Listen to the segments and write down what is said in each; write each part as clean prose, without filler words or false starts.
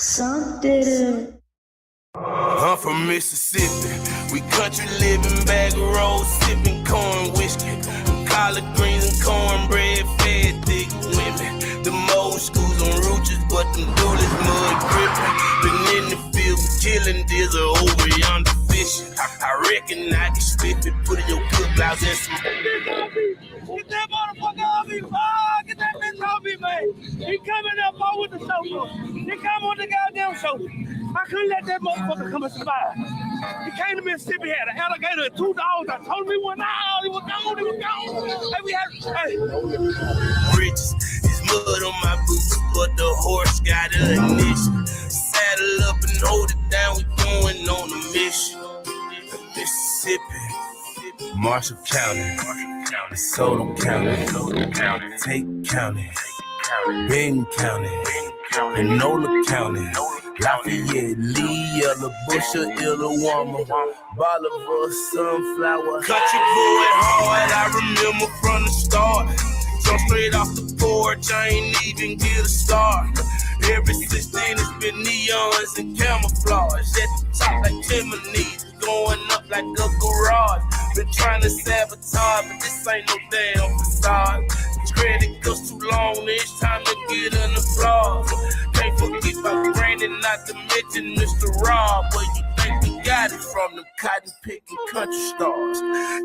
Some did it. I'm from Mississippi. We country living, bag of rolls, sipping corn whiskey. Collard greens and cornbread, fed thick women. The old schools on roaches, but them doolies mud gripping. Been in the field killing deals over yonder fishing. I reckon I can slip it, put in your good blouse and some. Get that motherfucker off me, get that bitch off me, man. He coming up with the sofa. He come on the goddamn sofa. I couldn't let that motherfucker come and survive. He came to Mississippi, had an alligator and 2 dogs. I told him he was out, he was gone. Hey, we had, Bridges, there's mud on my boots, but the horse got an ignition. Saddle up and hold it down, we going on a mission. Mississippi, Marshall County, DeSoto County, Tate County, Benton County, Enola County, Lafayette, Lee, Yellowbusha, Illawama, Bolivar, Sunflower. Country boy hard, I remember from the start. Jump straight off the porch, I ain't even get a start. Ever since then, it's been neons and camouflage. At the top like chimneys, going up like a garage. Been trying to sabotage, but this ain't no damn facade. Credit goes too long, it's time to get an applause. Can't forget about Brandon, not to mention Mr. Rob. Where you think we got it from, them cotton picking country stars.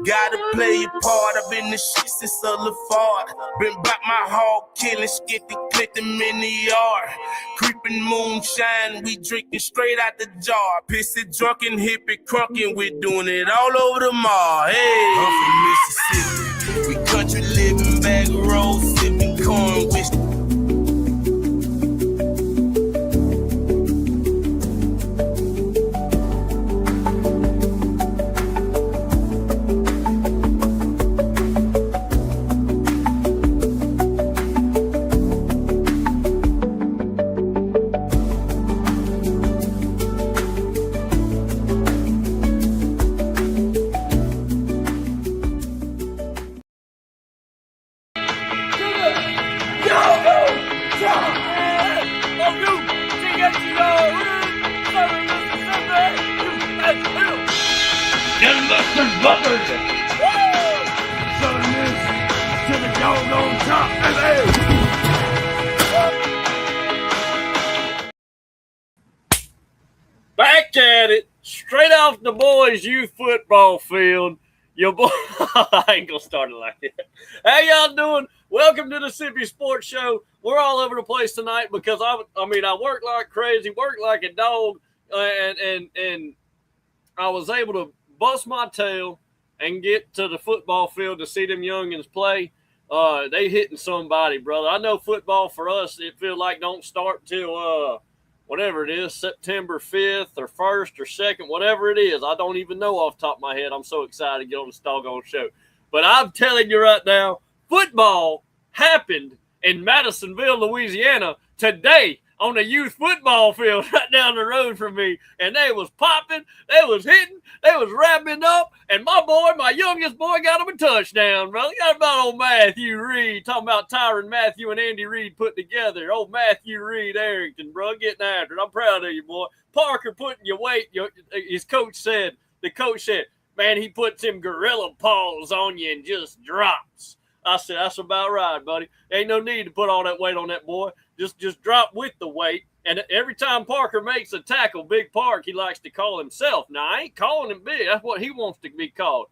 Gotta play your part, I've been the shit since a LaFard. Been back my hog killing, skipping, click them in the yard. Creeping moonshine, we drinking straight out the jar. Pissing, drunken, hippie, crunking, we doing it all over the mall. Hey, I'm from Mississippi, we country living, bag of rolls, sipping corn whiskey. Back at it, straight off the boys' youth football field. Your boy, I ain't gonna start it like that. How y'all doing? Welcome to the Mississippi Sports Show. We're all over the place tonight because I work like crazy, work like a dog, and I was able to bust my tail and get to the football field to see them youngins play. They hitting somebody, brother. I know football for us, it feels like don't start till whatever it is, September 5th or 1st or 2nd, whatever it is. I don't even know off the top of my head. I'm so excited to get on this doggone show. But I'm telling you right now, football happened in Madisonville, Louisiana today on a youth football field right down the road from me. And they was popping, they was hitting, they was wrapping up. And my youngest boy, got him a touchdown, brother. Got about old Matthew Reed, talking about Tyron Matthew and Andy Reid put together. Old Matthew Reed Arrington, bro, getting after it. I'm proud of you, boy. Parker putting your weight, the coach said, man, he puts them gorilla paws on you and just drops. I said, that's about right, buddy. Ain't no need to put all that weight on that boy. Just drop with the weight. And every time Parker makes a tackle, Big Park, he likes to call himself. Now, I ain't calling him big. That's what he wants to be called.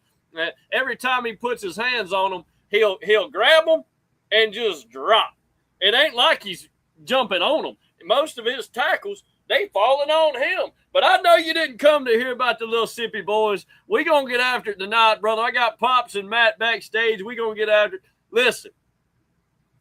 Every time he puts his hands on them, he'll grab them and just drop. It ain't like he's jumping on them. Most of his tackles, they falling on him. But I know you didn't come to hear about the little Sippy boys. We going to get after it tonight, brother. I got Pops and Matt backstage. We going to get after it. Listen,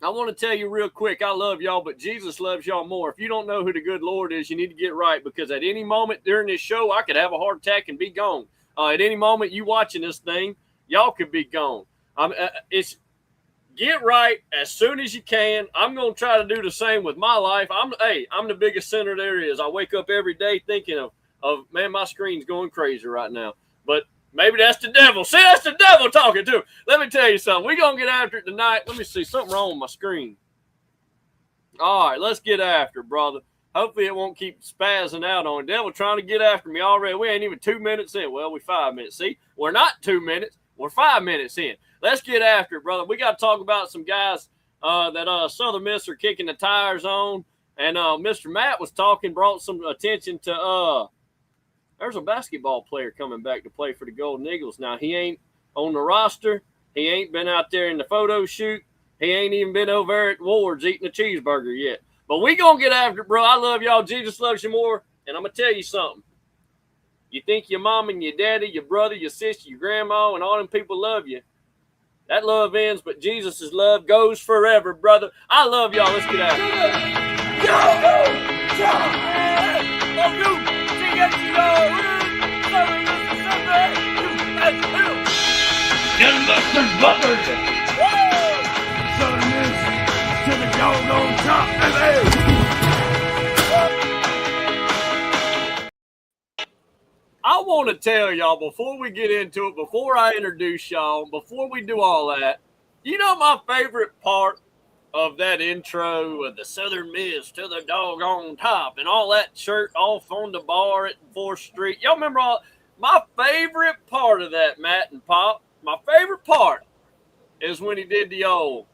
I want to tell you real quick, I love y'all, but Jesus loves y'all more. If you don't know who the good Lord is, you need to get right, because at any moment during this show, I could have a heart attack and be gone. At any moment you watching this thing, y'all could be gone. It's get right as soon as you can. I'm going to try to do the same with my life. I'm the biggest sinner there is. I wake up every day thinking of man, my screen's going crazy right now. But maybe that's the devil. See, that's the devil talking to him. Let me tell you something. We're going to get after it tonight. Let me see. Something wrong with my screen. All right, let's get after it, brother. Hopefully it won't keep spazzing out on Devil trying to get after me already. We ain't even 2 minutes in. Well, we 5 minutes. See, we're not 2 minutes. We're 5 minutes in. Let's get after it, brother. We got to talk about some guys that Southern Miss are kicking the tires on. And Mr. Matt was talking, brought some attention to there's a basketball player coming back to play for the Golden Eagles. Now, he ain't on the roster. He ain't been out there in the photo shoot. He ain't even been over there at Ward's eating a cheeseburger yet. But we going to get after it, bro. I love y'all. Jesus loves you more. And I'm going to tell you something. You think your mom and your daddy, your brother, your sister, your grandma, and all them people love you. That love ends, but Jesus' love goes forever, brother. I love y'all. Let's get after it. Southern Miss to the doggone top, baby. I want to tell y'all before we get into it, before I introduce y'all, before we do all that, you know my favorite part of that intro of the Southern Miss to the doggone top and all that shirt off on the bar at 4th Street. Y'all remember all my favorite part of that, Matt and Pop? My favorite part is when he did the old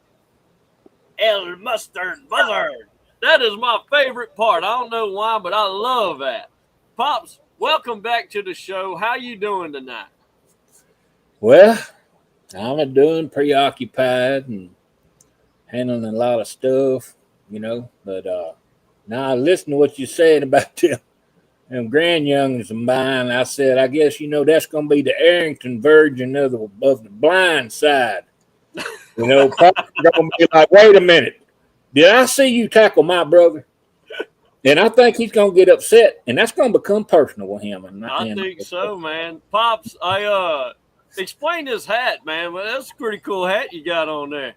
El Mustard Buzzard. That is my favorite part. I don't know why, but I love that. Pops, welcome back to the show. How you doing tonight? Well, I'm doing preoccupied and handling a lot of stuff, you know. But now I listen to what you're saying about them grandyoungins of mine. I said, I guess, you know, that's going to be the Arrington version of the Blind Side. You know, Pop's going to be like, wait a minute. Did I see you tackle my brother? And I think he's going to get upset, and that's going to become personal with him. I think so, man. Pops, I explain this hat, man. Well, that's a pretty cool hat you got on there.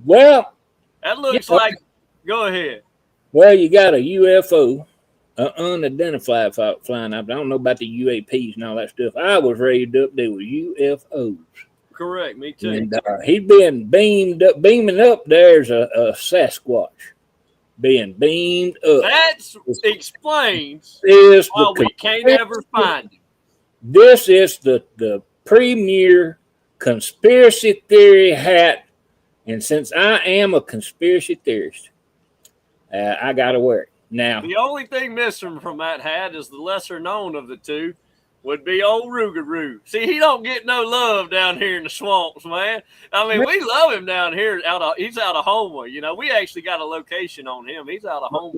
Well, That looks like. Go ahead. Well, you got a UFO, unidentified flying up. I don't know about the UAPs and all that stuff. I was raised up there with UFOs. Correct, me too. And he's being beaming up. There's a Sasquatch being beamed up. That explains Is why we can't ever find him. This is the premier conspiracy theory hat. And since I am a conspiracy theorist, I got to wear it. Now, The only thing missing from that hat is the lesser known of the two would be old Rougarou. See, he don't get no love down here in the swamps, man. I mean, we love him down here. He's out of Homer. You know, we actually got a location on him. He's out of Homer.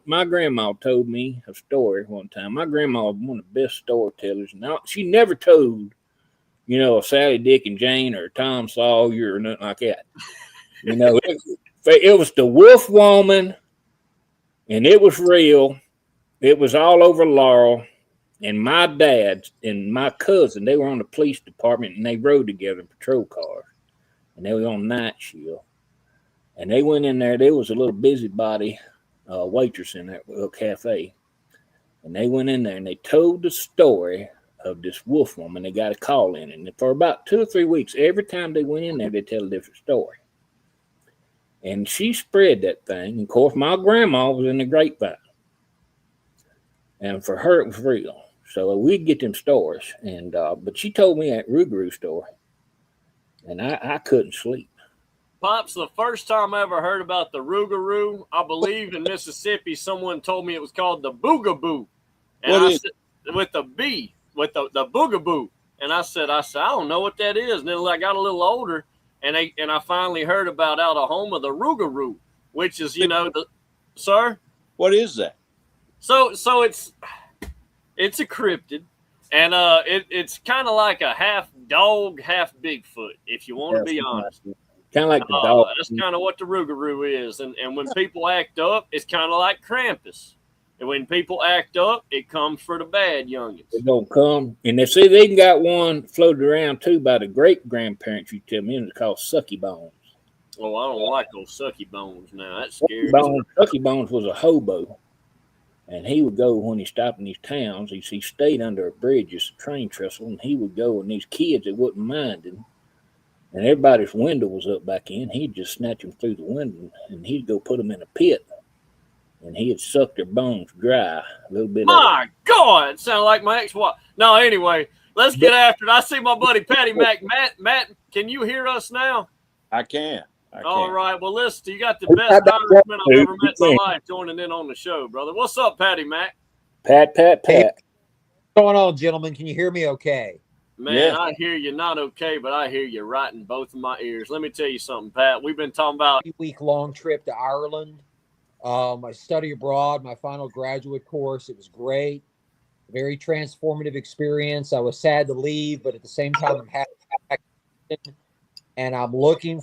My grandma told me a story one time. My grandma was one of the best storytellers. Now, she never told, you know, Sally, Dick, and Jane or Tom Sawyer or nothing like that. You know, it was the Wolf Woman, and it was real. It was all over Laurel. And my dad and my cousin, they were on the police department, and they rode together in patrol cars. And they were on night shift. And they went in there. There was a little busybody waitress in that little cafe. And they went in there, and they told the story of this wolf woman. They got a call in. And for about 2 or 3 weeks, every time they went in there, they tell a different story. And she spread that thing. And of course, my grandma was in the grapevine. And for her, it was real. So we'd get them stories. And but she told me that Rougarou story. And I couldn't sleep. Pops, the first time I ever heard about the Rougarou, I believe in Mississippi, someone told me it was called the Boogaboo. And I said, with the B, with the Boogaboo. And I said, I don't know what that is. And then I got a little older, and I finally heard about out of Homer, the Rougarou, which is, you know, sir? What is that? So it's a cryptid, and it's kind of like a half dog, half Bigfoot, if you want to be honest. Kind of like the dog. That's kind of what the Rougarou is. And when people act up, it's kind of like Krampus. And when people act up, it comes for the bad youngins. They're going to come. And they say they even got one floated around, too, by the great-grandparents, you tell me, and it's called Sucky Bones. Oh, I don't like those Sucky Bones now. That's scary. Sucky Bones was a hobo. And he would go when he stopped in these towns. He stayed under a bridge, just a train trestle, and he would go, and these kids that wouldn't mind him, and everybody's window was up back in. He'd just snatch them through the window, and he'd go put them in a pit. and he had sucked her bones dry a little bit. My God, it sounded like my ex-wife. No, anyway, let's get after it. I see my buddy Patty Mac. Matt, can you hear us now? I can. All right. Well, listen, you got the best Irishman I've ever met in my life joining in on the show, brother. What's up, Patty Mac? Pat. Hey, what's going on, gentlemen? Can you hear me okay? Man, Yeah. I hear you not okay, but I hear you right in both of my ears. Let me tell you something, Pat. We've been talking about 3-week-long trip to Ireland. I study abroad, my final graduate course. It was great. Very transformative experience. I was sad to leave, but at the same time, I'm happy. And I'm looking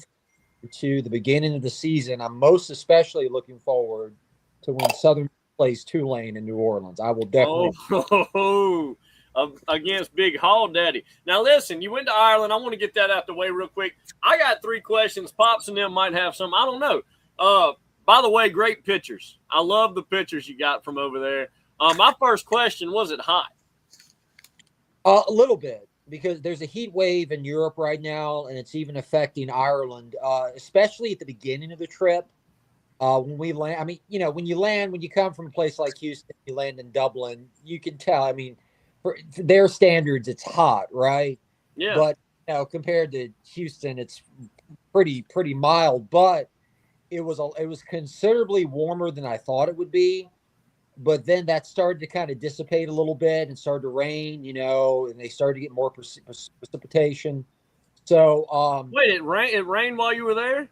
to the beginning of the season. I'm most especially looking forward to when Southern plays Tulane in New Orleans. I will definitely. Against Big Hall Daddy. Now, listen, you went to Ireland. I want to get that out the way real quick. I got 3 questions. Pops and them might have some. I don't know. By the way, great pictures. I love the pictures you got from over there. My first question, was it hot? A little bit, because there's a heat wave in Europe right now, and it's even affecting Ireland, especially at the beginning of the trip. When we land, I mean, when you come from a place like Houston, you land in Dublin, you can tell. I mean, for their standards, it's hot, right? Yeah. But compared to Houston, it's pretty mild. But it was considerably warmer than I thought it would be. But then that started to kind of dissipate a little bit and started to rain, and they started to get more precipitation. So, wait, it rained while you were there?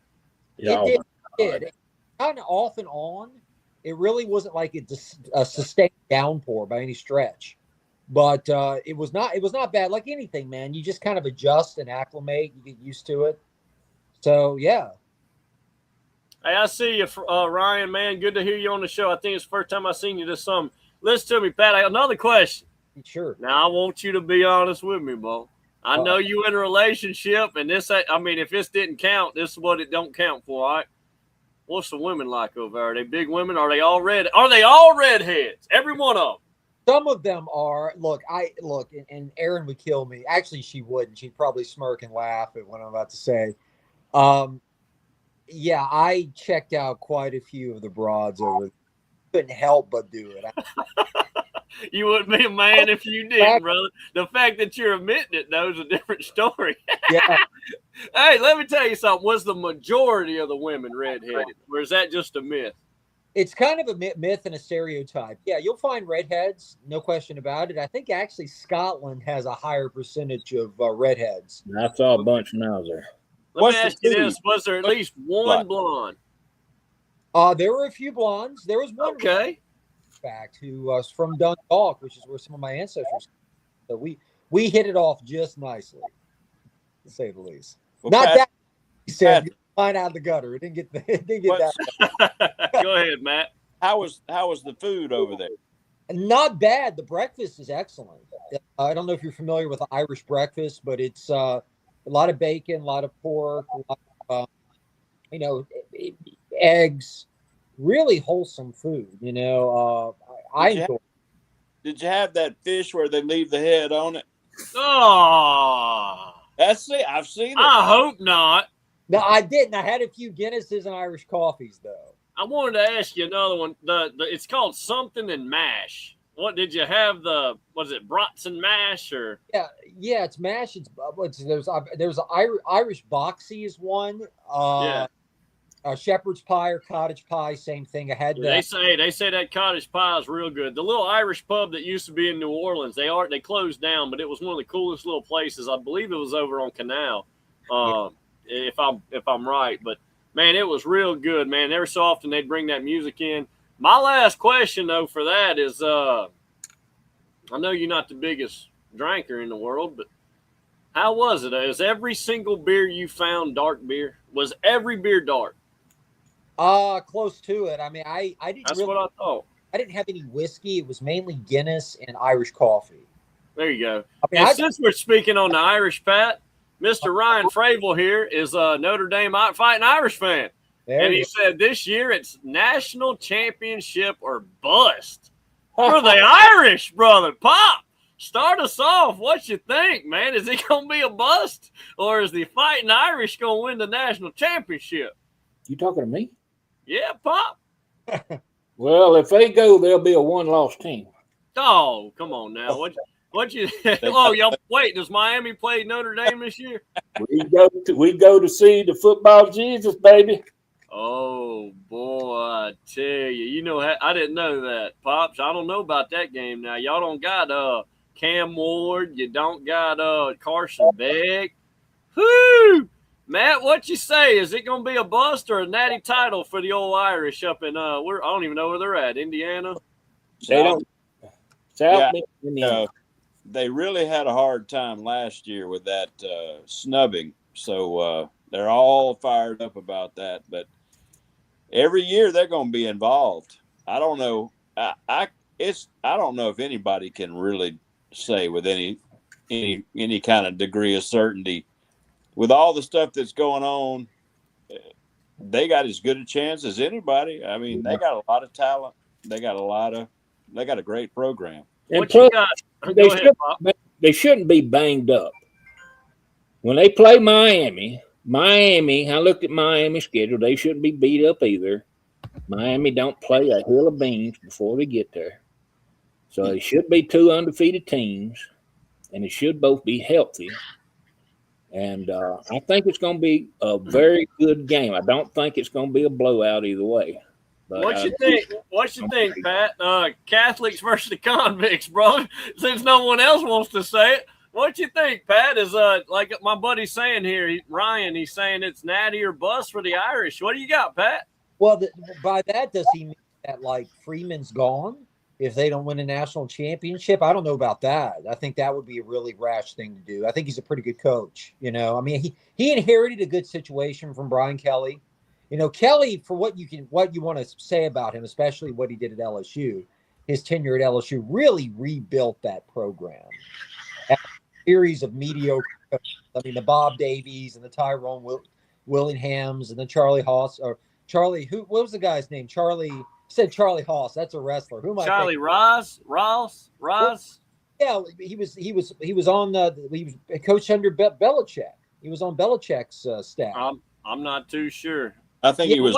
It did. Kind of off and on. It really wasn't like a sustained downpour by any stretch, but it was not bad. Like anything, man, you just kind of adjust and acclimate. You get used to it. So yeah. Hey, I see you, Ryan, man. Good to hear you on the show. I think it's the first time I've seen you this summer. Listen to me, Pat. I got another question. Sure. Now, I want you to be honest with me, Bo. I know you in a relationship, and if this didn't count, this is what it don't count for, all right? What's the women like over there? Are they big women? Are they all red? Are they all redheads? Every one of them. Some of them are. Look, and Erin would kill me. Actually, she wouldn't. She'd probably smirk and laugh at what I'm about to say. Yeah, I checked out quite a few of the broads over there. Couldn't help but do it. You wouldn't be a man if you did, brother. The fact that you're admitting it, though, is a different story. Yeah. Hey, let me tell you something. Was the majority of the women redheaded, or is that just a myth? It's kind of a myth and a stereotype. Yeah, you'll find redheads, no question about it. I think actually Scotland has a higher percentage of redheads. I saw a bunch when I was there. Let me ask you this. Was there at least one blonde? There were a few blondes. There was one, in fact, who was from Dundalk, which is where some of my ancestors. So we hit it off just nicely, to say the least. Well, Not Pat, that he said fine out of the gutter. It didn't get that. Go ahead, Matt. How was the food over there? Not bad. The breakfast is excellent. I don't know if you're familiar with the Irish breakfast, but it's a lot of bacon, a lot of pork, a lot of, eggs. Really wholesome food. I enjoy. Did you have that fish where they leave the head on it? Oh, That's it. I've seen it. I hope not. No, I didn't. I had a few Guinnesses and Irish coffees, though. I wanted to ask you another one. It's called something and mash. What did you have? Was it brats and mash or? Yeah, it's mash. There's Irish boxy is one. Shepherd's pie or cottage pie, same thing. I had that. They say that cottage pie is real good. The little Irish pub that used to be in New Orleans, they closed down, but it was one of the coolest little places. I believe it was over on Canal, if I'm right. But man, it was real good, man. Every so often they'd bring that music in. My last question though for that is, I know you're not the biggest drinker in the world, but how was it? Is every single beer you found dark beer? Was every beer dark? Close to it. I mean, I didn't. That's what I thought. I didn't have any whiskey. It was mainly Guinness and Irish coffee. There you go. Since we're speaking on the Irish, Pat, Mr. Ryan Fravel here is a Notre Dame Fighting Irish fan. And he said this year it's national championship or bust for the Irish, brother. Pop, start us off. What you think, man? Is it going to be a bust or is the Fighting Irish going to win the national championship? You talking to me? Yeah, Pop. Well, if they go, they'll be a one-loss team. Oh, come on now. What you? Oh, y'all wait. Does Miami play Notre Dame this year? We go to see the football Jesus, baby. Oh boy, I tell you, I didn't know that, Pops. I don't know about that game now. Y'all don't got Cam Ward. You don't got Carson Beck. Whoo, Matt, what you say? Is it gonna be a bust or a natty title for the old Irish up in I don't even know where they're at, Indiana? They don't. South Bend, Yeah. Indiana. They really had a hard time last year with that snubbing, so they're all fired up about that. But every year they're going to be involved. I don't know. I don't know if anybody can really say with any kind of degree of certainty, with all the stuff that's going on, they got as good a chance as anybody. I mean, they got a lot of talent. They got a great program. And What plus, you got? Go ahead, Pop. they shouldn't be banged up. When they play Miami, I looked at Miami's schedule. They shouldn't be beat up either. Miami don't play a hill of beans before they get there. So it should be two undefeated teams, and it should both be healthy. And I think it's going to be a very good game. I don't think it's going to be a blowout either way. But, What you think? What you think, Pat? Catholics versus the convicts, bro. Since no one else wants to say it, what you think, Pat? Is like my buddy's saying here, Ryan? He's saying it's natty or bust for the Irish. What do you got, Pat? Well, by that, does he mean that like Freeman's gone if they don't win a national championship? I don't know about that. I think that would be a really rash thing to do. I think he's a pretty good coach. I mean, he inherited a good situation from Brian Kelly. Kelly, for what you want to say about him, especially what he did at LSU, his tenure at LSU really rebuilt that program. A series of mediocre coaches. I mean, the Bob Davies and the Tyrone Willinghams and the Charlie Haas or Charlie. What was the guy's name? Charlie Haas. That's a wrestler. Who am I? Charlie Ross. Yeah, he was on he was coached under Belichick. He was on Belichick's staff. I'm not too sure. I think he was.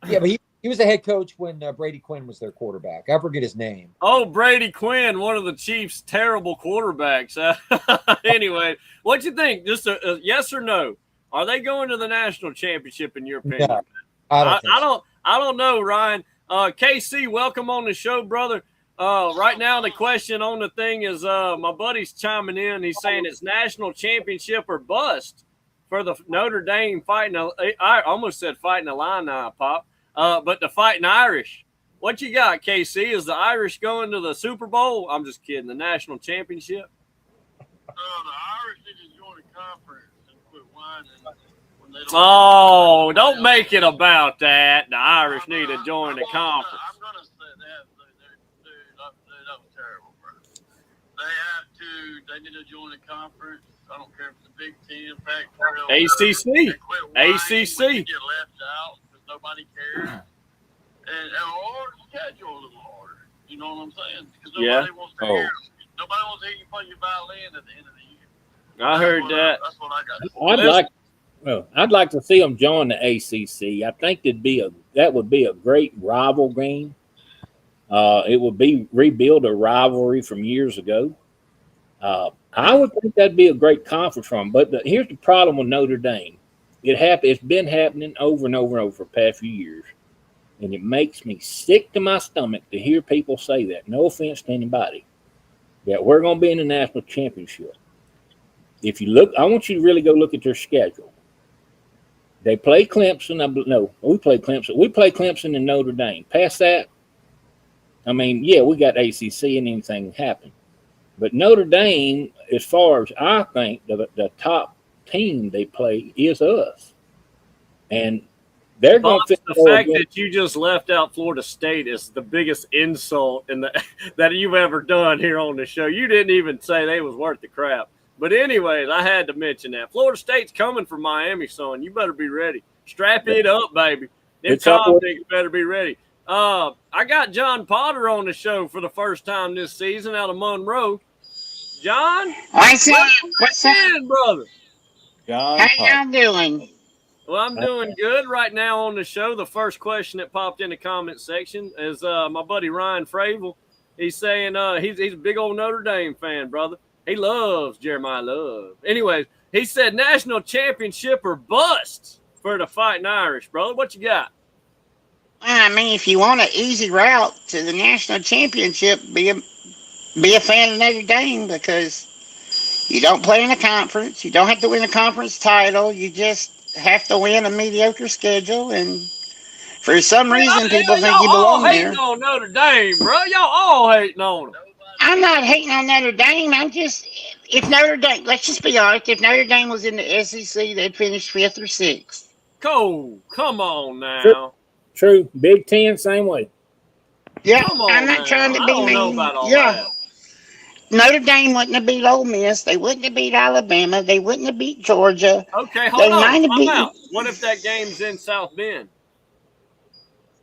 Yeah, but he was the head coach when Brady Quinn was their quarterback. I forget his name. Oh, Brady Quinn, one of the Chiefs' terrible quarterbacks. Anyway, what you think? Just a yes or no? Are they going to the national championship in your opinion? No, I don't know, Ryan. KC, welcome on the show, brother. Right now, the question on the thing is my buddy's chiming in. He's saying it's national championship or bust for the Notre Dame fighting. I almost said fighting Illini, Pop, but the fighting Irish. What you got, KC? Is the Irish going to the Super Bowl? I'm just kidding. The national championship? The Irish need to join the conference and quit whining when they don't. Oh, don't make it about that. The Irish need to join the conference. I'm going to say that. That was terrible, bro. They need to join the conference. I don't care if it's a Big Ten, Pac-12, ACC. ACC. Get left out because nobody cares. Or schedule a little harder. You know what I'm saying? Because nobody wants to hear. Nobody wants to hear you play your violin at the end of the year. I heard that. That's what I got. I'd like to see them join the ACC. I think that would be a great rival game. It would be rebuild a rivalry from years ago. I would think that'd be a great conference for them. But here's the problem with Notre Dame. It's been happening over and over and over for the past few years. And it makes me sick to my stomach to hear people say that. No offense to anybody. That we're going to be in the national championship. If you look, I want you to really go look at their schedule. They play Clemson. We play Clemson. We play Clemson and Notre Dame. Past that, I mean, yeah, we got ACC and anything can happen. But Notre Dame, as far as I think, the top team they play is us. And they're going to fit the fact that you just left out Florida State is the biggest insult that you've ever done here on the show. You didn't even say they was worth the crap. But anyways, I had to mention that. Florida State's coming for Miami, son. You better be ready. Strap it up, baby. Them convicts better be ready. I got John Potter on the show for the first time this season out of Monroe. John? What's up, brother? John, how y'all doing? Well, I'm doing good right now on the show. The first question that popped in the comment section is my buddy Ryan Fravel. He's saying he's a big old Notre Dame fan, brother. He loves Jeremiah Love. Anyways, he said national championship or bust for the Fighting Irish, brother. What you got? I mean, if you want an easy route to the national championship, be a fan of Notre Dame, because you don't play in a conference. You don't have to win a conference title. You just have to win a mediocre schedule. And for some reason, people think you belong there. Y'all all hating on Notre Dame, bro. Y'all all hating on them. I'm not hating on Notre Dame. I'm just, if Notre Dame, let's just be honest, if Notre Dame was in the SEC, they'd finish 5th or 6th. Cole, come on now. True. Big Ten, same way. Yeah, Come on I'm not now. trying to I be don't know mean. about all Yeah. that. Notre Dame wouldn't have beat Ole Miss. They wouldn't have beat Alabama. They wouldn't have beat Georgia. Okay, They hold on. might have Time beaten- out. What if that game's in South Bend?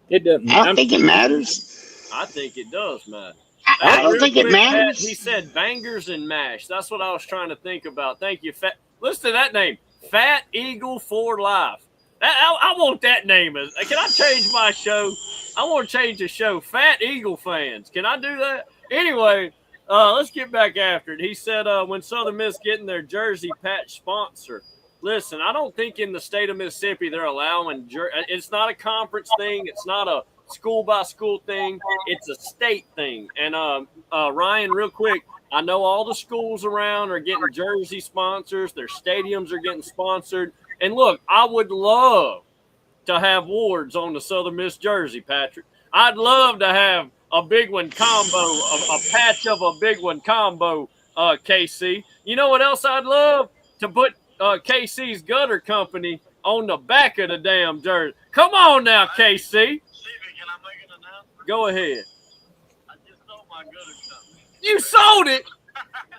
It doesn't. I don't think it matters. I think it does matter. I don't Real think it quick, Pat, matters. he said bangers and mash. That's what I was trying to think about. Thank you, Fat. Listen to that name, Fat Eagle for Life. I want that name. Can I change my show? I want to change the show. Fat Eagle fans. Can I do that? Anyway, let's get back after it. He said when Southern Miss getting their jersey patch sponsor. Listen, I don't think in the state of Mississippi they're allowing it's not a conference thing. It's not a school by school thing. It's a state thing. And Ryan, real quick, I know all the schools around are getting jersey sponsors. Their stadiums are getting sponsored. And look, I would love to have Wards on the Southern Miss jersey, Patrick. I'd love to have a big one combo, a patch of a big one combo, KC. You know what else I'd love? To put KC's Gutter Company on the back of the damn jersey. Come on now, KC. Go ahead. I just sold my Gutter Company. You sold it.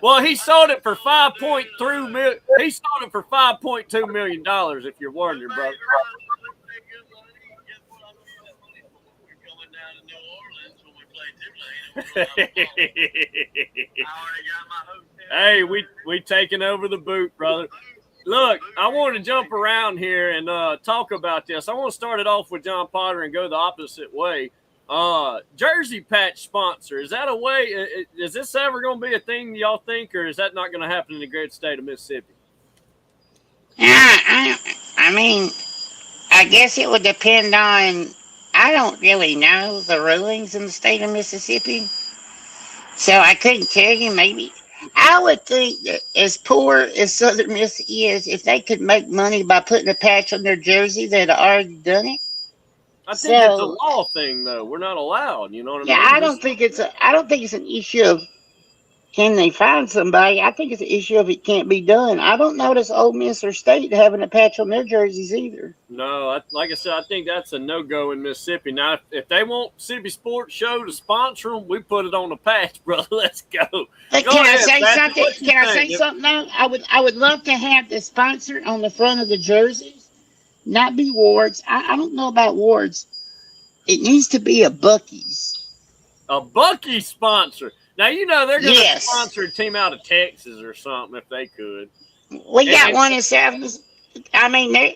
Well, he sold it for $5.2 million. He sold it for $5.2 million. If you're wondering, brother. Hey, we taking over the boot, brother. Look, I want to jump around here and talk about this. I want to start it off with John Potter and go the opposite way. Jersey patch sponsor. Is that a way? Is this ever going to be a thing, y'all think, or is that not going to happen in the great state of Mississippi? Yeah, I mean, I guess it would depend on, I don't really know the rulings in the state of Mississippi, so I couldn't tell you. Maybe I would think that as poor as Southern Miss is, if they could make money by putting a patch on their jersey, they'd have already done it. I think it's a law thing, though. We're not allowed. You know what I mean? Yeah, I don't think it's an issue of can they find somebody. I think it's an issue of it can't be done. I don't notice Ole Miss or State having a patch on their jerseys either. No, like I said, I think that's a no-go in Mississippi. Now, if they want Mississippi Sports Show to sponsor them, we put it on the patch, brother. Let's go. But Go can ahead, I say Patrick. something? What you Can I say think? something though? I would love to have the sponsor on the front of the jerseys, not be Wards. I don't know about Wards. It needs to be a Buc-ee's. A Bucky sponsor. Now, you know they're going to Yes. sponsor a team out of Texas or something if they could. We got And- one in South Mississippi. I mean,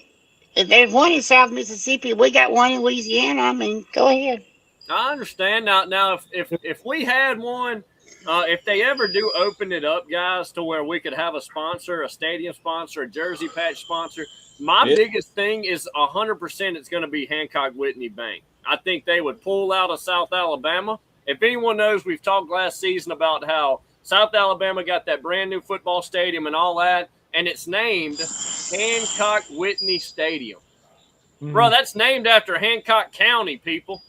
there's one in South Mississippi. We got one in Louisiana. I mean, go ahead. I understand. Now, if we had one, if they ever do open it up, guys, to where we could have a sponsor, a stadium sponsor, a jersey patch sponsor, my Yeah. biggest thing is 100% it's going to be Hancock Whitney Bank. I think they would pull out of South Alabama. If anyone knows, we've talked last season about how South Alabama got that brand new football stadium and all that, and it's named Hancock Whitney Stadium. Bro, that's named after Hancock County, people.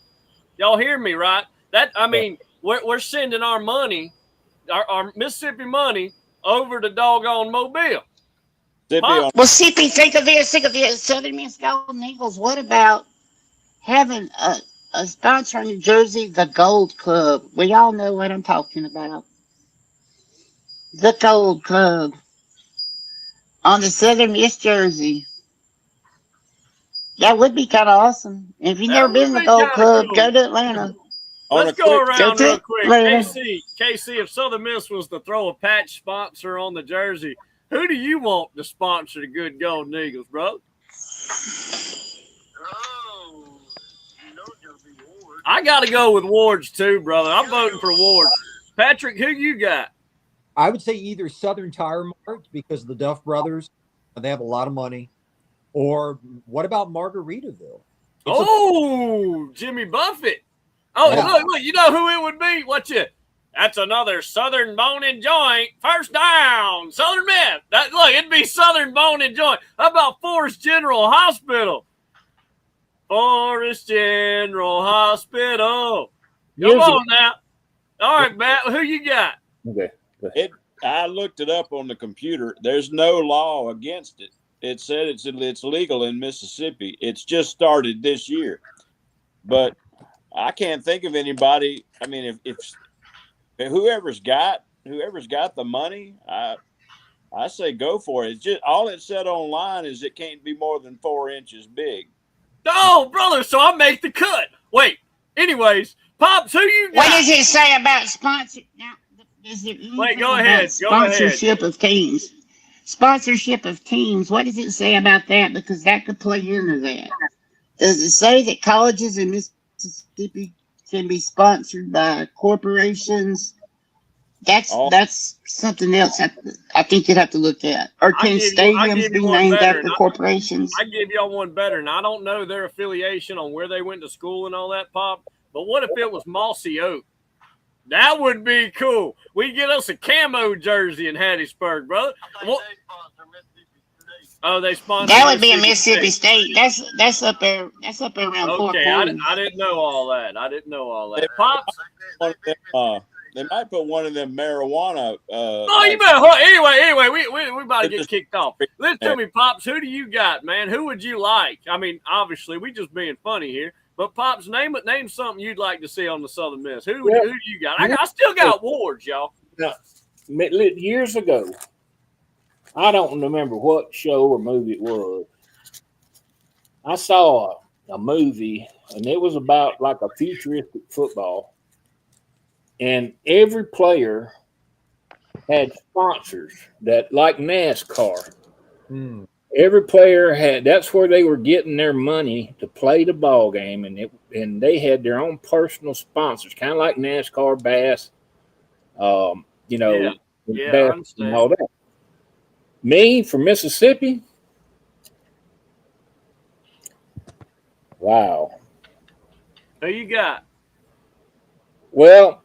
Y'all hear me, right? We're sending our money, our Mississippi money, over to doggone Mississippi Mobile. Huh? on Well, CP, think of this. Southern Miss Golden Eagles. What about having a sponsor on your jersey, the Gold Club? We all know what I'm talking about. The Gold Club on the Southern Miss jersey. That would be kind of awesome. If you've That never been in would the be Gold kinda Club, cool. go to Atlanta. on Let's a go quick- around Go real to quick. Atlanta. KC, if Southern Miss was to throw a patch sponsor on the jersey, who do you want to sponsor the good Golden Eagles, bro? I got to go with Ward's too, brother. I'm voting for Ward. Patrick, who you got? I would say either Southern Tire Mart because of the Duff brothers, they have a lot of money, or what about Margaritaville? Jimmy Buffett. Oh, Yeah. look, you know who it would be? Watch it. That's another Southern Bone and Joint. First down, Southern Miss. Look, it'd be Southern Bone and Joint. How about Forest General Hospital? Forest General Hospital. Come on now. All right, Matt, who you got? Okay. I looked it up on the computer. There's no law against it. It said it's legal in Mississippi. It's just started this year, but I can't think of anybody. I mean, if whoever's got the money, I say go for it. It's just all it said online is it can't be more than 4 inches big. Oh, brother, so I make the cut. Wait. Anyways, Pops, who you got? What does it say about sponsor? Now, does it Wait, go ahead. sponsorship of teams? Sponsorship of teams. What does it say about that? Because that could play into that. Does it say that colleges in Mississippi can be sponsored by corporations? That's something else I think you'd have to look at. Or can stadiums be named after corporations? I give y'all one better, and I don't know their affiliation on where they went to school and all that, Pop. But what if it was Mossy Oak? That would be cool. We get us a camo jersey in Hattiesburg, brother. They sponsor. That would be a Mississippi State. That's up there. That's up there around Fort Okay, Collins. I didn't know all that. Pops. They might put one of them marijuana. You better. Anyway, we about to get kicked off. Listen to me, Pops. Who do you got, man? Who would you like? I mean, obviously, we just being funny here. But Pops, name something you'd like to see on the Southern Miss. Who do you got? I still got Wards, y'all. Now, years ago, I don't remember what show or movie it was. I saw a movie, and it was about like a futuristic football. And every player had sponsors that, like NASCAR. Every player had. That's where they were getting their money to play the ball game, and they had their own personal sponsors, kind of like NASCAR, Bass, Bass and all that. Me from Mississippi. Wow. Who you got? Well,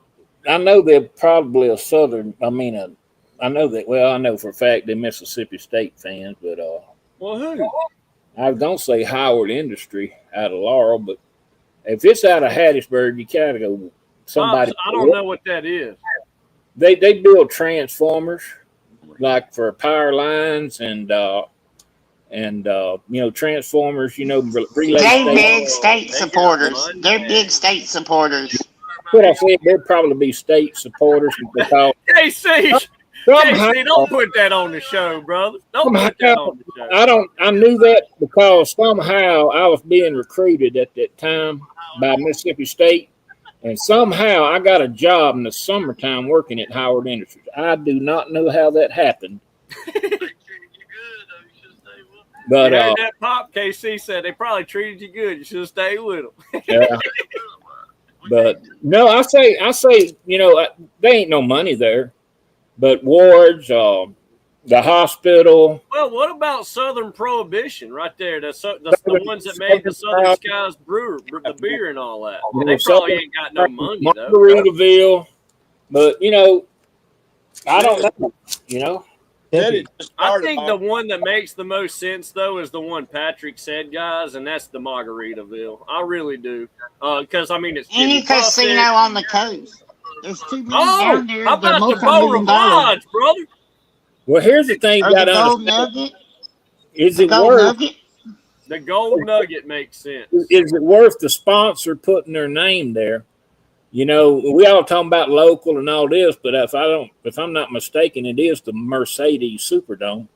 I know they're probably a Southern. I know for a fact they're Mississippi State fans, but who? I was gonna say Howard Industry out of Laurel, but if it's out of Hattiesburg, you gotta go somebody. I don't know what that is. They build transformers, like for power lines and transformers. Relay. They're big state supporters. They're big state supporters. What I said, they'd probably be state supporters because KC, don't put that on the show, brother. Don't put that on the show. I knew that because somehow I was being recruited at that time by Mississippi State, and somehow I got a job in the summertime working at Howard Industries. I do not know how that happened. But that Pop KC said they probably treated you good. You should have stayed with them. Yeah. But no, I say, there ain't no money there. But Wards, the hospital. Well, what about Southern Prohibition right there? That's the ones that made the Southern Skies Brewer, the beer and all that. They probably ain't got no money though. Margaritaville, but I don't know. I think the one that makes the most sense, though, is the one Patrick said, guys, and that's the Margaritaville. I really do. Because, it's any casino on the coast. There's too many down there. How about the Boulder Lodge, brother? Well, here's the thing. The Gold Nugget. Is it worth? The Gold Nugget makes sense. Is it worth the sponsor putting their name there? We all talking about local and all this, but if I'm not mistaken, it is the Mercedes Superdome.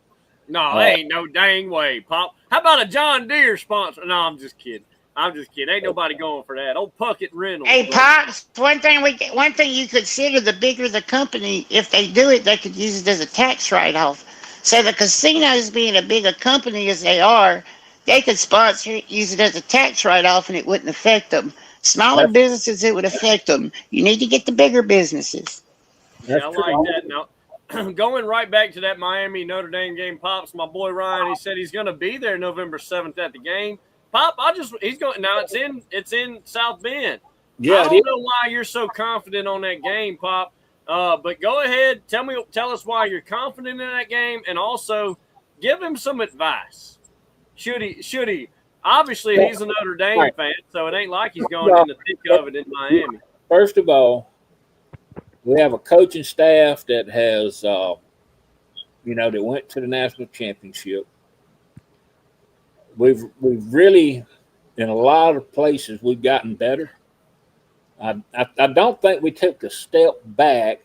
No, ain't no dang way, Pop. How about a John Deere sponsor? No, I'm just kidding. Ain't nobody going for that. Old Puckett Reynolds. Hey, Pops, one thing you consider, the bigger the company, if they do it, they could use it as a tax write-off. So the casinos being a bigger company as they are, they could sponsor it, use it as a tax write-off, and it wouldn't affect them. Smaller businesses, it would affect them. You need to get the bigger businesses. Yeah, I like that. Now, going right back to that Miami Notre Dame game, Pops, my boy Ryan, he said he's going to be there November 7th at the game. Pop, he's going now. It's in South Bend. Yeah, I don't know why you're so confident on that game, Pop. But go ahead, tell us why you're confident in that game, and also give him some advice. Should he? Obviously, he's a Notre Dame fan, so it ain't like he's going in the thick of it in Miami. First of all, we have a coaching staff that has, that went to the national championship. We've really, in a lot of places, we've gotten better. I don't think we took a step back.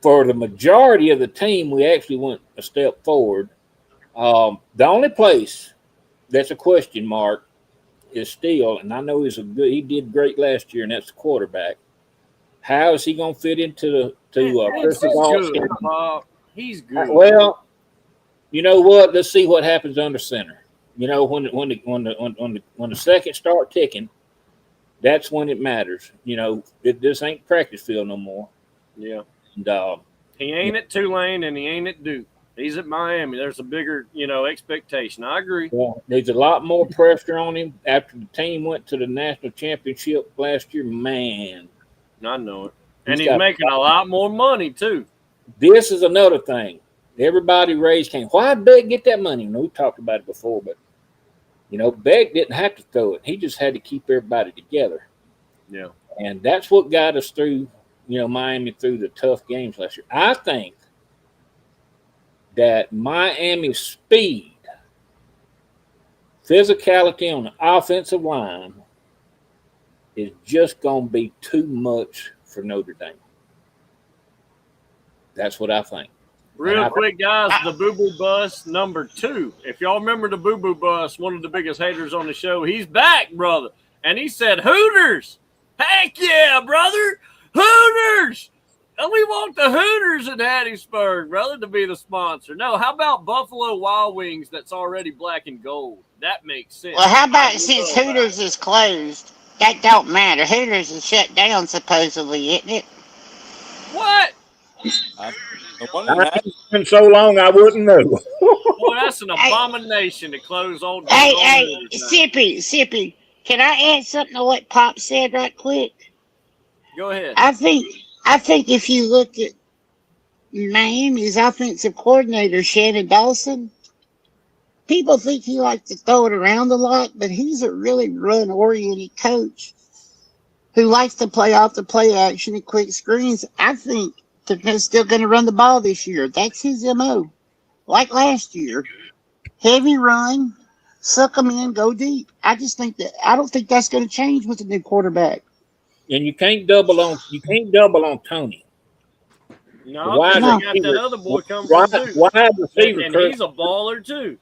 For the majority of the team, we actually went a step forward. The only place that's a question mark is still, and I know he did great last year, and that's the quarterback. How is he going to fit into Christmas Ball? He's good. Well, you know what? Let's see what happens under center. You know, when the seconds start ticking, that's when it matters. You know, this ain't practice field no more. Yeah. And, he ain't at Tulane and he ain't at Duke. He's at Miami. There's a bigger, expectation. I agree. Well, there's a lot more pressure on him after the team went to the national championship last year. Man. I know it. And he's making a lot more money, too. This is another thing. Everybody raised Cain. Why did Beck get that money? We talked about it before, but, Beck didn't have to throw it. He just had to keep everybody together. Yeah. And that's what got us through, Miami through the tough games last year. I think that Miami's speed, physicality on the offensive line is just going to be too much for Notre Dame. That's what I think. Real quick, guys, the Boo Boo Bus number 2. If y'all remember the Boo Boo Bus, one of the biggest haters on the show, he's back, brother. And he said, Hooters. Heck yeah, brother. Hooters. And we want the Hooters in Hattiesburg, brother, to be the sponsor. No, how about Buffalo Wild Wings that's already black and gold? That makes sense. Well, how about since Hooters is closed? That don't matter. Hooters is shut down, supposedly, isn't it? What? It's been so long, I wouldn't know. Boy, that's an abomination to close old. Hey, Sippy, can I add something to what Pop said right quick? Go ahead. I think if you look at Miami's offensive coordinator, Shannon Dawson, people think he likes to throw it around a lot, but he's a really run-oriented coach who likes to play off the play action and quick screens. I think they're still going to run the ball this year. That's his MO. Like last year, heavy run, suck them in, go deep. I don't think that's going to change with the new quarterback. And you can't double on Tony. No, you got that other boy coming from Duke. Wide receiver, and he's a baller too.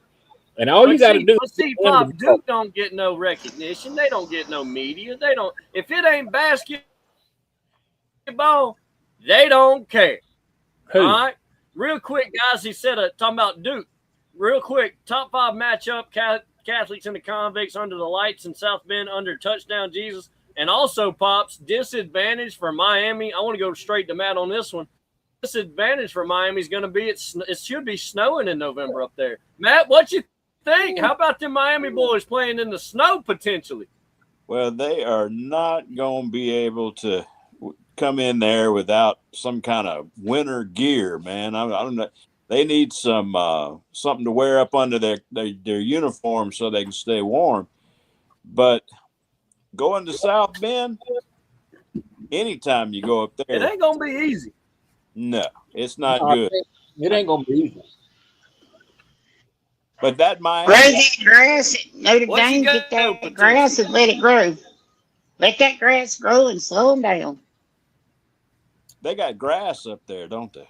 And all you got to do is Pop, Duke don't get no recognition. They don't get no media. They don't. If it ain't basketball, they don't care. Who? All right. Real quick, guys. He said talking about Duke. Real quick, top 5 matchup: Catholics and the Convicts under the lights in South Bend under touchdown Jesus. And also, Pops, disadvantage for Miami. I want to go straight to Matt on this one. Disadvantage for Miami is going to be it should be snowing in November up there. Matt, what you think? How about them Miami boys playing in the snow potentially? Well, they are not going to be able to come in there without some kind of winter gear, man. I don't know. They need some something to wear up under their uniform so they can stay warm. But going to South Bend, anytime you go up there, it ain't gonna be easy. No, it's not good. It ain't gonna be easy. But that might grow that grass. Notre Dame get that grass and let it grow. Let that grass grow and slow them down. They got grass up there, don't they?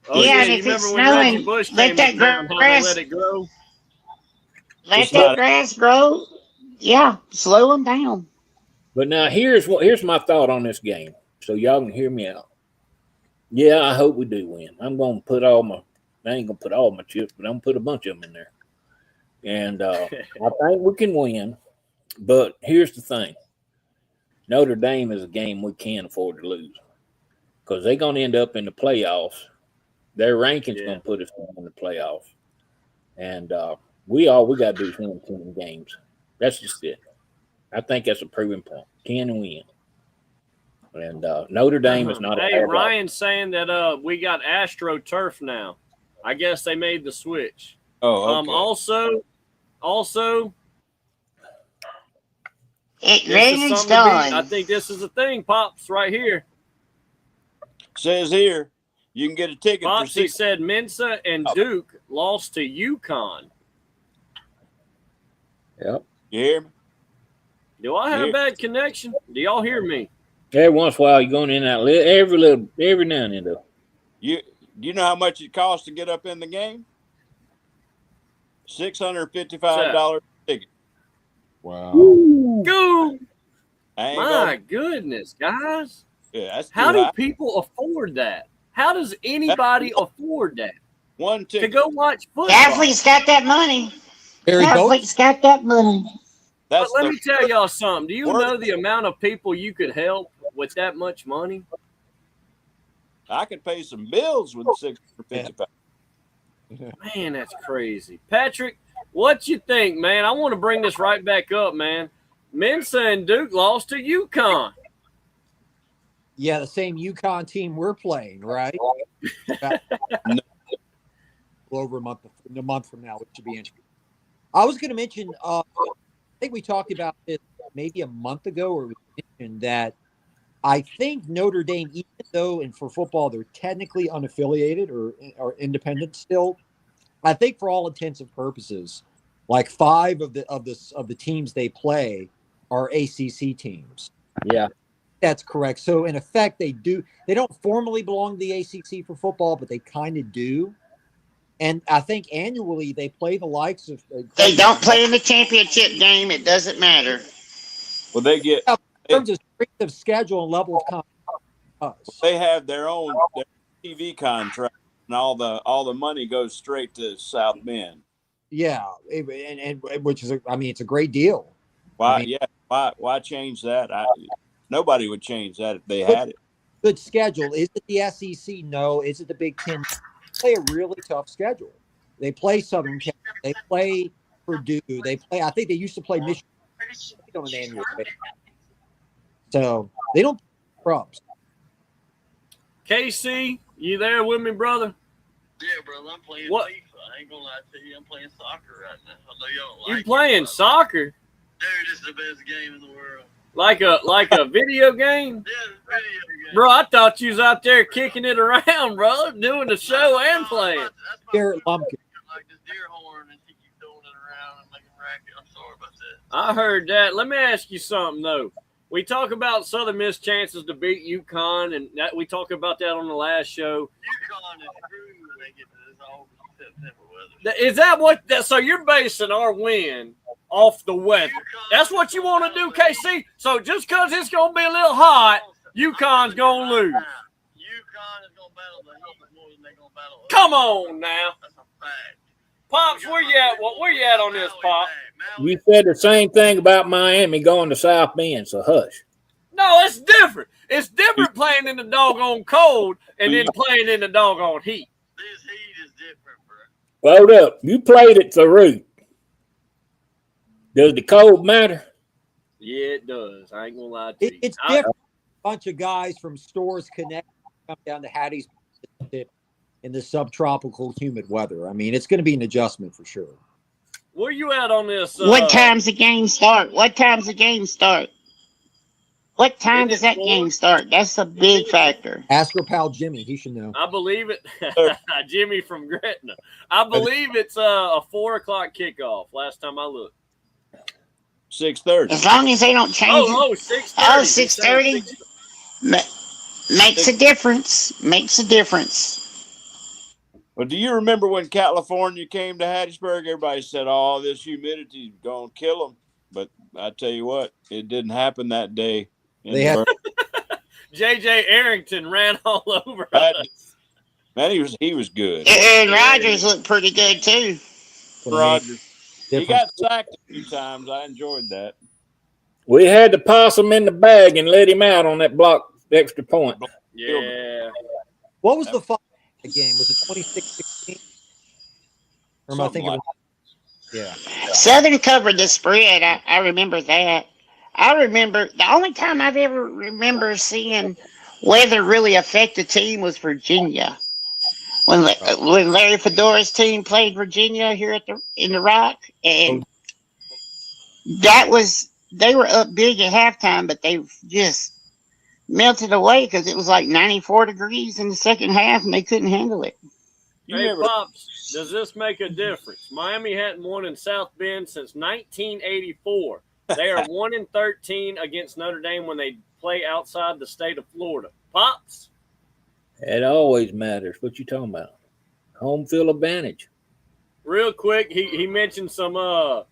Oh, yeah, and you if remember it's when Reggie snowing, Bush let came that to town, how they grass let it grow? Let that grass grow. Yeah, slow them down. But now here's my thought on this game, so y'all can hear me out. Yeah, I hope we do win. I'm going to put all my I ain't gonna put all my chips, but I'm gonna put a bunch of them in there. And I think we can win. But here's the thing: Notre Dame is a game we can't afford to lose because they're gonna end up in the playoffs. Their ranking's gonna put us in the playoffs, and we got to do is win 10 games. That's just it. I think that's a proven point. 10 and win. And Notre Dame is not. Hey, Ryan's saying that we got AstroTurf now. I guess they made the switch. Oh, okay. Also, Ratings done. I think this is a thing, Pops, right here. Says here, you can get a ticket Pops, for he said Mensa and Duke lost to UConn. Yep. You hear me? Do I have a bad connection? Do y'all hear me? Every once in a while, you're going in and out. Every now and then, though. You know how much it costs to get up in the game? $655 ticket. Wow. Go! My gonna, goodness, guys. Yeah, that's How too do high. people afford that? How does anybody afford that? One To ticket. go watch football? Athletes got that money. Barry Goat. Athletes got that money. But That's let the me tell y'all something. Do you worst. know the amount of people you could help with that much money? I could pay some bills with $655. Man, that's crazy. Patrick, what you think, man? I want to bring this right back up, man. Mensa and Duke lost to UConn. Yeah, the same UConn team we're playing, right? Over a month from now, which should be interesting. I was going to mention, I think we talked about this maybe a month ago, or we mentioned that I think Notre Dame, even though and for football they're technically unaffiliated or independent still, I think for all intents and purposes, like 5 of the teams they play are ACC teams. Yeah. That's correct. So in effect, they don't formally belong to the ACC for football, but they kind of do. And I think annually they play the likes of. They don't play in the championship game. It doesn't matter. Well, they get. In terms of strength of schedule and level of competition. They have their TV contract, and all the money goes straight to South Bend. Yeah, and which is, it's a great deal. Why? Why change that? Nobody would change that if they had it. Good schedule. Is it the SEC? No. Is it the Big Ten? They play a really tough schedule. They play Southern Cal. They play Purdue. They play. I think they used to play Michigan on an annual basis. So they don't props. KC, you there with me, brother? Yeah, brother. I'm playing What? FIFA. I ain't gonna lie to you. I'm playing soccer right now. I know y'all don't like You playing it, soccer? Dude, this is the best game in the world. Like a video game? Yeah, it's a video game. Bro, I thought you was out there kicking it around, bro, doing the show and playing. That's my Garrett Lumpkin. like this deer horn and she keeps throwing it around and making racket. I'm sorry about that. I heard that. Let me ask you something, though. We talk about Southern Miss chances to beat UConn, and that we talked about that on the last show. UConn is screwed when they get to this August September weather. Is that what? So you're basing our win off the weather? That's what you want to do, KC? So just because it's going to be a little hot, UConn's going to lose. UConn is going to battle the heat more than they're going to battle us. Come on now. That's a fact. Pops, where you at? Where you at on this, Pop? You said the same thing about Miami going to South Bend, so hush. No, it's different. It's different playing in the doggone cold and then playing in the doggone heat. This heat is different, bro. Hold up. You played at the root. Does the cold matter? Yeah, it does. I ain't going to lie to you. It's different. A bunch of guys from Stores Connect come down to Hattie's in the subtropical humid weather. I mean, it's going to be an adjustment for sure. Where you at on this? What time's the game start? What time's the game start? What time does that game start? That's a big factor. Ask your pal Jimmy. He should know. I believe it. Jimmy from Gretna. I believe it's a 4 o'clock kickoff. Last time I looked. 6:30. As long as they don't change it. 6:30. Oh, 6:30? Makes a difference. Makes a difference. Well, do you remember when California came to Hattiesburg? Everybody said, "Oh, this humidity is going to kill them." But I tell you what, it didn't happen that day. They had J.J. Arrington ran all over us. Man, he was good. Aaron Rodgers looked pretty good too. Rodgers. He Different. got sacked a few times. I enjoyed that. We had to toss him in the bag and let him out on that block extra point. Yeah. What was the final game? Was it 26-16? Or am I Something thinking? like Yeah. Southern covered the spread. I remember that. I remember the only time I've ever remember seeing weather really affect a team was Virginia. When Larry Fedora's team played Virginia here in the Rock, and they were up big at halftime, but they just melted away because it was like 94 degrees in the second half, and they couldn't handle it. Hey, Pops, does this make a difference? Miami hadn't won in South Bend since 1984. They are 1-13 against Notre Dame when they play outside the state of Florida. Pops? It always matters. What you talking about? Home field advantage. Real quick, he mentioned some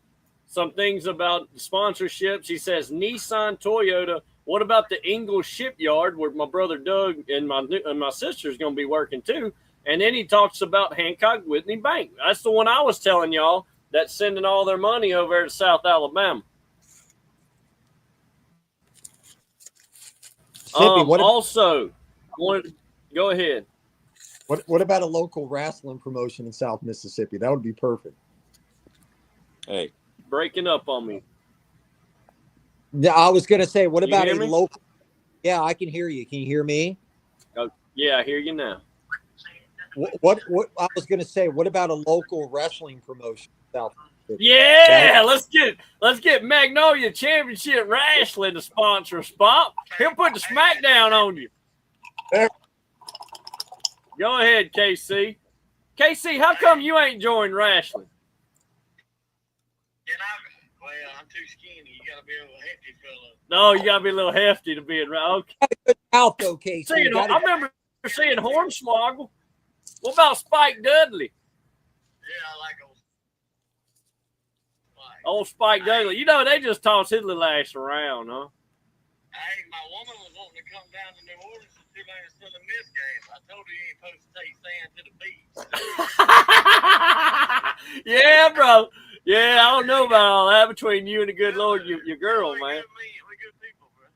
things about sponsorships. He says Nissan, Toyota. What about the Ingalls Shipyard, where my brother Doug and my sister's going to be working too? And then he talks about Hancock Whitney Bank. That's the one I was telling y'all that's sending all their money over there to South Alabama. Also, go ahead. What about a local wrestling promotion in South Mississippi? That would be perfect. Hey, breaking up on me. Yeah, I was going to say, what You about hear a me? local? Yeah, I can hear you. Can you hear me? Oh, yeah, I hear you now. What I was going to say, what about a local wrestling promotion in South Mississippi? Yeah, let's get Magnolia Championship Wrestling to sponsor a spot. He'll put the smackdown on you. Go ahead, KC. KC, how come you ain't joined wrestling? Well, I'm too skinny. You gotta be a little hefty fella. No, you gotta be a little hefty to be in. Okay. Out though, Casey. I remember seeing Hornswoggle. What about Spike Dudley? Yeah, I like old Spike. Old Spike Dudley. You know, they just toss his little ass around, huh? Hey, my woman was wanting to come down to New Orleans to Tulane and Southern Miss games. I told her you ain't supposed to take sand to the beach. Yeah, bro. Yeah, I don't know about all that between you and the good Lord, your girl, man. We good people, bro.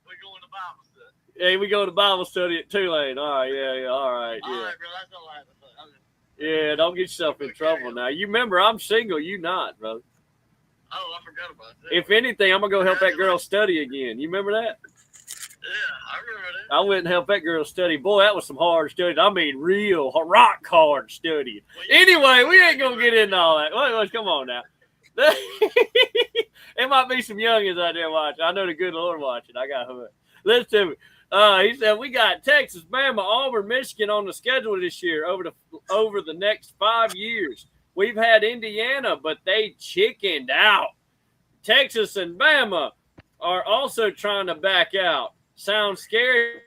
We go in the Bible study. Hey, we go to Bible study at Tulane. All right, yeah, all right, yeah. All right, bro. That's all I have to say. Yeah, don't get yourself in trouble now. You remember, I'm single. You not, bro. Oh, I forgot about that. If anything, I'm going to go help that girl study again. You remember that? Yeah, I remember that. I went and helped that girl study. Boy, that was some hard studying. I mean, real rock hard studying. Anyway, we ain't going to get into all that. Wait, come on now. There might be some youngins out there watching. I know the good Lord watching. I got hooked. Listen to me. He said, we got Texas, Bama, Auburn, Michigan on the schedule this year over the next 5 years. We've had Indiana, but they chickened out. Texas and Bama are also trying to back out. Sounds scary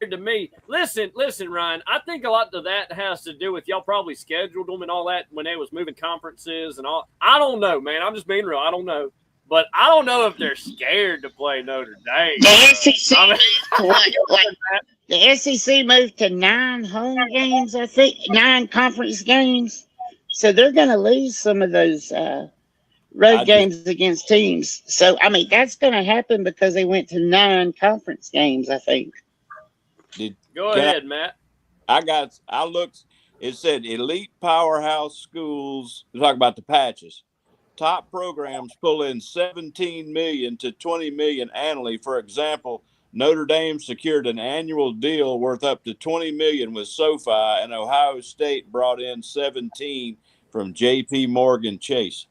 to me. Listen, Ryan, I think a lot of that has to do with y'all probably scheduled them and all that when they was moving conferences and all. I don't know, man. I'm just being real. I don't know. But I don't know if they're scared to play Notre Dame. The SEC, the SEC moved to 9 home games, I think, 9 conference games. So they're going to lose some of those road games against teams. So, I mean, that's going to happen because they went to 9 conference games, I think. Go ahead, Matt. I looked, it said elite powerhouse schools. Talk about the patches. Top programs pull in $17 million to $20 million annually. For example, Notre Dame secured an annual deal worth up to $20 million with SoFi, and Ohio State brought in $17 from J.P. Morgan Chase.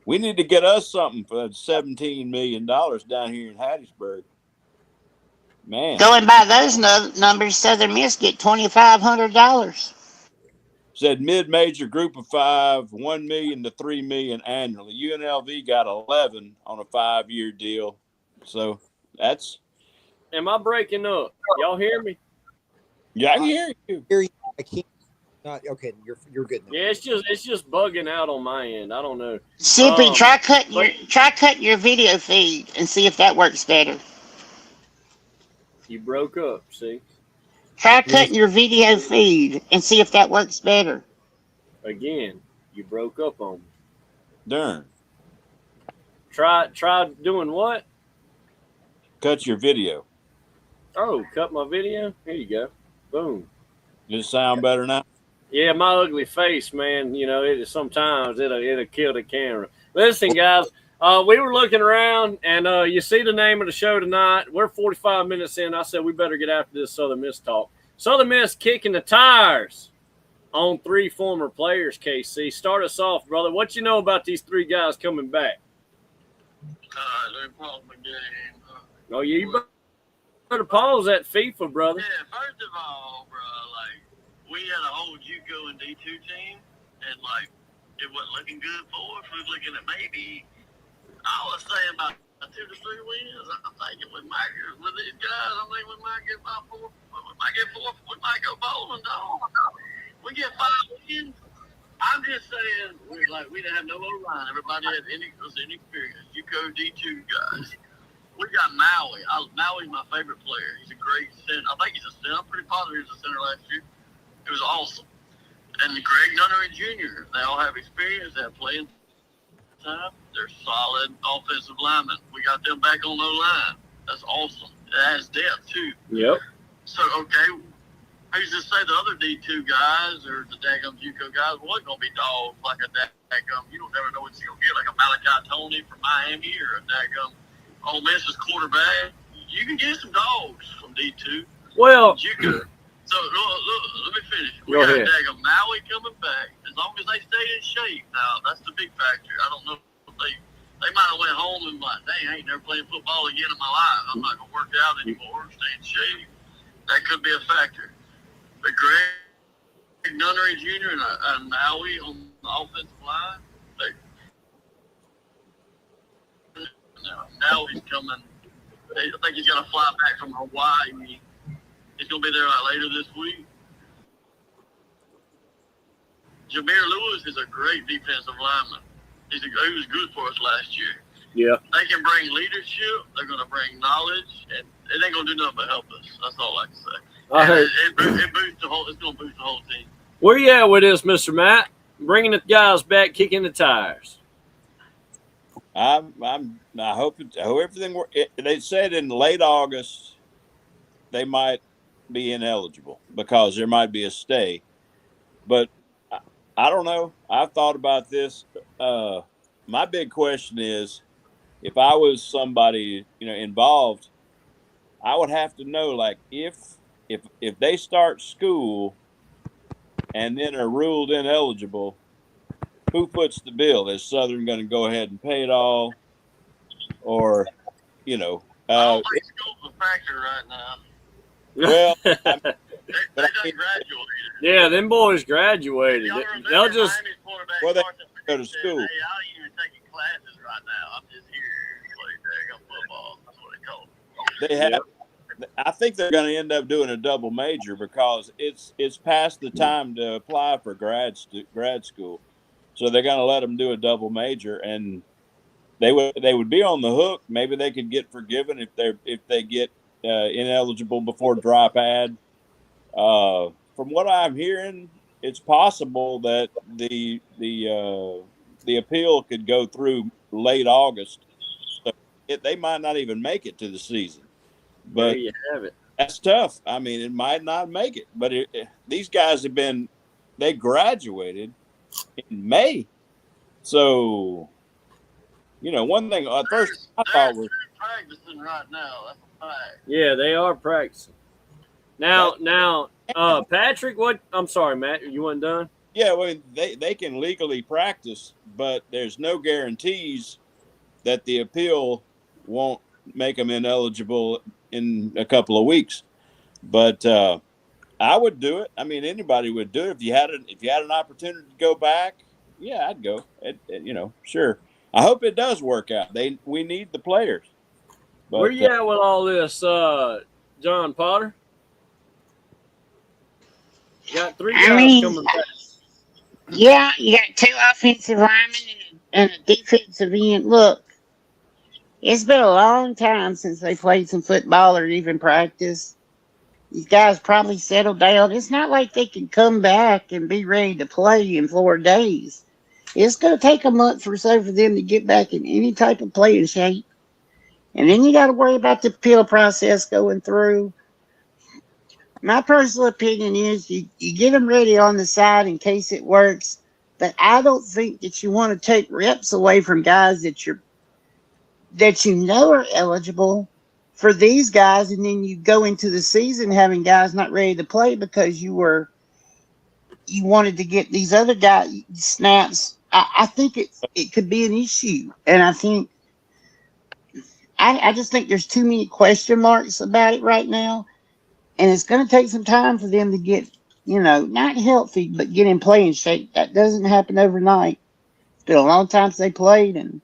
We need to get us something for $17 million down here in Hattiesburg. Man, Going by those numbers, Southern Miss get $2,500. said mid-major group of 5, $1 million to $3 million annually. UNLV got 11 on a 5-year deal. So that's. Am I breaking up? Y'all hear me? Yeah, I can hear you. I can't. Okay, you're good now. Yeah, it's just bugging out on my end. I don't know. Sippy, try cut your video feed and see if that works better. You broke up. See, Try cutting your video feed and see if that works better. again, you broke up on me. Darn. Try doing what? Cut your video. Oh, cut my video. Here you go. Boom. Does it sound better now? Yeah, my ugly face, man. You know, sometimes it'll kill the camera. Listen, guys, we were looking around, and you see the name of the show tonight. We're 45 minutes in. I said we better get after this Southern Miss talk. Southern Miss kicking the tires on 3 former players. KC, start us off, brother. What you know about these 3 guys coming back? They probably game. Oh, yeah, you better pause that FIFA, brother. Yeah, first of all, bro, like, we had a whole JUCO and D2 team, and, like, it wasn't looking good for us. We was looking at maybe, I was saying about 2 to 3 wins. I'm thinking with these guys, I think we might get about 4. We might get 4. We might go bowling, dog. We get 5 wins. I'm just saying, we didn't have no other line. Everybody had any experience. JUCO D2 guys. We got Maui. Maui's my favorite player. He's a great center. I think he's a center. I'm pretty positive he was a center last year. It was awesome. And Greg Nunnery Jr., they all have experience. They have playing time. They're solid offensive linemen. We got them back on the line. That's awesome. It has depth, too. Yep. So, okay, who's to say the other D2 guys or the daggum JUCO guys wasn't going to be dogs like a daggum. You don't never know what you're going to get, like a Malachi Tony from Miami or a daggum Ole Miss's quarterback. You can get some dogs from D2. Well, JUCO. So, look, let me finish. We Go got ahead. daggum Maui coming back. As long as they stay in shape. Now, that's the big factor. I don't know if they might have went home and like, dang, I ain't never played football again in my life. I'm not going to work out anymore, stay in shape. That could be a factor. But Greg Nunnery Jr. and Maui on the offensive line, now he's coming. I think he's going to fly back from Hawaii. He's going to be there later this week. Jameer Lewis is a great defensive lineman. He was good for us last year. yeah. They can bring leadership. They're going to bring knowledge, and it ain't going to do nothing but help us. That's all I can say. I heard. It boosts the whole. It's going to boost the whole team. Where you at with this, Mr. Matt? Bringing the guys back, kicking the tires. I hope everything works. They said in late August they might be ineligible because there might be a stay, but I don't know. I've thought about this. My big question is, if I was somebody involved, I would have to know, like, if they start school and then are ruled ineligible, who foots the bill? Is Southern going to go ahead and pay it all, or I don't think school's a factor right now. well, They done graduated. Yeah, them boys graduated. Y'all remember They'll just. Miami's quarterback Well, they Carson go to Wentz said, school. Hey, I ain't even taking classes right now. I'm just here to play daggum football. That's what they call it. they have. I think they're going to end up doing a double major because it's past the time to apply for grad school, so they're going to let them do a double major, and they would be on the hook. Maybe they could get forgiven if they get ineligible before dry pad. From what I'm hearing, it's possible that the appeal could go through late August, so they might not even make it to the season. But There you have it. that's tough. I mean, it might not make it, but these guys they graduated in May. So, one thing at first I thought was, Practicing right now. That's a fact. Yeah, they are practicing. Now, Patrick, what? I'm sorry, Matt, you weren't done? yeah, well, they can legally practice, but there's no guarantees that the appeal won't make them ineligible in a couple of weeks. But I would do it. I mean, anybody would do it if you had an opportunity to go back. Yeah, I'd go. Sure. I hope it does work out. We need the players. But, Where you at with all this, John Potter? You got 3 guys coming back. Yeah, you got 2 offensive linemen and a defensive end. Look, It's been a long time since they played some football or even practice. These guys probably settled down. It's not like they can come back and be ready to play in 4 days. It's going to take a month or so for them to get back in any type of playing shape. And then you got to worry about the appeal process going through. My personal opinion is you get them ready on the side in case it works. But I don't think that you want to take reps away from guys that you know are eligible for these guys, and then you go into the season having guys not ready to play because you wanted to get these other guys snaps. I think it could be an issue, and I just think there's too many question marks about it right now, and it's going to take some time for them to get, not healthy, but get in playing shape. That doesn't happen overnight. It's been a long time since they played, and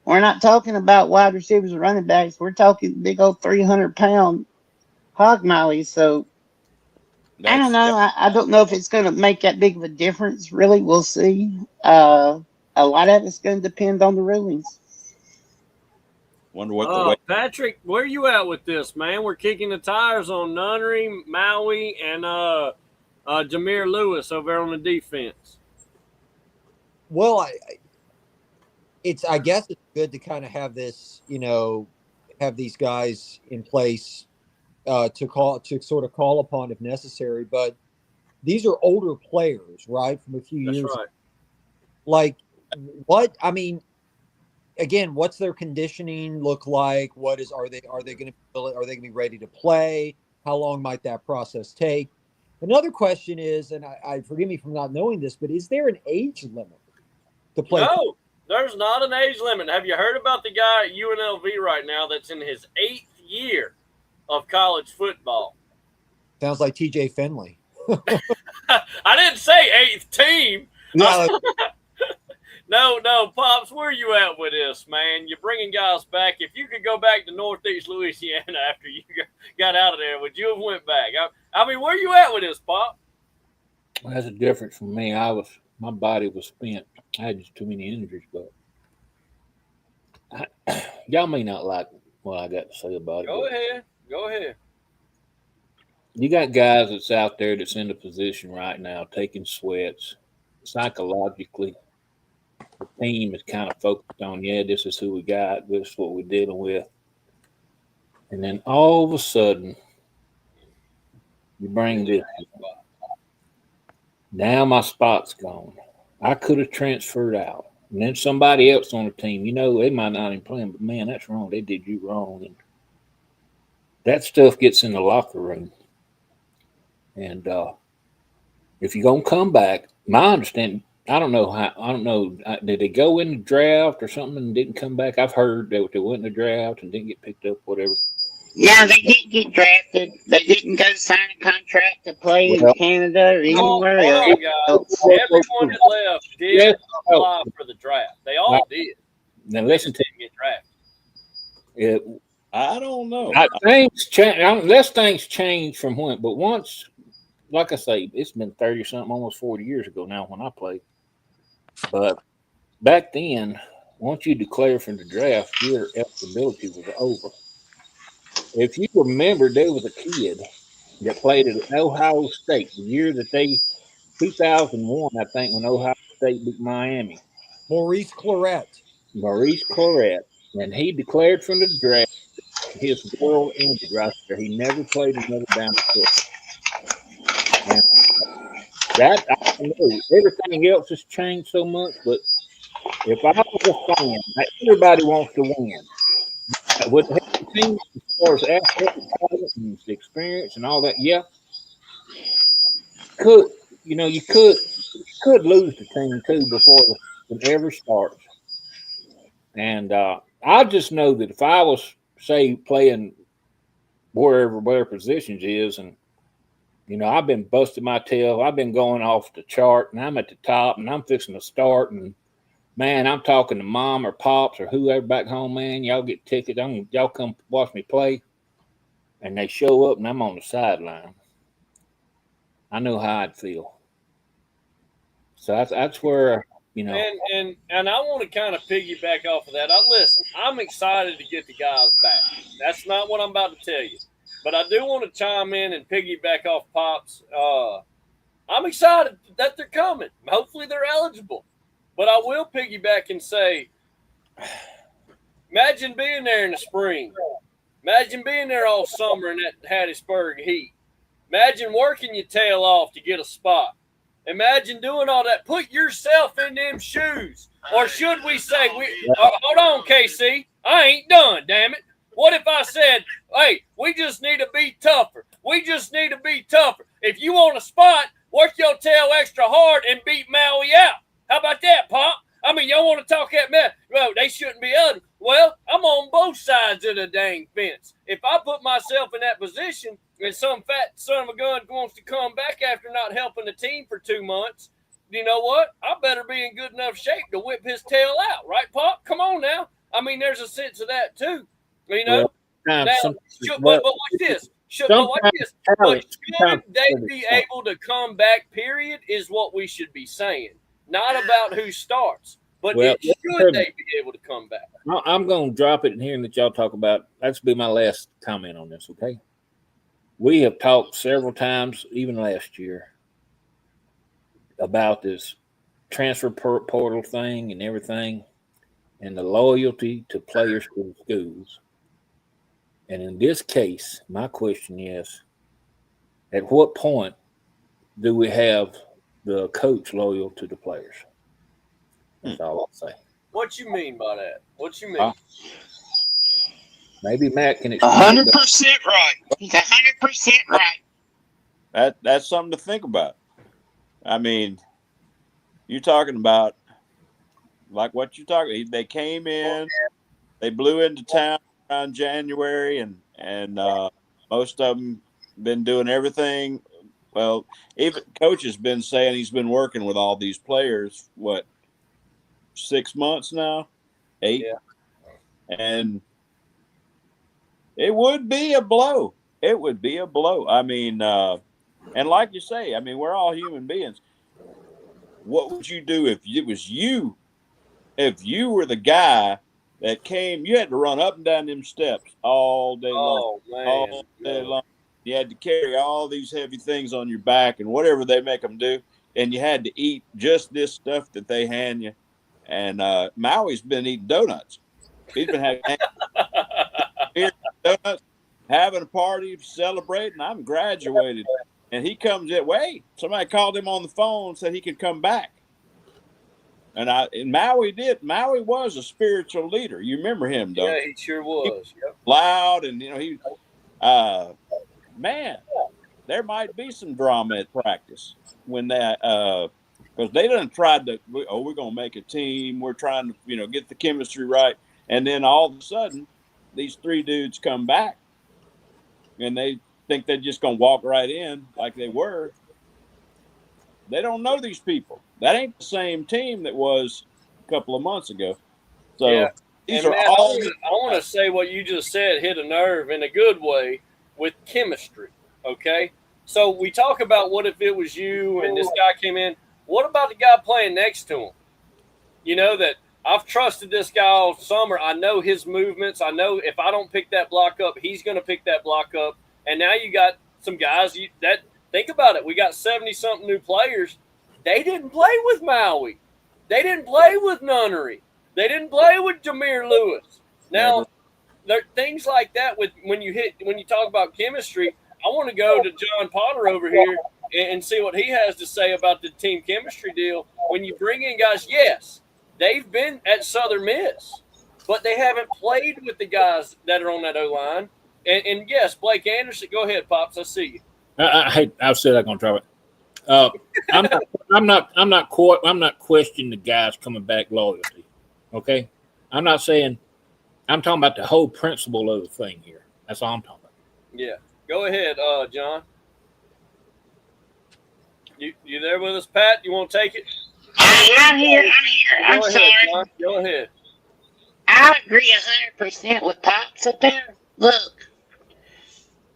we're not talking about wide receivers and running backs. We're talking big old 300-pound hog mollies. So I don't know. I don't know if it's going to make that big of a difference. Really, we'll see. A lot of it's going to depend on the rulings. Wonder what the way. Patrick, where you at with this, man? We're kicking the tires on Nunnery, Maui, and Jameer Lewis over there on the defense. Well, I guess it's good to kind of have this, have these guys in place to sort of call upon if necessary. But these are older players, right? From a few years. That's right. Like, what? I mean, again, what's their conditioning look like? Are they going to be ready to play? How long might that process take? Another question is, and I forgive me for not knowing this, but is there an age limit to play? No, there's not an age limit. Have you heard about the guy at UNLV right now that's in his 8th year of college football? Sounds like TJ Finley. I didn't say 8th team. No, No, Pops, where are you at with this, man? You're bringing guys back. If you could go back to Northeast Louisiana after you got out of there, would you have went back? I mean, where are you at with this, Pop? Well, that's a difference from me. My body was spent. I had just too many injuries, but y'all may not like what I got to say about it. Go ahead. You got guys that's out there that's in the position right now taking sweats. Psychologically, the team is kind of focused on, this is who we got, this is what we're dealing with. And then all of a sudden, you bring this. Now my spot's gone. I could have transferred out. And then somebody else on the team, they might not even play, but man, that's wrong. They did you wrong. And that stuff gets in the locker room. And if you're going to come back, my understanding, I don't know. Did they go in the draft or something and didn't come back? I've heard that they went in the draft and didn't get picked up, whatever. Yeah, they didn't get drafted. They didn't go sign a contract to play in Canada or anywhere else. Everyone that left did apply for the draft. They all did. Now listen to me. Get drafted. I don't know. Things change unless things change from when. But once, like I say, it's been 30-something, almost 40 years ago now when I played. But back then, once you declare for the draft, your eligibility was over. If you remember, there was a kid that played at Ohio State the year that 2001, I think, when Ohio State beat Miami. Maurice Clarett. And he declared from the draft. His world ended right there. He never played another down the field. And that, I don't know. Everything else has changed so much, but if I was a fan, everybody wants to win. With the team, as far as athletic talent and experience and all that, you could lose the team too before it ever starts. And I just know that if I was, say, playing wherever positions is, and I've been busting my tail, I've been going off the chart, and I'm at the top, and I'm fixing to start, and man, I'm talking to mom or pops or whoever back home, man, y'all get tickets, y'all come watch me play, and they show up, and I'm on the sideline. I know how I'd feel. So that's where you know. And I want to kind of piggyback off of that. Listen, I'm excited to get the guys back. That's not what I'm about to tell you, but I do want to chime in and piggyback off Pops. I'm excited that they're coming. Hopefully they're eligible, but I will piggyback and say, imagine being there in the spring. Imagine being there all summer in that Hattiesburg heat. Imagine working your tail off to get a spot. Imagine doing all that. Put yourself in them shoes. Or should we say, hold on, KC. I ain't done, damn it. What if I said, hey, we just need to be tougher. We just need to be tougher. If you want a spot, work your tail extra hard and beat Maui out. How about that, Pop? I mean, y'all want to talk that mess? Well, they shouldn't be eligible. Well, I'm on both sides of the dang fence. If I put myself in that position and some fat son of a gun wants to come back after not helping the team for 2 months, you know what? I better be in good enough shape to whip his tail out, right, Pop? Come on now. I mean, there's a sense of that too. You know? But watch this. Should they be able to come back, period, is what we should be saying. Not about who starts, but should they be able to come back? I'm going to drop it in here and let y'all talk about. That's be my last comment on this, okay? We have talked several times, even last year, about this transfer portal thing and everything, and the loyalty to players to the schools. And in this case, my question is, at what point do we have the coach loyal to the players? That's all I'll say. What you mean by that? What you mean? Maybe Matt can explain. 100% right. He's 100% right. That's something to think about. I mean, you're talking about like what you're talking. They came in, they blew into town around January, and most of them been doing everything. Well, even coach has been saying he's been working with all these players, 6 months now, 8, and it would be a blow. It would be a blow. I mean, and like you say, I mean, we're all human beings. What would you do if it was you? If you were the guy that came, you had to run up and down them steps all day long. Man. All day long. You had to carry all these heavy things on your back and whatever they make them do. And you had to eat just this stuff that they hand you. And Maui's been eating donuts. He's been having donuts, having a party, celebrating. I'm graduated. And he comes in. Wait, somebody called him on the phone, said he could come back. And Maui did. Maui was a spiritual leader. You remember him, though? Yeah, he sure was. Yep. Loud, and he. Man, there might be some drama at practice when that because they done tried to. We're gonna make a team. We're trying to get the chemistry right, and then all of a sudden, these 3 dudes come back, and they think they're just gonna walk right in like they were. They don't know these people. That ain't the same team that was a couple of months ago. So these are all. I want to say what you just said hit a nerve in a good way with chemistry. Okay, so we talk about what if it was you and this guy came in. What about the guy playing next to him? You know that I've trusted this guy all summer. I know his movements. I know if I don't pick that block up, he's going to pick that block up. And now you got some guys that. Think about it. We got 70-something new players. They didn't play with Maui. They didn't play with Nunnery. They didn't play with Jameer Lewis. Now, there are things like that when you talk about chemistry. I want to go to John Potter over here and see what he has to say about the team chemistry deal. When you bring in guys, yes, they've been at Southern Miss, but they haven't played with the guys that are on that O-line. And yes, Blake Anderson, go ahead, Pops. I see you. I've said I'm gonna try it. I'm not questioning the guys coming back loyalty. Okay, I'm not saying. I'm talking about the whole principle of the thing here. That's all I'm talking about. Yeah, go ahead, John. You there with us, Pat? You want to take it? I'm here. I'm sorry. John. Go ahead. I agree 100% with Pops up there. Look.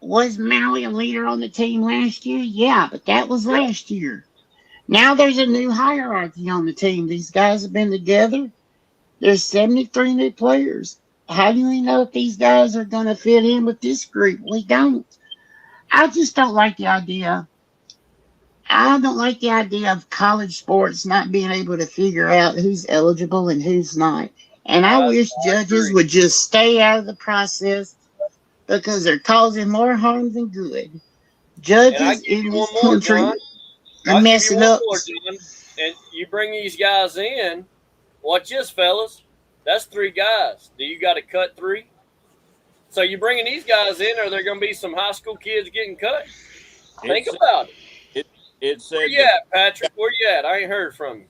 Was Maui a leader on the team last year? Yeah, but that was last year. Now there's a new hierarchy on the team. These guys have been together. There's 73 new players. How do we know if these guys are going to fit in with this group? We don't. I just don't like the idea. I don't like the idea of college sports not being able to figure out who's eligible and who's not. And I wish judges would just stay out of the process because they're causing more harm than good. Judges in this country are messing up. And you bring these guys in. Watch this, fellas. That's 3 guys. Do you got to cut 3? So you bringing these guys in, or there going to be some high school kids getting cut? Think about it. It said. Where you at, Patrick? Where you at? I ain't heard from you.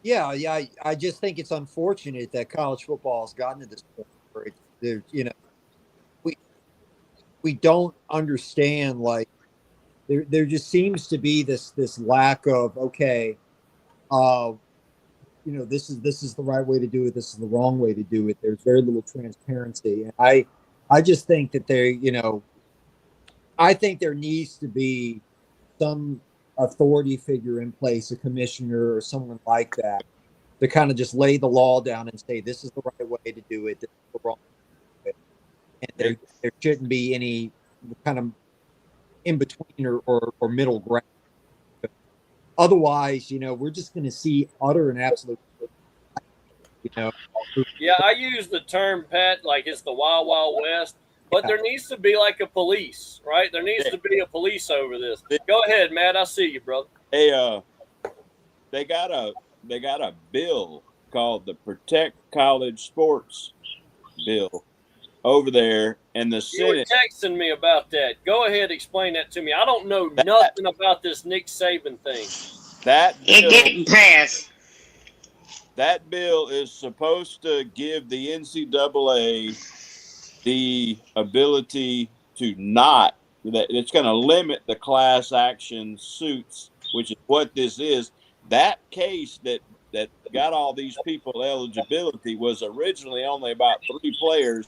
Yeah. I just think it's unfortunate that college football has gotten to this point where it's, you know, we don't understand. Like there just seems to be this lack of you know, this is the right way to do it. This is the wrong way to do it. There's very little transparency. And I just think that I think there needs to be some authority figure in place, a commissioner or someone like that, to kind of just lay the law down and say, this is the right way to do it. This is the wrong way to do it. And there shouldn't be any kind of in between or middle ground. Otherwise, you know, we're just going to see utter and absolute, you know. Yeah, I use the term, Pat, like it's the Wild Wild West, but there needs to be like a police, right? There needs to be a police over this. Go ahead, Matt. I see you, brother. Hey, they got a bill called the Protect College Sports bill over there, and the You were Senate. texting me about that. Go ahead, explain that to me. I don't know nothing about this Nick Saban thing. It didn't pass. That bill is supposed to give the NCAA the ability to not, that it's going to limit the class action suits, which is what this is. That case that got all these people eligibility was originally only about 3 players,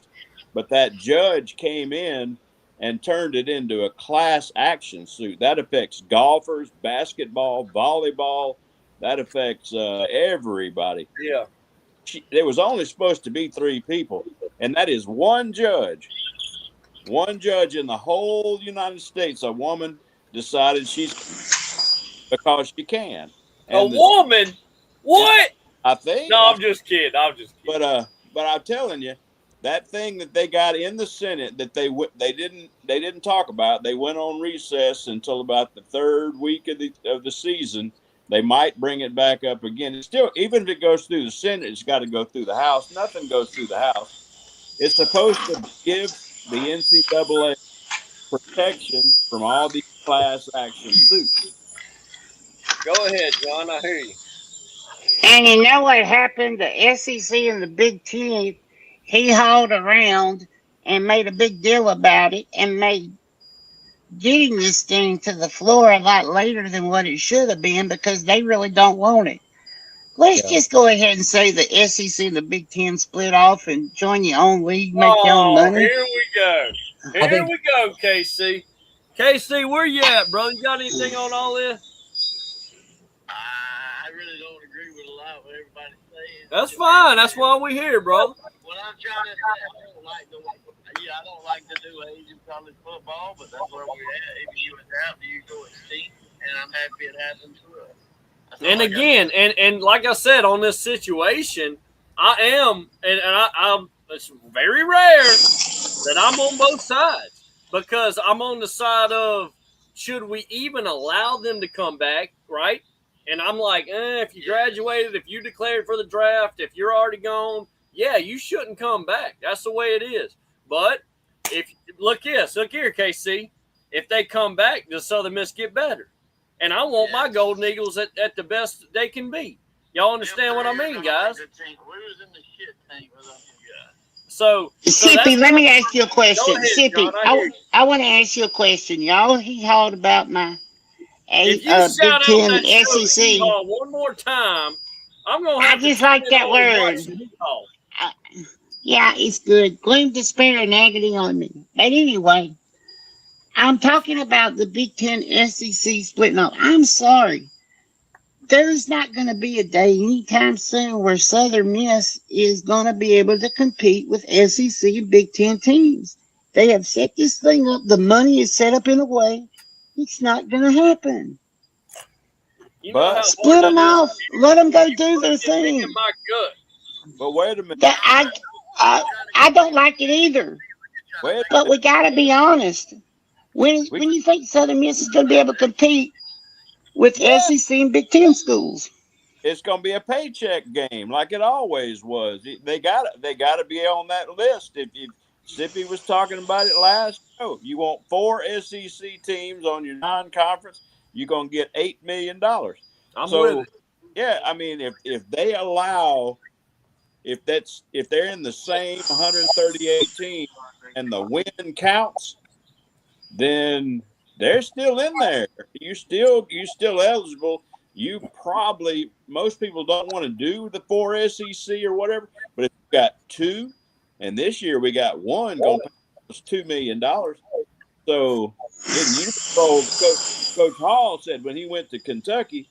but that judge came in and turned it into a class action suit. That affects golfers, basketball, volleyball. That affects everybody. Yeah. There was only supposed to be 3 people, and that is one judge. One judge in the whole United States, a woman, decided because she can. And woman? What? I think. No, I'm just kidding. But I'm telling you, that thing that they got in the Senate that they didn't talk about. They went on recess until about the 3rd week of the season. They might bring it back up again. It's still, even if it goes through the Senate, it's got to go through the House. Nothing goes through the House. It's supposed to give the NCAA protection from all these class action suits. Go ahead, John. I hear you. And you know what happened? The SEC and the Big Ten, he hauled around and made a big deal about it and made getting this thing to the floor a lot later than what it should have been because they really don't want it. Let's just go ahead and say the SEC and the Big Ten split off and join your own league, make your own money. Here we go. Here we go, KC. KC, where you at, bro? You got anything on all this? I really don't agree with a lot of what everybody's saying. That's fine. That's why we're here, bro. What I'm trying to say, I don't like to do Asian college football, but that's where we're at. If you adapt, you go extinct, and I'm happy it happened to us. And again, and like I said, on this situation, I am, and I'm. It's very rare that I'm on both sides because I'm on the side of should we even allow them to come back, right? And I'm like, if you graduated, if you declared for the draft, if you're already gone, yeah, you shouldn't come back. That's the way it is. But if look here, KC, if they come back, does Southern Miss get better? And I want my Golden Eagles at the best they can be. Y'all understand what I mean, guys? We was in the shit tank with us, you guys. So Sippy, let me ask you a question. Ahead, Sippy, John, I want to ask you a question. Y'all, he hauled about my if you Big shout Ten out and that SEC. one more time, I'm gonna have I just like that word. Yeah, it's good. Gloom, despair, and agony on me. But anyway, I'm talking about the Big Ten SEC splitting up. I'm sorry. there's not going to be a day anytime soon where Southern Miss is going to be able to compete with SEC and Big Ten teams. They have set this thing up. The money is set up in a way. It's not going to happen. You know But- how Split them hard off. Let them go do their it is. It's thing. in my gut. But wait a minute. That I don't like it either. Wait, But we got to be honest. When you think Southern Miss is going to be able to compete with Yeah. SEC and Big Ten schools? it's going to be a paycheck game like it always was. They got to be on that list. If Sippy was talking about it last show, you want 4 SEC teams on your non-conference, you're going to get $8 million. I'm So, with it. yeah, I mean, if they allow, if they're in the same 138 teams and the win counts, then they're still in there. You're still eligible. Most people don't want to do the 4 SEC or whatever, but if you got 2, and this year we got 1 going to pay us $2 million. So Coach Hall said when he went to Kentucky,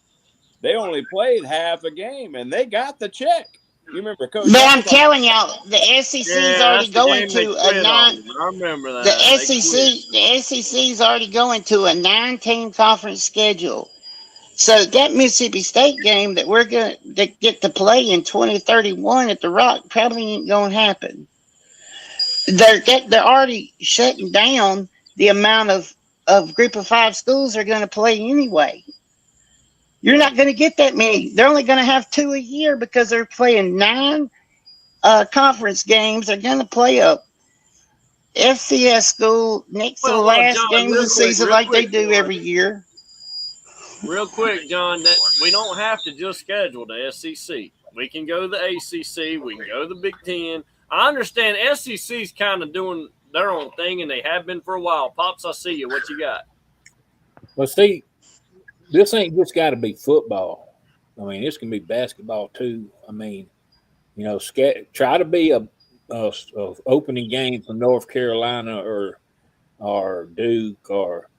they only played half a game and they got the check. You remember Coach But Hall I'm telling y'all, the SEC is already going to a 9. I remember that. The They quit. SEC is already going to a 9-team conference schedule. So that Mississippi State game that we're going to get to play in 2031 at the Rock probably ain't going to happen. They're already shutting down the amount of Group of 5 schools are going to play anyway. You're not going to get that many. They're only going to have 2 a year because they're playing 9 conference games. They're going to play a FCS school next to the Well, last John, game of real the quick, season real like they quick, do John. every year. Real quick, John, that we don't have to just schedule the SEC. We can go to the ACC. We can go to the Big Ten. I understand SEC's kind of doing their own thing, and they have been for a while. Pops, I see you. What you got? Well, see, this ain't just got to be football. I mean, this can be basketball too. I mean, you know, try to be a opening game for North Carolina or Duke or,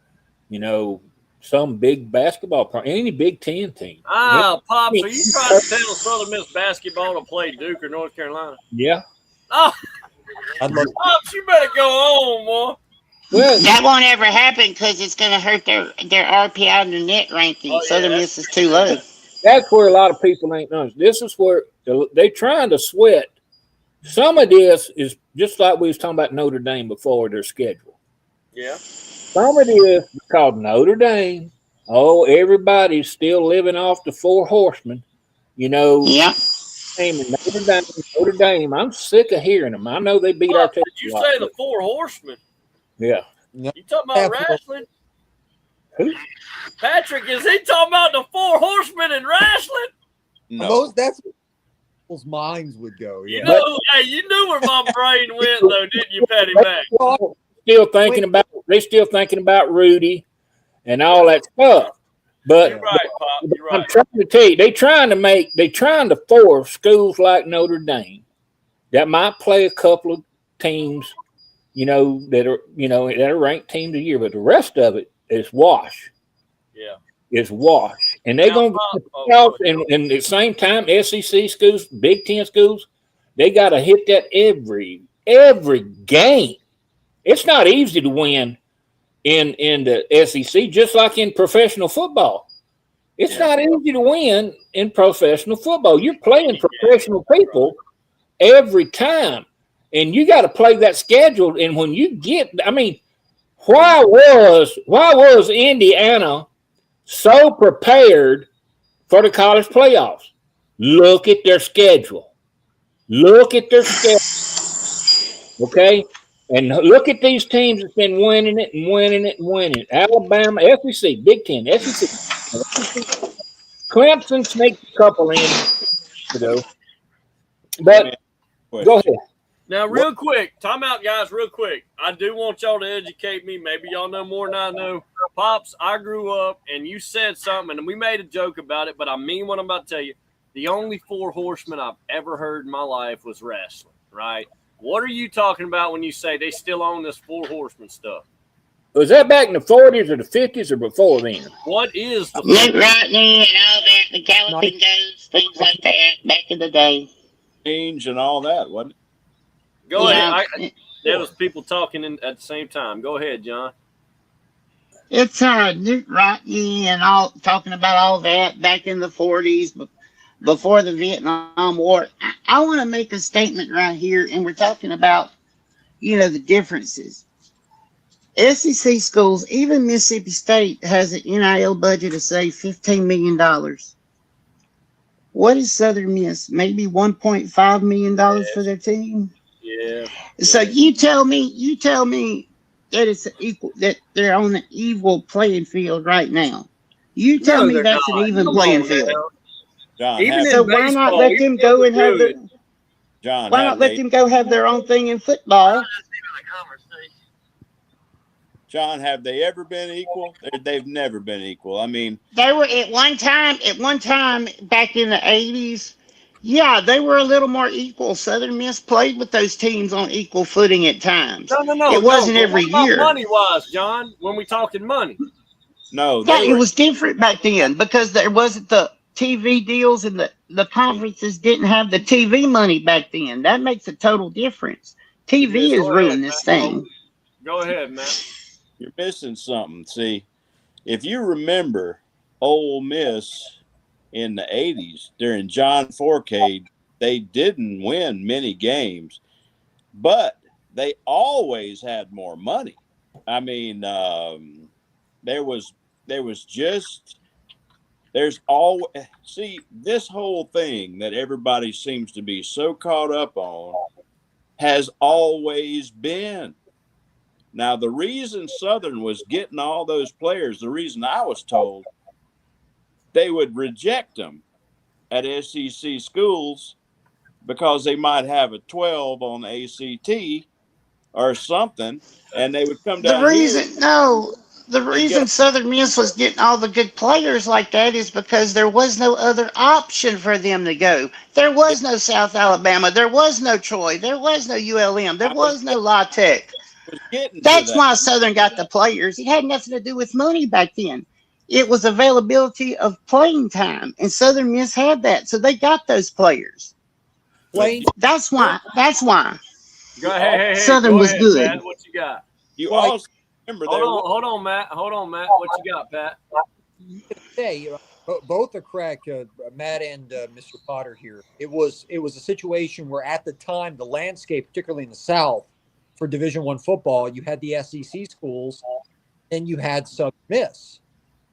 you know, some big basketball any Big Ten team. Pops, are you trying to tell Southern Miss basketball to play Duke or North Carolina? Yeah. Oh, I'd love Pops, you better go on, boy. Well, That won't ever happen because it's going to hurt their RPI and their net ranking. Oh, yeah, Southern that's- Miss is too low. that's where a lot of people ain't known. This is where they're trying to sweat. Some of this is just like we was talking about Notre Dame before their schedule. Yeah. Some of this is called Notre Dame. Oh, everybody's still living off the 4 horsemen. You know, Yep. Notre Dame. I'm sick of hearing them. I know they beat our Pops, team. did you say the 4 horsemen? Yeah. You talking about wrestling? Who? Patrick, is he talking about the 4 horsemen in wrestling? No. that's where people's minds would go. You Yeah. know, hey, you knew where my brain went, though, didn't you, Patty Mac? They still thinking about Rudy and all that stuff. But You're right, Pop. You're I'm right. trying to tell you, they trying to force schools like Notre Dame that might play a couple of teams, you know, that are ranked teams of the year, but the rest of it is wash. Yeah. Is wash. And they're Now, gonna Pop, get oh, playoffs, and at the same time, SEC schools, Big Ten schools, they gotta hit that every game. It's not easy to win in the SEC, just like in professional football. It's not easy to win in professional football. You're playing professional people every time, and you got to play that schedule. And when you get, I mean, why was Indiana so prepared for the college playoffs? Look at their schedule. Okay. And look at these teams that's been winning it and winning it and winning it. Alabama, SEC, Big Ten, SEC. Clemson sneaked a couple in, you know. But go ahead. Now, real quick, time out, guys, real quick. I do want y'all to educate me. Maybe y'all know more than I know. Pops, I grew up, and you said something, and we made a joke about it, but I mean what I'm about to tell you. The only 4 horsemen I've ever heard in my life was wrestling, right? What are you talking about when you say they still own this 4 horsemen stuff? Was that back in the 40s or the 50s or before then? What is the Nick Rodney and all that, the Galloping Ghost, things like that back in the day. Change and all that, wasn't it? Go Yeah. ahead. There was people talking at the same time. Go ahead, John. It's Nick Rodney and all talking about all that back in the 40s, before the Vietnam War. I want to make a statement right here, and we're talking about, the differences. SEC schools, even Mississippi State, has an NIL budget of, say, $15 million. What is Southern Miss? Maybe $1.5 million for their team? Yeah. So you tell me that it's equal, that they're on an equal playing field right now. You tell me they're that's not. an even Come playing on field. now. John, Even So in why not baseball, let even them go if and have they're the John, why not let them go have their own thing in football? John, have they ever been equal? They've never been equal. I mean, They were at one time back in the 80s. Yeah, they were a little more equal. Southern Miss played with those teams on equal footing at times. No. It wasn't But every what about year. money-wise, John, when we talking money? no, Yeah, they it were. was different back then because there wasn't the TV deals, and the conferences didn't have the TV money back then. That makes a total difference. TV Yeah, has go ahead, ruined this Matt. thing. Go ahead, Matt. You're missing something. See, if you remember Ole Miss in the 80s during John Forcade, they didn't win many games, but they always had more money. I mean, there's always, see, this whole thing that everybody seems to be so caught up on has always been. Now, the reason Southern was getting all those players, the reason I was told they would reject them at SEC schools because they might have a 12 on the ACT or something, and they would come The down here. reason Southern Miss was getting all the good players like that is because there was no other option for them to go. There was no South Alabama. There was no Troy. There was no ULM. There was no La Tech. That's why Southern got the players. It had nothing to do with money back then. It was availability of playing time, and Southern Miss had that, so they got those players. That's why. Go ahead. Hey, Southern go was ahead, good. Pat. What you got? You also remember Hold on, Matt. What you got, Pat? Hey, both are correct, Matt and Mr. Potter here. It was a situation where at the time the landscape, particularly in the South, for Division I football, you had the SEC schools, and you had Southern Miss,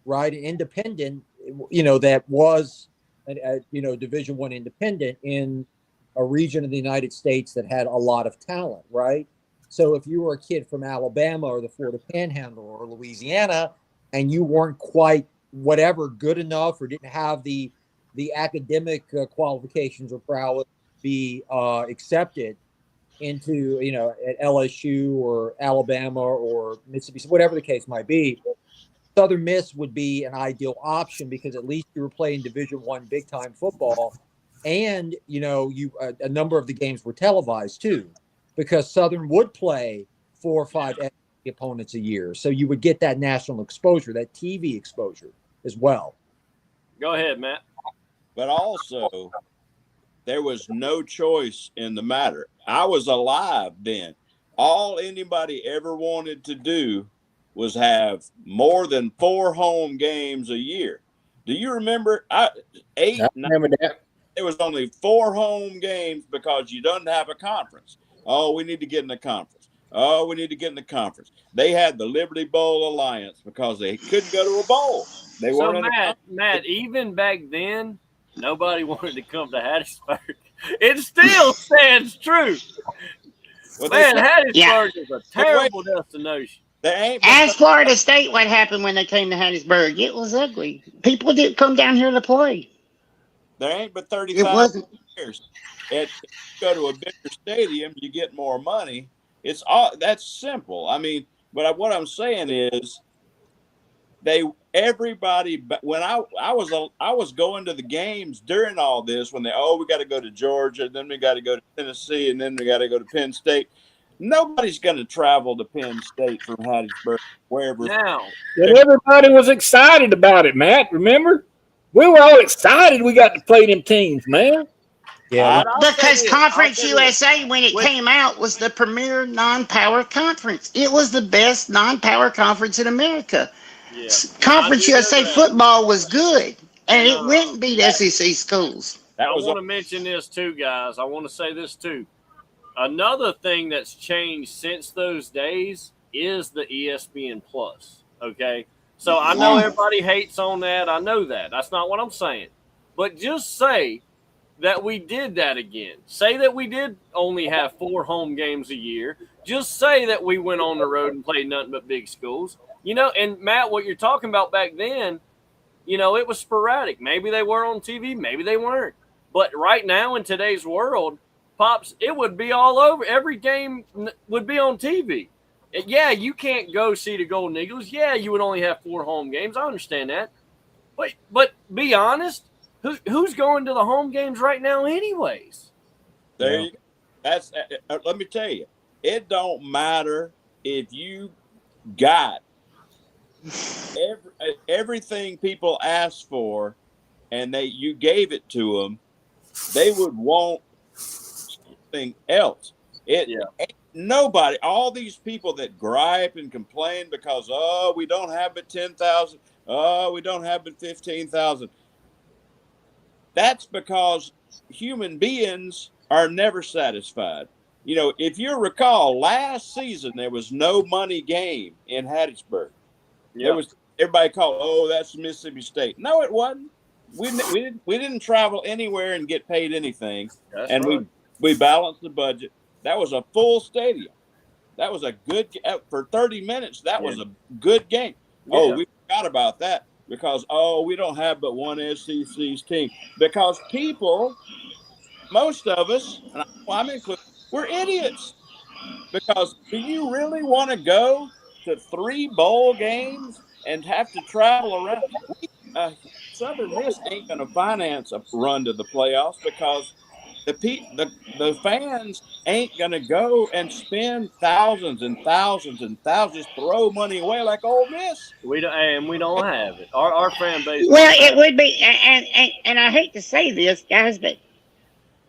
right? An independent, that was, Division I independent in a region of the United States that had a lot of talent, right? So if you were a kid from Alabama or the Florida Panhandle or Louisiana, and you weren't quite whatever good enough or didn't have the academic qualifications or prowess to be accepted into, at LSU or Alabama or Mississippi, whatever the case might be, Southern Miss would be an ideal option because at least you were playing Division I big time football, and a number of the games were televised too, because Southern would play 4 or 5 SEC opponents a year, so you would get that national exposure, that TV exposure as well. Go ahead, Matt. But also, there was no choice in the matter. I was alive then. All anybody ever wanted to do was have more than 4 home games a year. Do you remember? I remember that. There was only 4 home games because you don't have a conference. Oh, we need to get in the conference. Oh, we need to get in the conference. They had the Liberty Bowl Alliance because they couldn't go to a bowl. They So weren't. Matt, even back then, nobody wanted to come to Hattiesburg. It still stands true. Well, Man, they- Hattiesburg is a terrible destination. There ain't Ask Florida State what happened when they came to Hattiesburg. It was ugly. People didn't come down here to play. There ain't but It 35 wasn't. years. If you go to a bigger stadium, you get more money. It's all that's simple. I mean, but what I'm saying is, everybody. When I was going to the games during all this, when we got to go to Georgia, then we got to go to Tennessee, and then we got to go to Penn State. Nobody's going to travel to Penn State from Hattiesburg, wherever. Now, But everybody was excited about it, Matt. Remember? We were all excited we got to play them teams, man. Yeah, I'll say Because this, Conference I'll say this. USA, when it came out, was the premier non-power conference. It was the best non-power conference in America. Yeah. Conference I do know USA that. football was good, and it No. went and beat SEC schools. That I was want to mention this too, guys. I want to say this too. Another thing that's changed since those days is the ESPN Plus. Okay. So I know everybody hates on that. I know that. That's not what I'm saying. But just say that we did that again. Say that we did only have 4 home games a year. Just say that we went on the road and played nothing but big schools. You know, and Matt, what you're talking about back then, you know, it was sporadic. Maybe they were on TV, maybe they weren't. But right now in today's world, Pops, it would be all over. Every game would be on TV. Yeah, you can't go see the Golden Eagles. Yeah, you would only have 4 home games. I understand that. But be honest, who's going to the home games right now anyways? There you go. That's let me tell you, it don't matter if you got everything people asked for and you gave it to them, they would want something else. Nobody, all these people that gripe and complain because we don't have but 10,000, we don't have but 15,000. That's because human beings are never satisfied. You know, if you recall, last season there was no money game in Hattiesburg. There was everybody called, that's Mississippi State. No, it wasn't. We didn't travel anywhere and get paid anything, and right. we balanced the budget. That was a full stadium. That was a good for 30 minutes. That was a good game. Yeah. We forgot about that because we don't have but one SEC's team because people, most of us, and I'm included, we're idiots. Because do you really want to go to 3 bowl games and have to travel around? Southern Miss ain't going to finance a run to the playoffs because the fans ain't going to go and spend thousands and thousands and thousands, throw money away like Ole Miss. We don't have it. Our fan base. Well, it would be, and I hate to say this, guys, but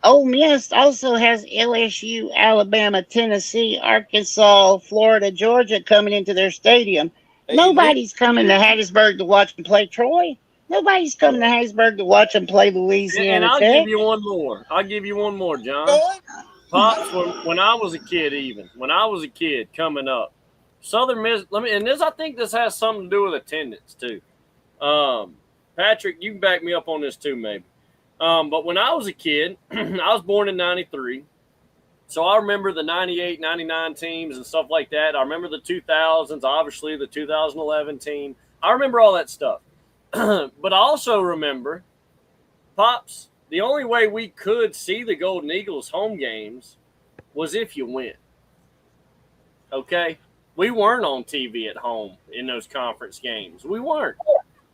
Ole Miss also has LSU, Alabama, Tennessee, Arkansas, Florida, Georgia coming into their stadium. Nobody's coming to Hattiesburg to watch them play Troy. Nobody's coming to Hattiesburg to watch them play Louisiana. And I'll Tech. give you one more. John. Pops, when I was a kid coming up, Southern Miss. I think this has something to do with attendance too. Patrick, you can back me up on this too, maybe. But when I was a kid, I was born in 93. So I remember the 98, 99 teams and stuff like that. I remember the 2000s, obviously the 2011 team. I remember all that stuff. But I also remember, Pops, the only way we could see the Golden Eagles home games was if you went. Okay? We weren't on TV at home in those conference games. We weren't.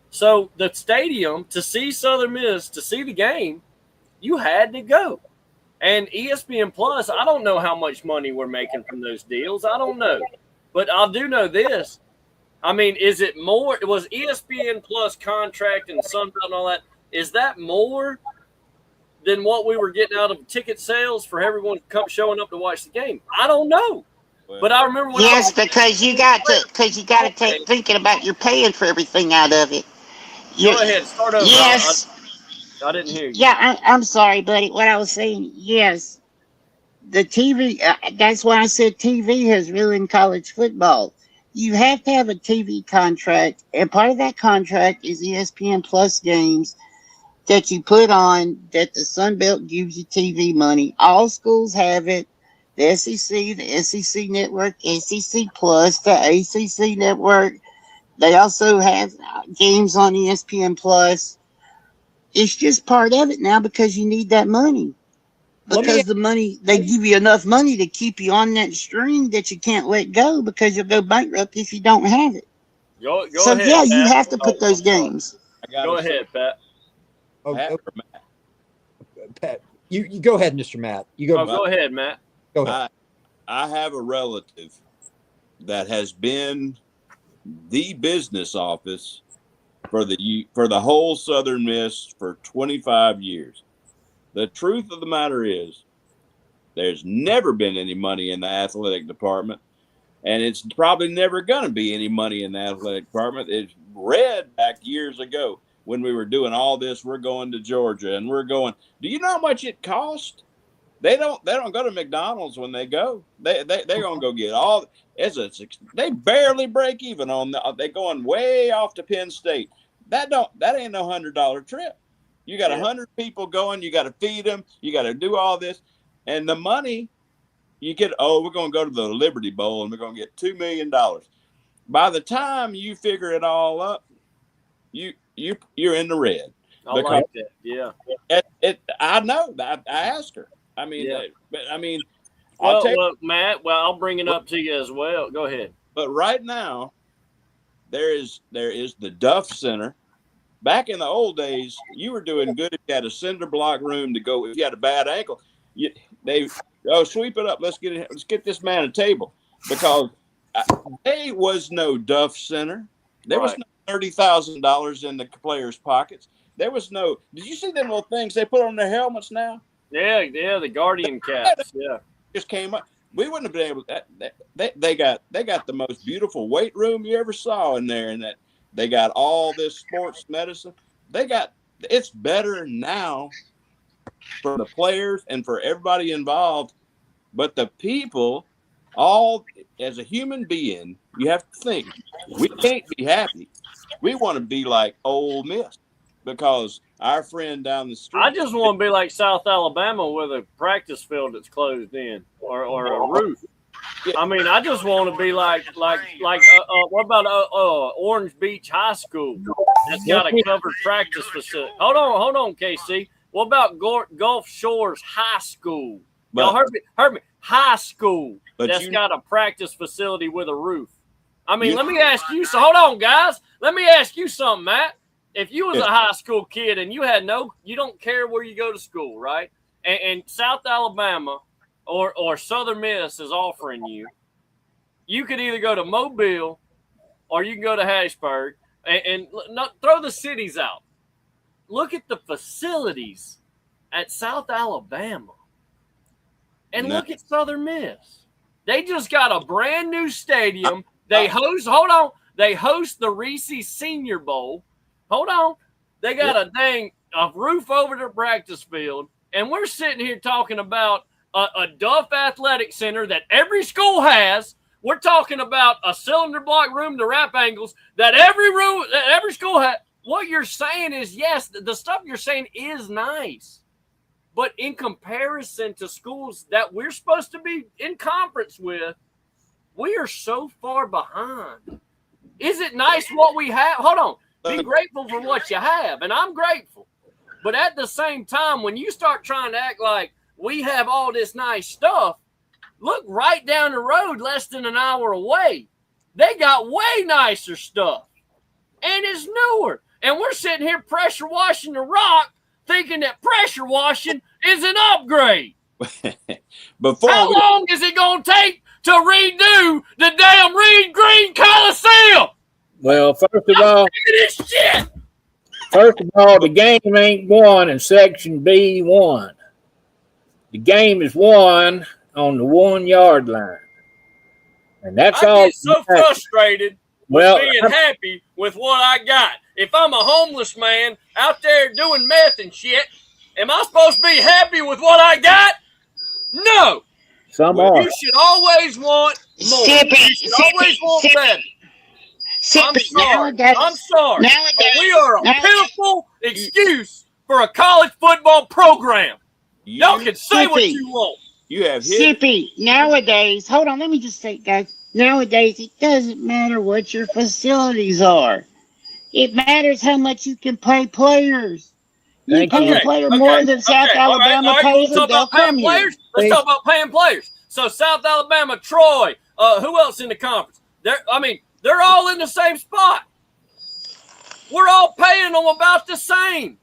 So the stadium, to see Southern Miss, to see the game, you had to go. And ESPN Plus, I don't know how much money we're making from those deals. I don't know. But I do know this. I mean, is it more? Was ESPN Plus contract and Sunbelt and all that, is that more than what we were getting out of ticket sales for everyone showing up to watch the game? I don't know. But I remember when because you got to take thinking about you're paying for everything out of it. Go ahead, start over. Yes. I didn't hear you. Yeah, I'm sorry, buddy. What I was saying, yes, the TV. That's why I said TV has ruined college football. You have to have a TV contract, and part of that contract is ESPN Plus games that you put on. That the Sun Belt gives you TV money. All schools have it. The SEC, the SEC Network, SEC Plus, the ACC Network. They also have games on ESPN Plus. It's just part of it now because you need that money. Because the money, they give you enough money to keep you on that string that you can't let go because you'll go bankrupt if you don't have it. Go so, ahead, yeah, Pat. you have to put those games. Go ahead, Pat. Pat, you go ahead, Mr. Matt. You go. Go ahead, Matt. Go ahead. I have a relative that has been the business office for the whole Southern Miss for 25 years. The truth of the matter is, there's never been any money in the athletic department, and it's probably never going to be any money in the athletic department. It's read back years ago when we were doing all this. We're going to Georgia, and we're going. Do you know how much it cost? They don't go to McDonald's when they go. They're gonna go get all. They barely break even on they going way off to Penn State. That ain't no $100 trip. You got 100 people going. You got to feed them. You got to do all this. And the money, we're going to go to the Liberty Bowl and we're going to get $2 million. By the time you figure it all up, you're in the red. I like that. Yeah. I know. I asked her. Matt. Well, I'll bring it up to you as well. Go ahead. But right now, there is the Duff Center. Back in the old days, you were doing good if you had a cinder block room to go. If you had a bad ankle, sweep it up. Let's get this man a table, because there was no Duff Center. There was no $30,000 in the players' pockets. There was no. Did you see them little things they put on their helmets now? Yeah, the Guardian caps. Yeah, just came up. We wouldn't have been able. They got the most beautiful weight room you ever saw in there, and that they got all this sports medicine. It's better now for the players and for everybody involved, but the people, as a human being, you have to think we can't be happy. We want to be like Ole Miss, because our friend down the street. I just want to be like South Alabama with a practice field that's closed in or a roof. I mean, I just want to be like what about Orange Beach High School? That's got a covered practice facility. Hold on, KC. What about Gulf Shores High School? Y'all heard me. High school that's got a practice facility with a roof. I mean, let me ask you. So hold on, guys. Let me ask you something, Matt. If you was a high school kid and you don't care where you go to school, right? And South Alabama or Southern Miss is offering you could either go to Mobile or you can go to Hattiesburg and not throw the cities out. Look at the facilities at South Alabama and look at Southern Miss. They just got a brand new stadium. They host the Reese Senior Bowl. Hold on. They got a roof over their practice field, and we're sitting here talking about a Duff Athletic Center that every school has. We're talking about a cylinder block room to wrap ankles that every school has. What you're saying is, yes, the stuff you're saying is nice, but in comparison to schools that we're supposed to be in conference with, we are so far behind. Is it nice what we have? Hold on. Be grateful for what you have, and I'm grateful. But at the same time, when you start trying to act like we have all this nice stuff, look right down the road, less than an hour away. They got way nicer stuff, and it's newer. And we're sitting here pressure washing the rock, thinking that pressure washing is an upgrade. How long is it going to take to redo the damn Reed Green Coliseum? Well, first of all, the game ain't won in Section B1. The game is won on the 1 yard line, and that's all. I get so frustrated with being happy with what I got. If I'm a homeless man out there doing meth and shit, am I supposed to be happy with what I got? No. Some are. You should always want more. You should always want better. I'm sorry. We are a pitiful excuse for a college football program. Y'all can say what you want. You have Sippy, nowadays, hold on, let me just say, guys. Nowadays, it doesn't matter what your facilities are. It matters how much you can pay players. You pay a player more than South Alabama pays, and they'll come here. Let's talk about paying players. So South Alabama, Troy, who else in the conference? They're all in the same spot. We're all paying them about the same.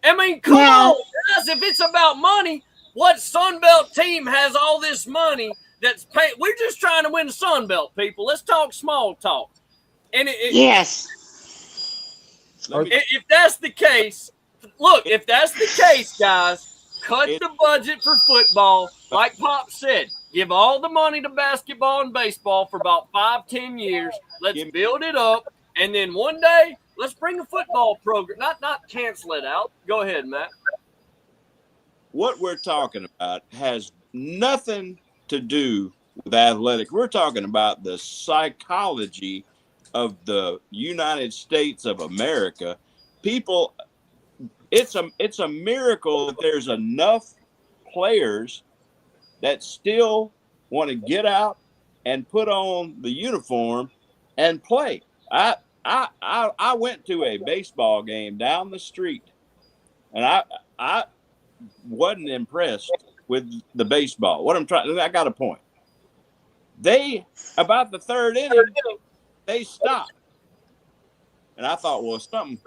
I mean, come on, guys. If it's about money, What Sun Belt team has all this money that's paid? We're just trying to win the Sun Belt, people. Let's talk small talk. And Yes. if that's the case, look, if that's the case, guys, cut the budget for football. Like Pop said, give all the money to basketball and baseball for about 5-10 years. Let's build it up. And then one day, let's bring a football program. Not cancel it out. Go ahead, Matt. What we're talking about has nothing to do with athletics. We're talking about the psychology of the United States of America. People, it's a miracle that there's enough players that still want to get out and put on the uniform and play. I went to a baseball game down the street, and I wasn't impressed with the baseball. What I'm trying, I got a point. They, about the third inning, they stopped. And I thought, well, something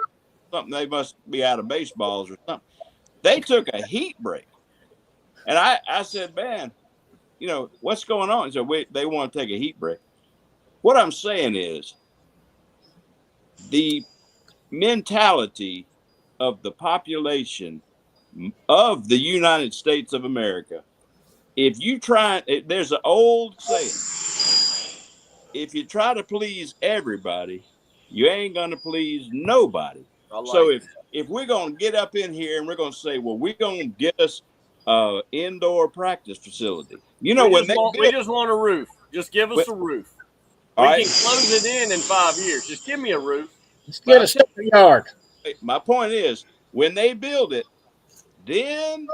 they must be out of baseballs or something. They took a heat break. And I said, man, you know, what's going on? So they want to take a heat break. What I'm saying is the mentality of the population of the United States of America. If you try, there's an old saying, if you try to please everybody, you ain't going to please nobody. So if we're going to get up in here and we're going to say, well, we're going to get us indoor practice facility. You know, we just want a roof. Just give us a roof. We can close it in 5 years. Just give me a roof. Let's get a summer yard. My point is, when they build it, then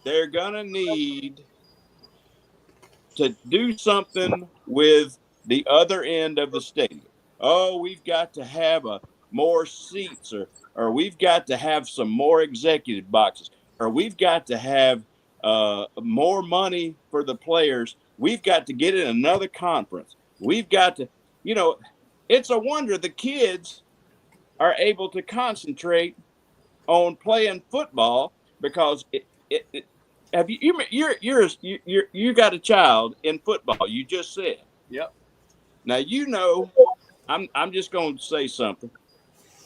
they're going to need to do something with the other end of the stadium. Oh, we've got to have more seats, or we've got to have some more executive boxes, or we've got to have more money for the players. We've got to get in another conference. We've got to, you know, it's a wonder the kids are able to concentrate on playing football because have you got a child in football? You just said. Yep. Now you know, I'm just going to say something.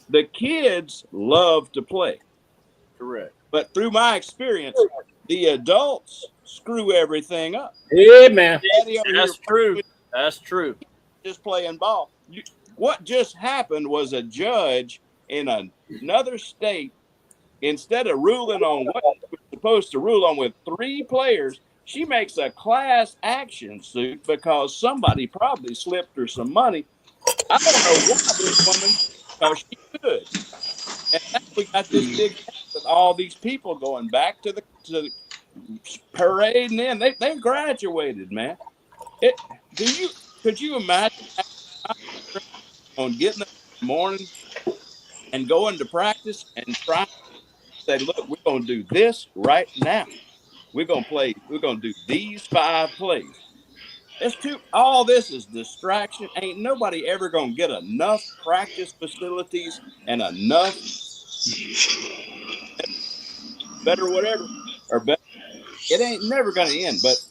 The kids love to play. Correct. But through my experience, the adults screw everything up. Yeah, man. That's true. That's true. Just playing ball. What just happened was a judge in another state, instead of ruling on what we're supposed to rule on with 3 players, she makes a class action suit because somebody probably slipped her some money. I don't know why this woman, because she could. And now we got this big with all these people going back to the parade, and then they graduated, man. Could you imagine on getting up in the morning and going to practice and trying to say, look, we're going to do this right now. We're going to do these 5 plays. All this is distraction. Ain't nobody ever going to get enough practice facilities and enough better whatever or better. It ain't never going to end, but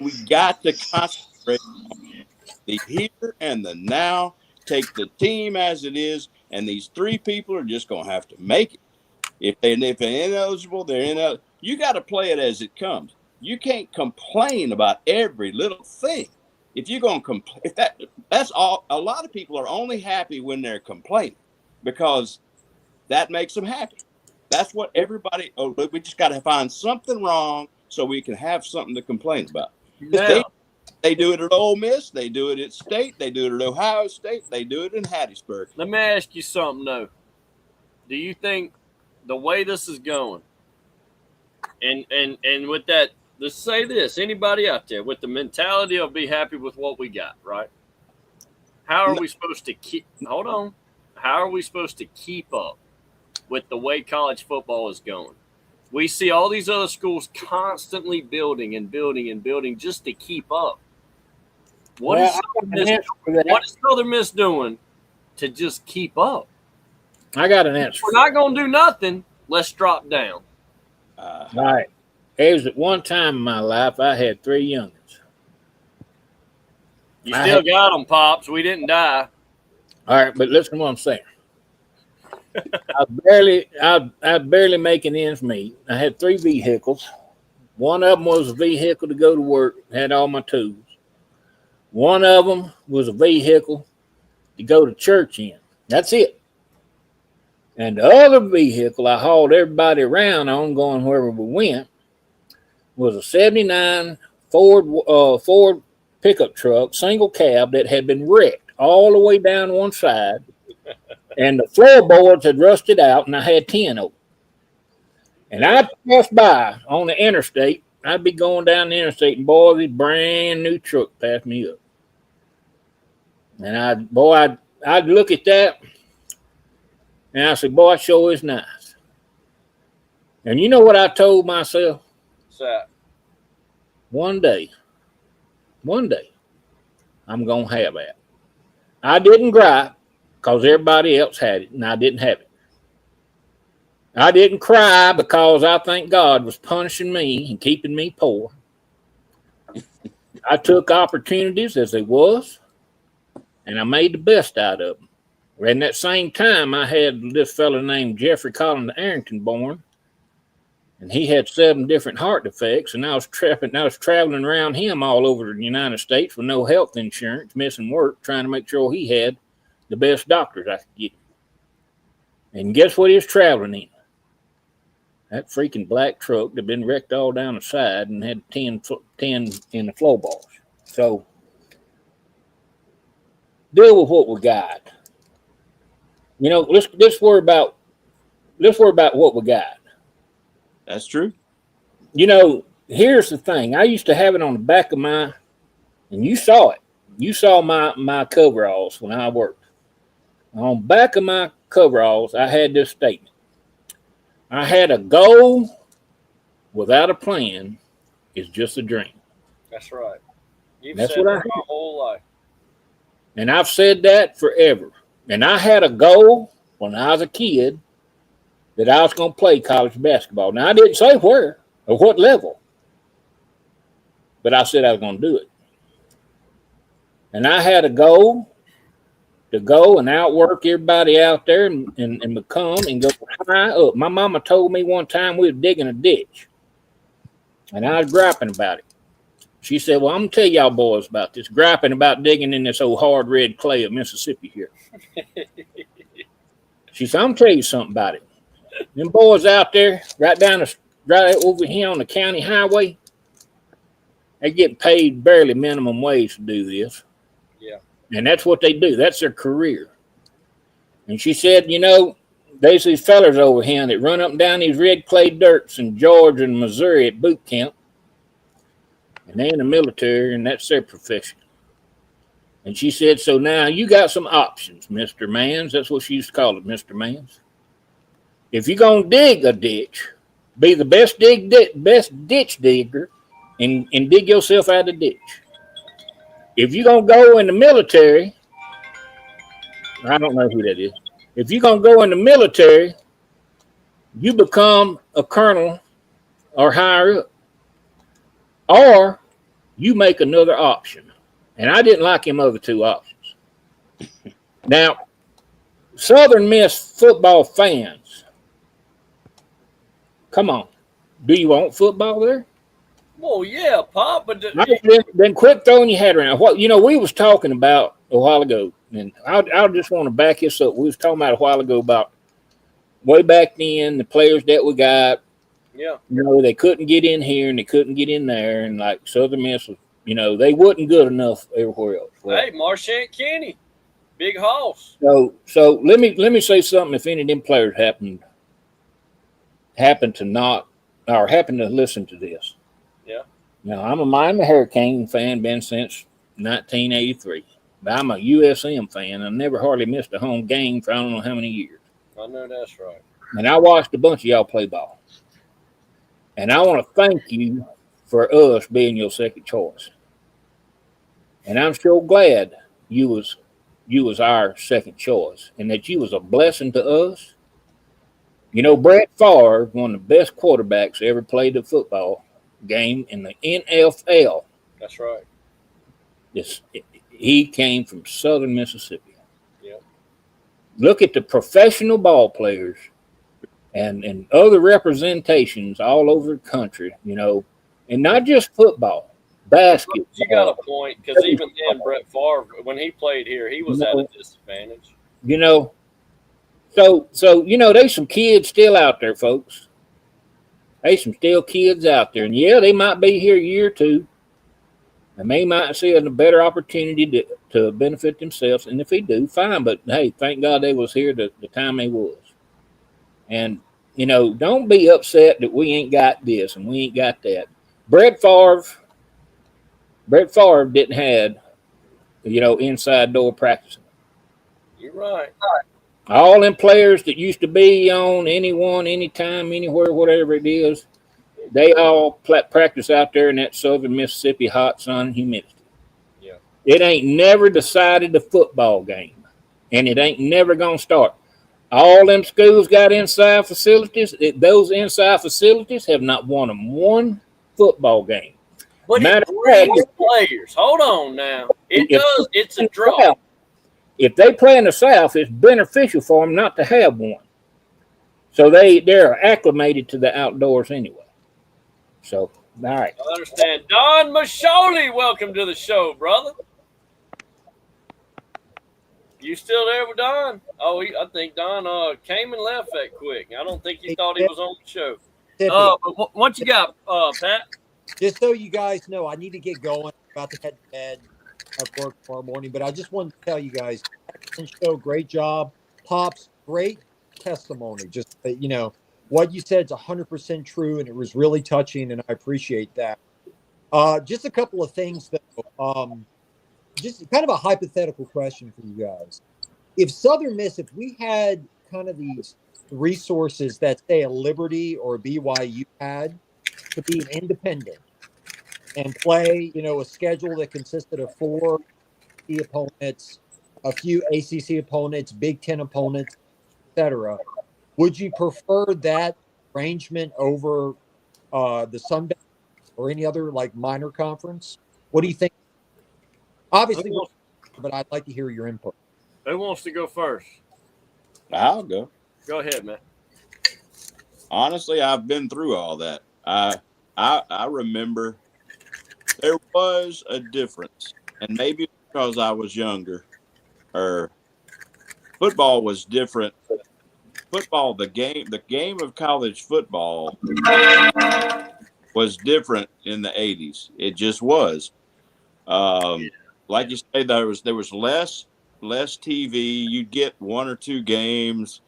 we got to concentrate on the here and the now. Take the team as it is, and these 3 people are just going to have to make it. If they're ineligible, they're ineligible. You got to play it as it comes. You can't complain about every little thing. If you're going to complain, that's all. A lot of people are only happy when they're complaining because that makes them happy. That's what everybody. Oh, we just got to find something wrong so we can have something to complain about. Now, they do it at Ole Miss. They do it at State. They do it at Ohio State. They do it in Hattiesburg. let me ask you something, though. Do you think the way this is going, and with that, let's say this, anybody out there with the mentality of be happy with what we got, right? How are we supposed to how are we supposed to keep up with the way college football is going? We see all these other schools constantly building and building and building just to keep up. What is Southern Miss doing to just keep up? I got an answer. We're not going to do nothing. Let's drop down. All right. There was at one time in my life I had 3 youngins. You still got them, Pops. We didn't die. All right, but listen to what I'm saying. I barely making ends meet. I had 3 vehicles. One of them was a vehicle to go to work, had all my tools. One of them was a vehicle to go to church in. That's it. And the other vehicle I hauled everybody around on, going wherever we went, was a 79 Ford pickup truck, single cab, that had been wrecked all the way down one side. And the floorboards had rusted out, and I had 10 of them. And I'd pass by on the interstate. I'd be going down the interstate, and boy, this brand new truck passed me up. And I'd look at that, and I said, boy, it sure is nice. And you know what I told myself? What's that? One day, I'm going to have that. I didn't gripe because everybody else had it, and I didn't have it. I didn't cry because I think God was punishing me and keeping me poor. I took opportunities as they was, and I made the best out of them. And at that same time, I had this fellow named Jeffrey Collins Arrington born, and he had 7 different heart defects, and I was traveling around him all over the United States with no health insurance, missing work, trying to make sure he had the best doctors I could get. And guess what he was traveling in? That freaking black truck that had been wrecked all down the side and had 10 in the floor bars. So deal with what we got. You know, let's worry about what we got. That's true. You know, here's the thing. I used to have it on the back of and you saw it. You saw my coveralls when I worked. On the back of my coveralls, I had this statement. I had a goal without a plan is just a dream. That's right. That's what I had my whole life. And I've said that forever. And I had a goal when I was a kid that I was going to play college basketball. Now, I didn't say where or what level, but I said I was going to do it. And I had a goal to go and outwork everybody out there and become and go high up. My mama told me one time we were digging a ditch, and I was griping about it. She said, well, I'm going to tell y'all boys about this, griping about digging in this old hard red clay of Mississippi here. She said, I'm going to tell you something about it. Them boys out there, right over here on the county highway, they get paid barely minimum wage to do this. Yeah. And that's what they do. That's their career. And she said, you know, there's these fellers over here that run up and down these red clay dirts in Georgia and Missouri at boot camp. And they're in the military, and that's their profession. And she said, so now you got some options, Mr. Mans. That's what she used to call it, Mr. Mans. If you're going to dig a ditch, be the best ditch digger and dig yourself out of the ditch. If you're going to go in the military, I don't know who that is. If you're going to go in the military, you become a colonel or higher up. Or you make another option. And I didn't like them other 2 options. Now, Southern Miss football fans, come on. Do you want football there? Well, yeah, Pop, but Then quit throwing your head around. What we was talking about a while ago, and I just want to back this up. We was talking about a while ago about way back then, the players that we got. Yeah. You know, they couldn't get in here and they couldn't get in there, and like Southern Miss was, you know, they wasn't good enough everywhere else. Well, hey, Marchant Kenny, big hoss. So let me say something. If any of them players happen to listen to this. Yeah. Now, I'm a Miami Hurricane fan, been since 1983. But I'm a USM fan. I never hardly missed a home game for I don't know how many years. I know that's right. And I watched a bunch of y'all play ball. And I want to thank you for us being your second choice. And I'm so glad you was our second choice and that you was a blessing to us. You know, Brett Favre, one of the best quarterbacks ever played the football, game in the NFL. That's right. He came from Southern Mississippi. Yep. Look at the professional ball players and other representations all over the country, you know, and not just football, basketball. You got a point, because even then, Brett Favre, when he played here, he was at a disadvantage. You know, so you know, there's some kids still out there, folks. There's some still kids out there, and yeah, they might be here a year or two, and they might see a better opportunity to benefit themselves. And if they do, fine. But hey, thank God they was here the time they was. And you know, don't be upset that we ain't got this and we ain't got that. Brett Favre didn't have, you know, inside door practicing. You're right. All them players that used to be on anyone, anytime, anywhere, whatever it is, they all practice out there in that Southern Mississippi hot sun and humidity. Yeah. It ain't never decided the football game, and it ain't never going to start. All them schools got inside facilities. Those inside facilities have not won them one football game. But it brings players. Hold on now. It's a draw. If they play in the South, it's beneficial for them not to have one. So they're acclimated to the outdoors anyway. So, all right. I understand. Don Masholi, welcome to the show, brother. You still there with Don? Oh, I think Don came and left that quick. I don't think he thought he was on the show. But what you got, Pat? Just so you guys know, I need to get going. About to head to bed at work tomorrow morning, but I just wanted to tell you guys, excellent show, great job. Pops, great testimony. Just, you know, what you said is 100% true, and it was really touching, and I appreciate that. Just a couple of things, though. Just kind of a hypothetical question for you guys. If Southern Miss, if we had kind of these resources that, say, a Liberty or a BYU had to be an independent and play, you know, a schedule that consisted of 4 opponents, a few ACC opponents, Big Ten opponents, etc., would you prefer that arrangement over the Sun Belt or any other like minor conference? What do you think? Obviously, but I'd like to hear your input. Who wants to go first? I'll go. Go ahead, man. Honestly, I've been through all that. I remember there was a difference, and maybe because I was younger, or football was different. Football, the game of college football was different in the 80s. It just was. Like you say, there was less TV. You'd get 1 or 2 games.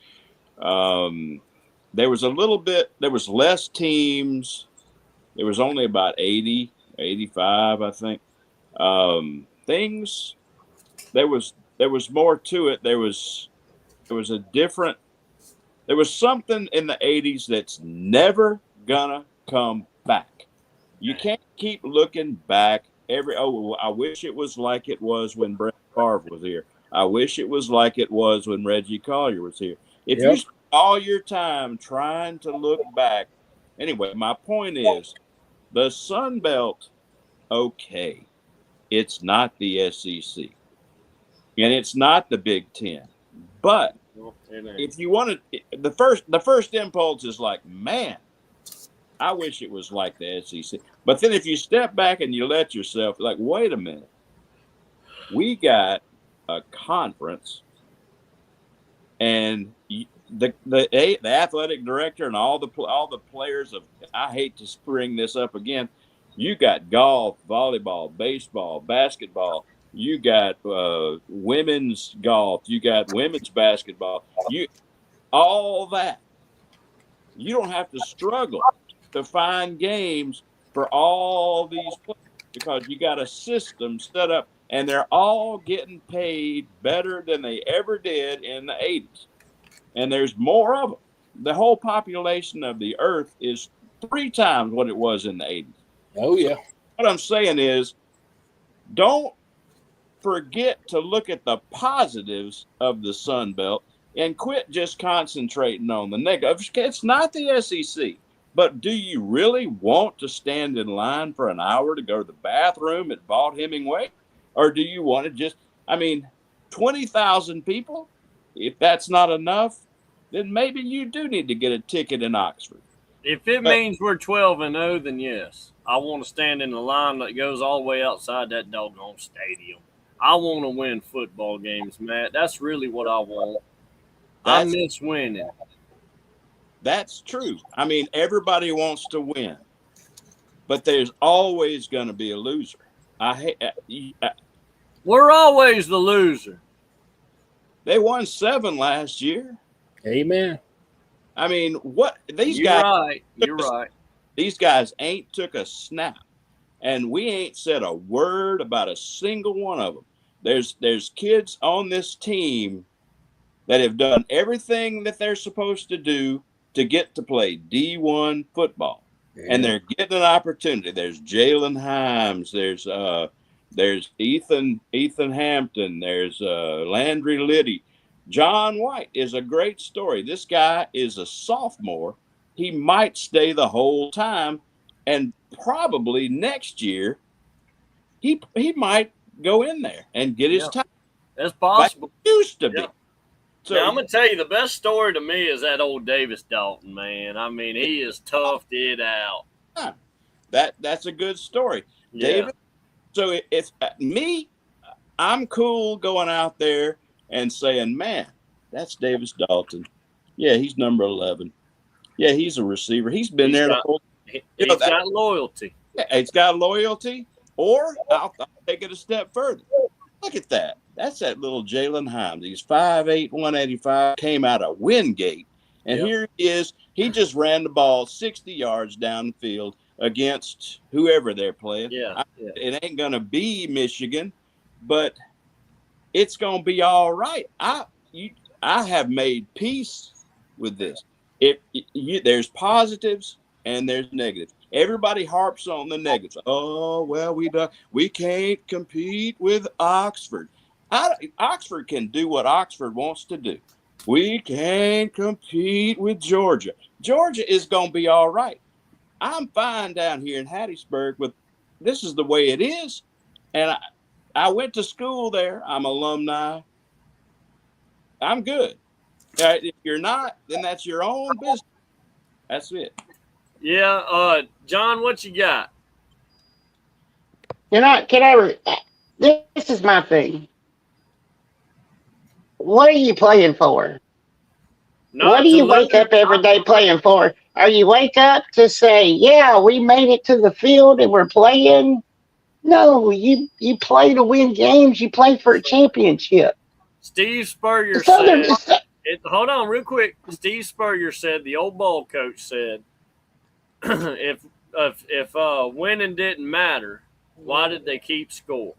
There was less teams. There was only about 80, 85, I think. There was more to it. There was something in the 80s that's never gonna come back. You can't keep looking back I wish it was like it was when Brett Favre was here. I wish it was like it was when Reggie Collier was here. If you spend all your time trying to look back, anyway, my point is the Sun Belt, okay, it's not the SEC, and it's not the Big Ten. But if you want to, the first impulse is like, man, I wish it was like the SEC. But then if you step back and you let yourself, like, wait a minute, we got a conference, and the athletic director and all the players of, I hate to bring this up again, you got golf, volleyball, baseball, basketball, you got women's golf, you got women's basketball, all that. You don't have to struggle to find games for all these players because you got a system set up, and they're all getting paid better than they ever did in the 80s. And there's more of them. The whole population of the earth is 3 times what it was in the 80s. Oh, yeah. So what I'm saying is, don't forget to look at the positives of the Sun Belt and quit just concentrating on the negative. It's not the SEC. But do you really want to stand in line for an hour to go to the bathroom at Vaught Hemingway? Or do you want to just, 20,000 people? If that's not enough, then maybe you do need to get a ticket in Oxford. If it means we're 12-0, then yes. I want to stand in the line that goes all the way outside that doggone stadium. I want to win football games, Matt. That's really what I want. I miss winning. That's true. Everybody wants to win, but there's always going to be a loser. We're always the loser. They won 7 last year. Amen. What these You're guys? Right. You're right. These guys ain't took a snap, and we ain't said a word about a single one of them. There's kids on this team that have done everything that they're supposed to do to get to play D1 football, and they're getting an opportunity. There's Jalen Himes. There's Ethan Hampton. There's Landry Liddy. John White is a great story. This guy is a sophomore. He might stay the whole time, and probably next year he might go in there and get his time. That's possible. Like it used to be. So now, I'm going to tell you, the best story to me is that old Davis Dalton, man. He is toughed it out. That's a good story. Yeah. David, so it's me, I'm cool going out there and saying, man, that's Davis Dalton. Yeah, he's number 11. Yeah, he's a receiver. He's been there. He's got loyalty. Yeah, he's got loyalty. Or I'll take it a step further. Look at that. That's that little Jalen Himes. He's 5'8", 185, came out of Wingate. And here he is. He just ran the ball 60 yards down the field against whoever they're playing. It ain't going to be Michigan, but it's going to be all right. I have made peace with this. There's positives and there's negatives. Everybody harps on the negatives. Oh, well, we can't compete with Oxford. Oxford can do what Oxford wants to do. We can't compete with Georgia. Georgia is going to be all right. I'm fine down here in Hattiesburg with this is the way it is. And I went to school there. I'm alumni. I'm good. If you're not, then that's your own business. That's it. Yeah. John, what you got? This is my thing. What are you playing for? What do you wake up every day playing for? Are you wake up to say, yeah, we made it to the field and we're playing? No, you play to win games. You play for a championship. Steve Spurrier said, hold on real quick. Steve Spurrier said, the old ball coach said, if winning didn't matter, why did they keep score?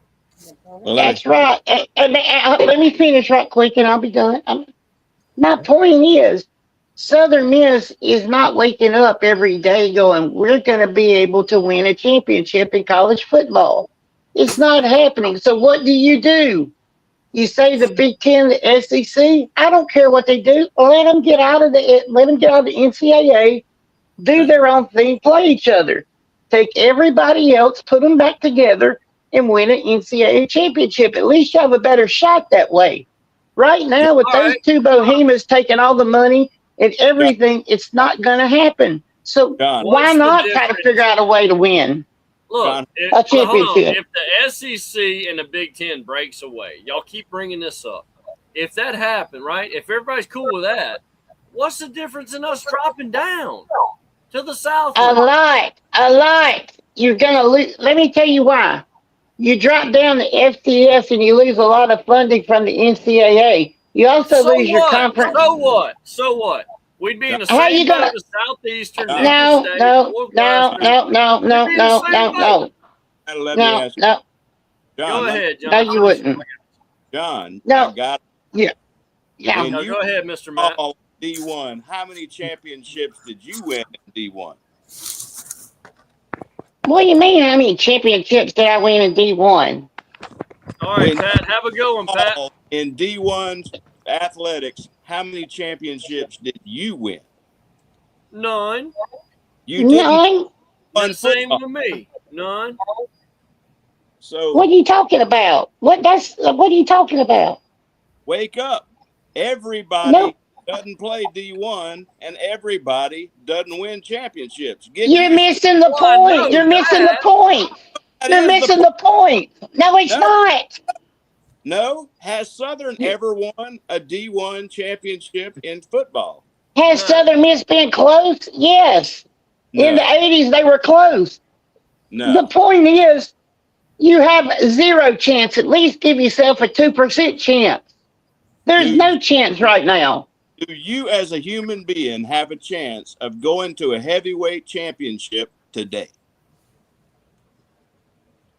Well, that's right. Let me finish right quick and I'll be done. My point is, Southern Miss is not waking up every day going, we're going to be able to win a championship in college football. It's not happening. So what do? You say the Big Ten, the SEC, I don't care what they do. Let them get out of the NCAA, do their own thing, play each other. Take everybody else, put them back together, and win an NCAA championship. At least you have a better shot that way. Right now, with those two behemoths taking all the money and everything, it's not going to happen. So why not try to figure out a way to win? Look, a championship. If the SEC and the Big Ten breaks away, y'all keep bringing this up. If that happened, right, if everybody's cool with that, what's the difference in us dropping down to the South? A lot. You're going to lose. Let me tell you why. You drop down the FCS and you lose a lot of funding from the NCAA. You also lose your conference. So what? We'd be in the same boat as Southeastern. No. John, go ahead, John. No, you wouldn't. John, no. Yeah. No, go ahead, Mr. Matt. D1, how many championships did you win in D1? What do you mean, how many championships did I win in D1? All right, Pat, have a good one, Pat. In D1 athletics, how many championships did you win? None. You didn't None. run The same football. with me. None. So What are you talking about? What are you talking about? wake up. Everybody No, doesn't play D1 and everybody doesn't win championships. Get you're used missing the Well, I know point. You're missing the that. point. that. You're Is missing the the point. No, it's No. not. No, has Southern ever won a D1 championship in football? Has No. Southern Miss been close? Yes. In the No. 80s, they were close. The No. point is, you have zero chance. At least give yourself a 2% chance. There's Do no chance right now. Do you as a human being have a chance of going to a heavyweight championship today?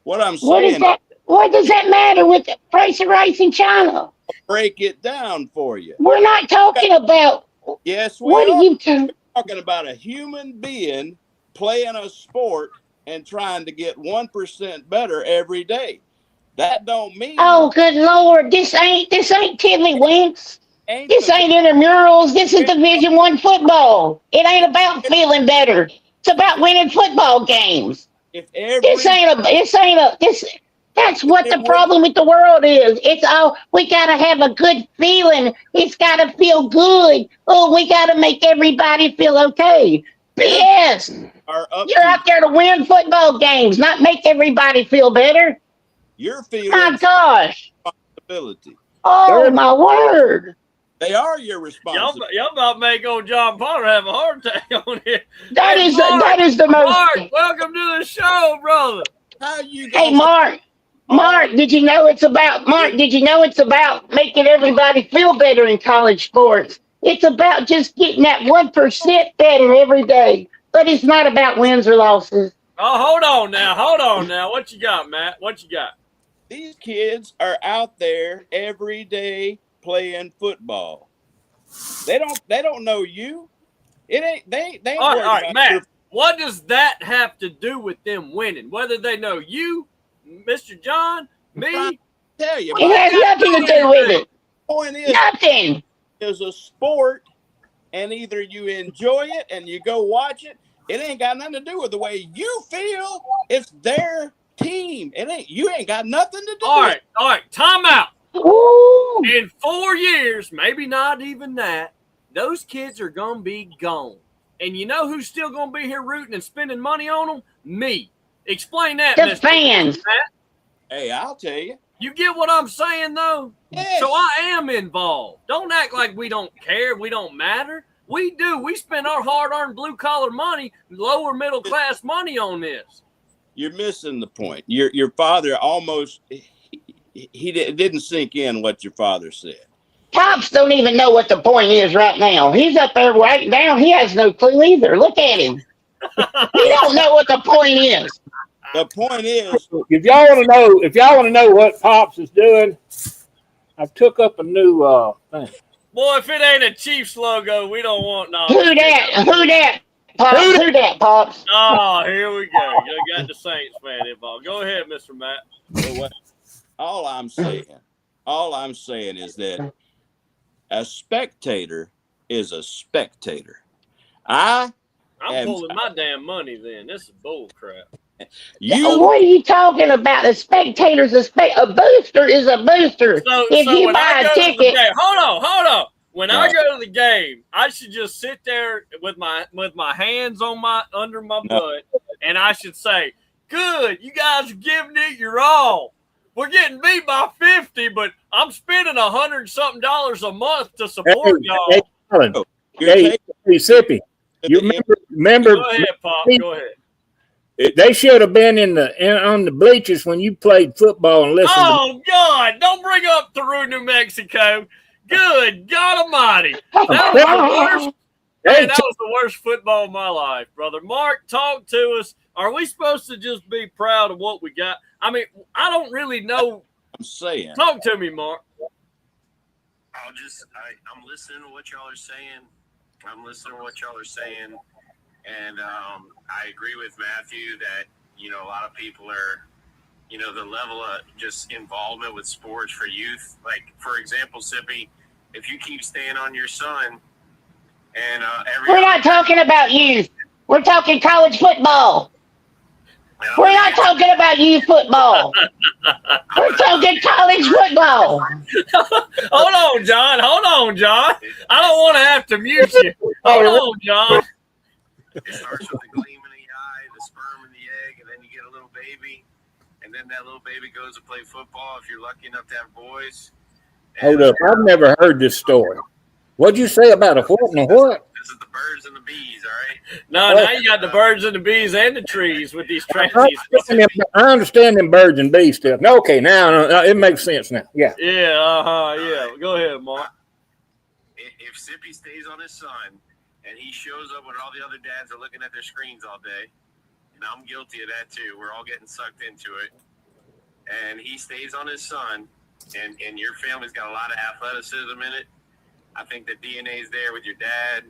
What I'm saying, What does that matter with the price of rice in China? break it down for you. We're not talking about Yes, we what are are you talking. talking about a human being playing a sport and trying to get 1% better every day. That don't mean Oh, good Lord! This ain't Tiddlywinks. ain't This the- ain't intramurals. This is Division I football. It ain't about feeling better. It's about winning football games. if every That's what the problem with the world is. It's all we gotta have a good feeling. It's gotta feel good. Oh, we gotta make everybody feel okay. Yes, are up you're to out there to win football games, not make everybody feel better. your My feelings gosh! responsibility. Oh my word! They are your Y'all, responsibility. y'all about to make old John Potter have a heart attack on here. That Hey, is Mark, the most. Mark, welcome to the show, brother. How you Hey, gonna Mark, did you know it's about making everybody feel better in college sports? It's about just getting that 1% better every day. But it's not about wins or losses. Oh, hold on now. What you got, Matt? What you got? these kids are out there every day playing football. They don't know you. They ain't All worried right, about Matt. your What does that have to do with them winning? Whether they know you, Mr. John, me, tell you. It has nothing to do with it. Point is, Nothing. is a sport, and either you enjoy it and you go watch it. It ain't got nothing to do with the way you feel. It's their team. You ain't got nothing to do all with right, time out. Ooh. In 4 years, maybe not even that, those kids are going to be gone. And you know who's still going to be here rooting and spending money on them? Me. Explain that, The Mr. fans. Matt. Hey, I'll tell you. You get what I'm saying, though? Yes. So I am involved. Don't act like we don't care. We don't matter. We do. We spend our hard-earned blue-collar money, lower middle-class money on this. You're missing the point. Your father almost he didn't sink in what your father said. Pops don't even know what the point is right now. He's up there writing down. He has no clue either. Look at him. He don't know what the point is. The point is, If y'all want to know what Pops is doing, I've took up a new thing. Boy, if it ain't a Chiefs logo, we don't want no. Who that? Pops? Who that, Pops? Oh, here we go. You got the Saints fan involved. Go ahead, Mr. Matt. well, what- all I'm saying is that a spectator is a spectator. I'm And- pulling my damn money then. This is bull crap. What are you talking about? A spectator's a booster is a booster. So If you when I buy a go to the ticket, game, hold on. When I Yeah. go to the game, I should just sit there with my hands on under my butt, and I should say, "Good, you guys are giving it your all. We're getting beat by 50, but I'm spending $100-something a month to support y'all." Hey, Colin, You're hey, taking Mississippi. You remember? Go ahead, Pop. Go ahead. They should have been on the bleachers when you played football and listened. Oh God! Don't bring up Peru, New Mexico. Good God Almighty! That was the worst. Man, that was the worst football of my life, brother. Mark, talk to us. Are we supposed to just be proud of what we got? I mean, I don't really know. I'm saying. Talk to me, Mark. I'm listening to what y'all are saying. And I agree with Matthew that, a lot of people are, the level of just involvement with sports for youth. Like, for example, Sippy, if you keep staying on your son and we're not talking about youth. We're talking college football. We're not talking about youth football. We're talking college football. Hold on, John. I don't want to have to mute you. Hold on, John. It starts with the gleam in the eye, the sperm in the egg, and then you get a little baby. And then that little baby goes to play football if you're lucky enough to have boys. Hold up. I've never heard this story. What'd you say about a what and a what? This is the birds and the bees, all right? No, now you got the birds and the bees and the trees with these I transies. understand them birds and bees stuff. No, okay, now it makes sense now. Yeah. Yeah, yeah. Go ahead, Mark. If Sippy stays on his son and he shows up when all the other dads are looking at their screens all day, and I'm guilty of that too, we're all getting sucked into it, and he stays on his son, and your family's got a lot of athleticism in it, I think the DNA's there with your dad,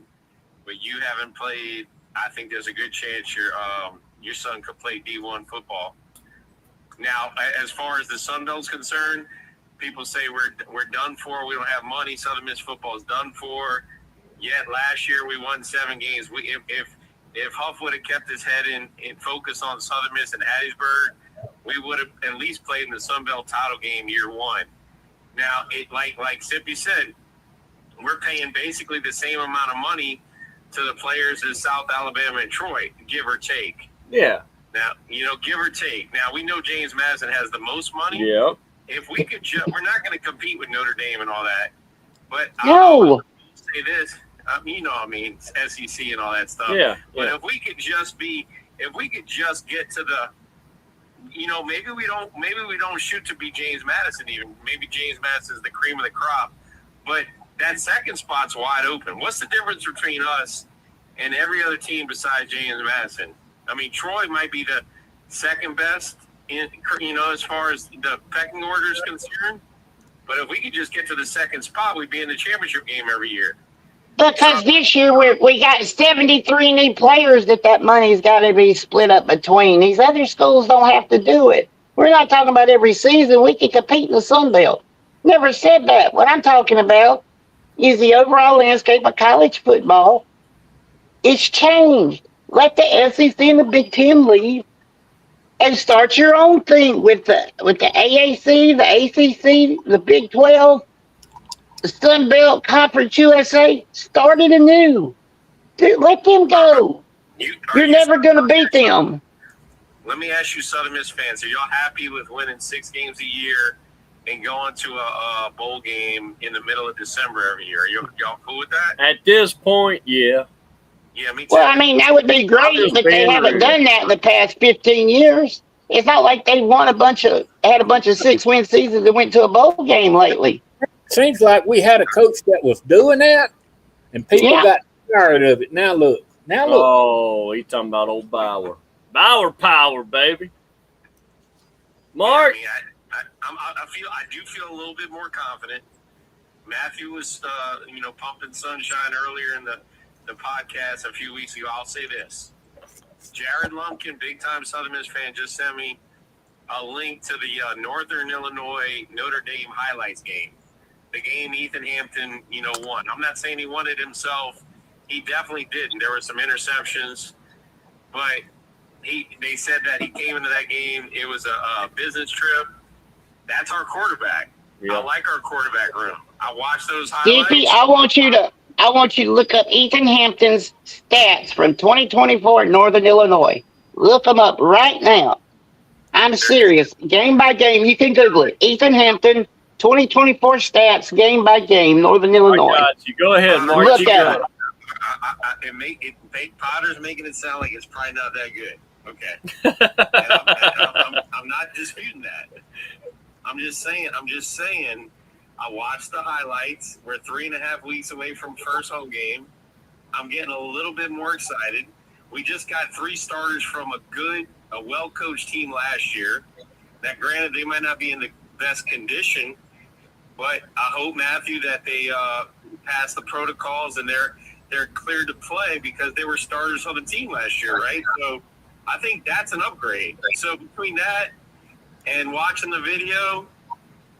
but you haven't played. I think there's a good chance your son could play D1 football. Now, as far as the Sun Belt's concerned, people say we're done for. We don't have money. Southern Miss football is done for. Yet last year we won 7 games. If Huff would have kept his head in focus on Southern Miss and Hattiesburg, we would have at least played in the Sun Belt title game year 1. Now, like Sippy said, we're paying basically the same amount of money to the players as South Alabama and Troy, give or take. Yeah. Now, give or take. Now, we know James Madison has the most money. Yeah. If we could we're not going to compete with Notre Dame and all that. But No. I'll say this, SEC and all that stuff. Yeah. But if we could just get to the, maybe we don't shoot to be James Madison even. Maybe James Madison's the cream of the crop. But that second spot's wide open. What's the difference between us and every other team besides James Madison? I mean, Troy might be the second best, as far as the pecking order is concerned. But if we could just get to the second spot, we'd be in the championship game every year. Because this year we got 73 new players that money's got to be split up between. These other schools don't have to do it. We're not talking about every season. We can compete in the Sun Belt. Never said that. What I'm talking about is the overall landscape of college football. It's changed. Let the SEC and the Big Ten leave and start your own thing with the AAC, the ACC, the Big 12, the Sun Belt Conference USA. Start it anew. Dude, let them go. You're never going to beat them. Let me ask you, Southern Miss fans, are y'all happy with winning 6 games a year and going to a bowl game in the middle of December every year? Are y'all cool with that? At this point, yeah. Yeah, me too. Well, I mean, that would be great, but they haven't done that in the past 15 years. It's not like they had a bunch of 6-win seasons and went to a bowl game lately. Seems like we had a coach that was doing that, and people got tired of it. Now look. Oh, he's talking about old Bauer. Bauer power, baby. Mark? I do feel a little bit more confident. Matthew was, pumping sunshine earlier in the podcast a few weeks ago. I'll say this. Jared Lumpkin, big-time Southern Miss fan, just sent me a link to the Northern Illinois Notre Dame highlights game. The game Ethan Hampton, won. I'm not saying he won it himself. He definitely didn't. There were some interceptions. But they said that he came into that game. It was a business trip. That's our quarterback. Yeah. I like our quarterback room. I watched those highlights. DP, I want you to look up Ethan Hampton's stats from 2024 in Northern Illinois. Look them up right now. I'm serious. Game by game, you can Google it. Ethan Hampton, 2024 stats, game by game, Northern Illinois. I got you. Go ahead, Mark. Look at it. Potter's making it sound like it's probably not that good. Okay. I'm not disputing that. I'm just saying. I watched the highlights. We're 3.5 weeks away from first home game. I'm getting a little bit more excited. We just got 3 starters from a well-coached team last year. Now, granted, they might not be in the best condition, but I hope, Matthew, that they pass the protocols and they're cleared to play because they were starters on the team last year, right? So I think that's an upgrade. So between that and watching the video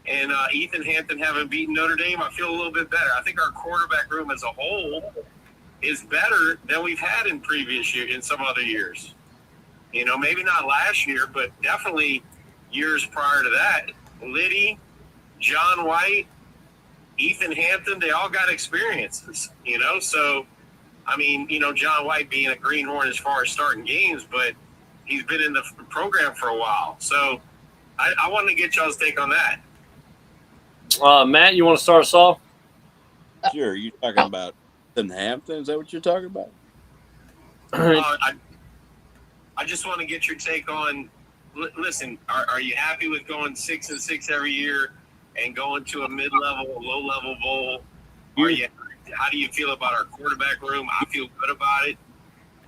and Ethan Hampton having beaten Notre Dame, I feel a little bit better. I think our quarterback room as a whole is better than we've had in previous year in some other years. You know, maybe not last year, but definitely years prior to that. Liddy, John White, Ethan Hampton, they all got experiences, you know. So, I mean, you know, John White being a greenhorn as far as starting games, but he's been in the program for a while. So I wanted to get y'all's take on that. Matt, you want to start us off? Sure. You're talking about Ethan Hampton? Is that what you're talking about? I just want to get your take on. Listen, are you happy with going 6-6 every year and going to a mid-level, low-level bowl? How do you feel about our quarterback room? I feel good about it.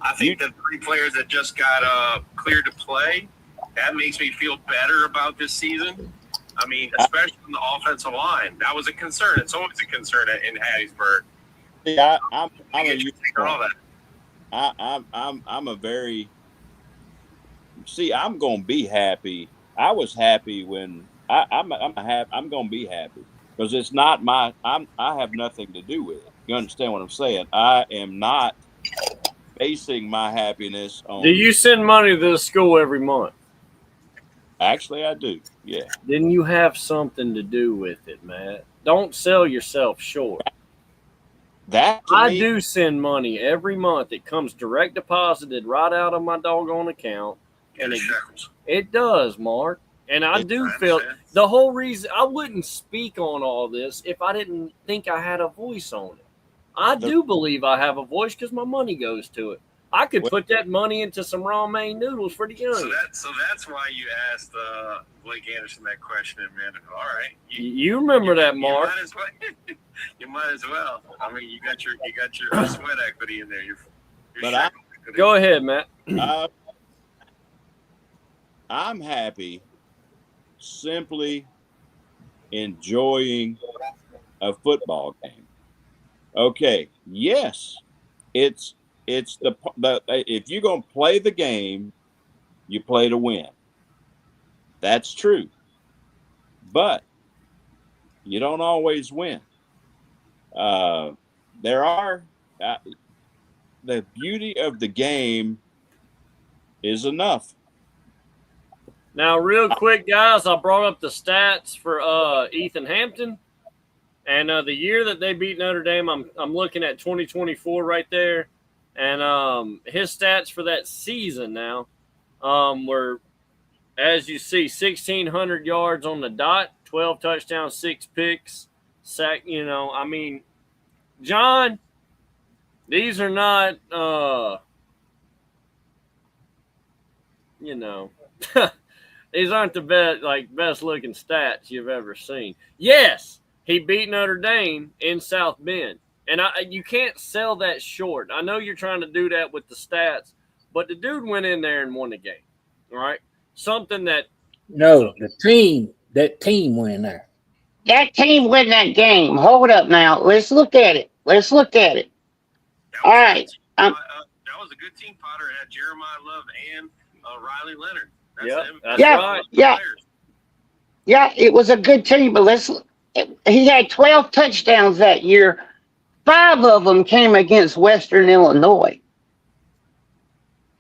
I think the 3 players that just got cleared to play, that makes me feel better about this season. I mean, especially on the offensive line, that was a concern. It's always a concern in Hattiesburg. Yeah, I'm a very. See, I'm gonna be happy. I was happy when I'm gonna be happy because it's not my. I have nothing to do with it. You understand what I'm saying? I am not basing my happiness on. Do you send money to the school every month? Actually, I do. Yeah. Then you have something to do with it, Matt. Don't sell yourself short. I do send money every month. It comes direct deposited right out of my doggone account. And it does, Mark. And I do feel the whole reason I wouldn't speak on all this if I didn't think I had a voice on it. I do believe I have a voice because my money goes to it. I could put that money into some raw Maine noodles for the young. So that's why you asked Blake Anderson that question in Mandeville. All right. You remember that, Mark? You might as well. I mean, you got your sweat equity in there. Go ahead, Matt. I'm happy simply enjoying a football game. Okay, yes, it's the if you're going to play the game, you play to win. That's true. But you don't always win. There are the beauty of the game is enough. Now, real quick, guys, I brought up the stats for Ethan Hampton, and the year that they beat Notre Dame, I'm looking at 2024 right there, and his stats for that season now were, as you see, 1,600 yards on the dot, 12 touchdowns, 6 picks, sack. You know, I mean, John, these are not, you know. These aren't the best looking stats you've ever seen. Yes, he beat Notre Dame in South Bend, and you can't sell that short. I know you're trying to do that with the stats, but the dude went in there and won the game. All right, something that that team went in there. That team won that game. Hold up now. Let's look at it. All right. That was a good team, Potter. It had Jeremiah Love and Riley Leonard. That's right. Yeah, it was a good team, but he had 12 touchdowns that year. 5 of them came against Western Illinois.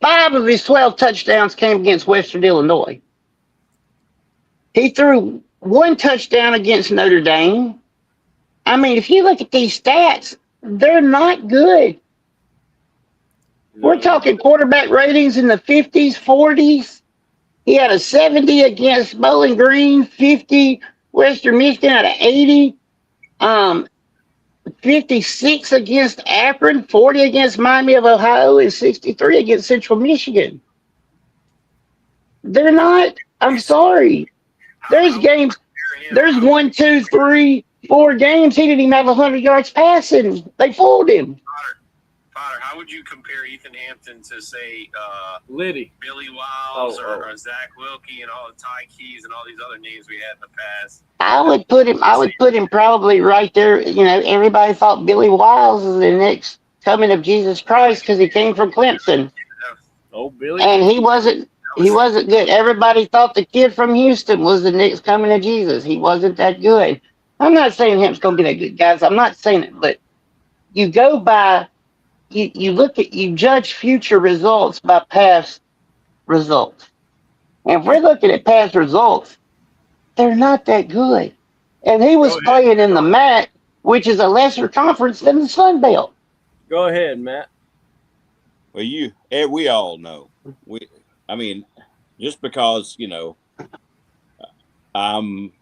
5 of his 12 touchdowns came against Western Illinois. He threw 1 touchdown against Notre Dame. I mean, if you look at these stats, they're not good. We're talking quarterback ratings in the 50s, 40s. He had a 70 against Bowling Green, 50 Western Michigan out of 80, 56 against Akron, 40 against Miami of Ohio, and 63 against Central Michigan. They're not. I'm sorry. There's games. There's 1, 2, 3, 4 games. He didn't even have 100 yards passing. They fooled him. Potter, how would you compare Ethan Hampton to, say, Liddy, Billy Wiles, or Zach Wilkie, and all the Ty Keys and all these other names we had in the past? I would put him probably right there. You know, everybody thought Billy Wiles was the next coming of Jesus Christ because he came from Clemson. Oh, Billy! And he wasn't good. Everybody thought the kid from Houston was the next coming of Jesus. He wasn't that good. I'm not saying him's going to be that good, guys. I'm not saying it, but you go by you judge future results by past results. And if we're looking at past results, they're not that good. And he was playing in the MAC, which is a lesser conference than the Sun Belt. Go ahead, Matt. Well, we all know. I mean, just because I'm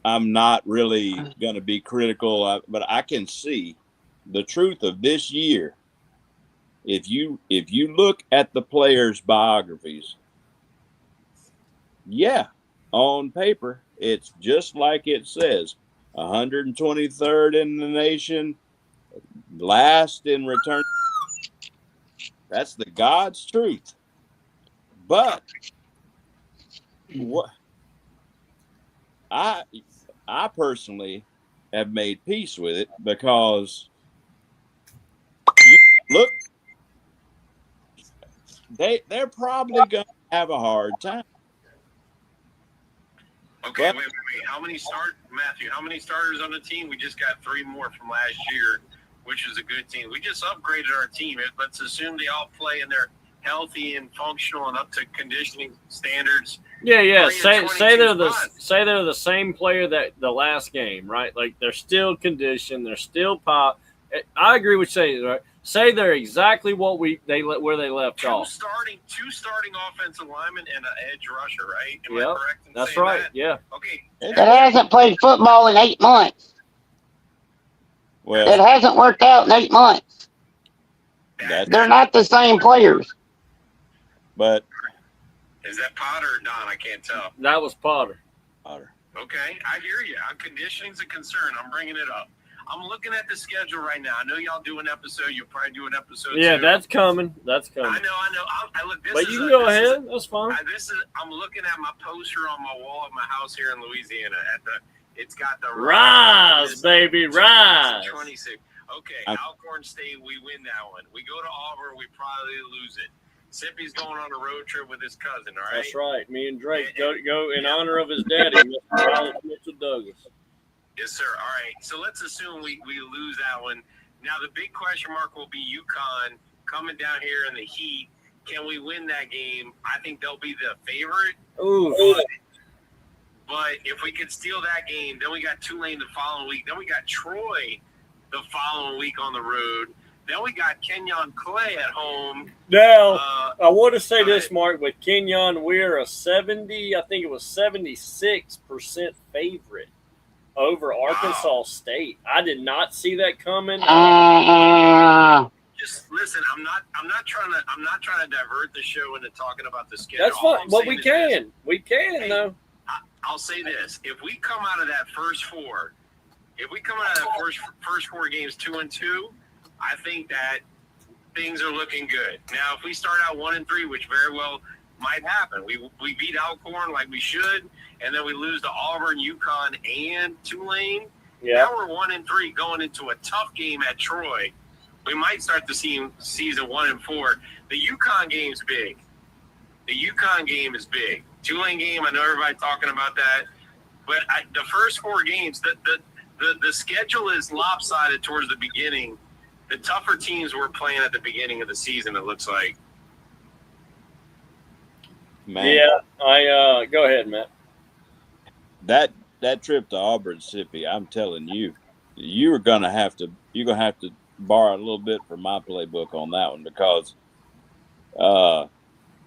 not really going to be critical, but I can see the truth of this year. If you look at the players' biographies, yeah, on paper it's just like it says, 123rd in the nation, last in return. That's the God's truth. But what I personally have made peace with it, because look, they're probably going to have a hard time. Okay, wait. How many starters on the team? We just got 3 more from last year, which is a good team. We just upgraded our team. Let's assume they all play and they're healthy and functional and up to conditioning standards. Yeah. Say they're the same player that the last game, right? Like, they're still conditioned, they're still pop. I agree with saying, right? Say they're exactly where they left off. Two starting offensive linemen and an edge rusher, right? Am I correct in that's saying right. that? Yeah. Okay. That hasn't played football in 8 months. Well, it hasn't worked out in 8 months. They're not the same players. But is that Potter or Don? I can't tell. That was Potter. Okay, I hear you. Conditioning's a concern. I'm bringing it up. I'm looking at the schedule right now. I know y'all do an episode. You'll probably do an episode. Yeah, soon. That's coming. I know. But you can go ahead. That's fine. I'm looking at my poster on my wall of my house here in Louisiana. It's got the Rise, baby, rise. 26. Okay, Alcorn State, we win that one. We go to Auburn, we probably lose it. Sippy's going on a road trip with his cousin, all right? That's right. Me and Drake go in honor of his daddy, Mr. Charles Mitchell Douglas. Yes, sir. All right. So let's assume we lose that one. Now, the big question mark will be UConn coming down here in the heat. Can we win that game? I think they'll be the favorite. Ooh. But if we could steal that game, then we got Tulane the following week. Then we got Troy the following week on the road. Then we got Kenyon Clay at home. Now, I want to say this, Mark. With Kenyon, we're a 76% favorite over Arkansas State. I did not see that coming. Just listen. I'm not trying to divert the show into talking about the schedule. That's fine. But we can. We can, though. I'll say this: if we come out of that first 4 games 2-2, I think that things are looking good. Now, if we start out 1-3, which very well might happen, we beat Alcorn like we should, and then we lose to Auburn, UConn, and Tulane. Yeah. Now we're 1-3 going into a tough game at Troy. We might start the season 1-4. The UConn game's big. The UConn game is big. Tulane game, I know everybody talking about that, but the first 4 games, the schedule is lopsided towards the beginning. The tougher teams were playing at the beginning of the season, it looks like. Man. Yeah, go ahead, Matt. That trip to Auburn, Mississippi, I'm telling you, you're gonna have to borrow a little bit from my playbook on that one, because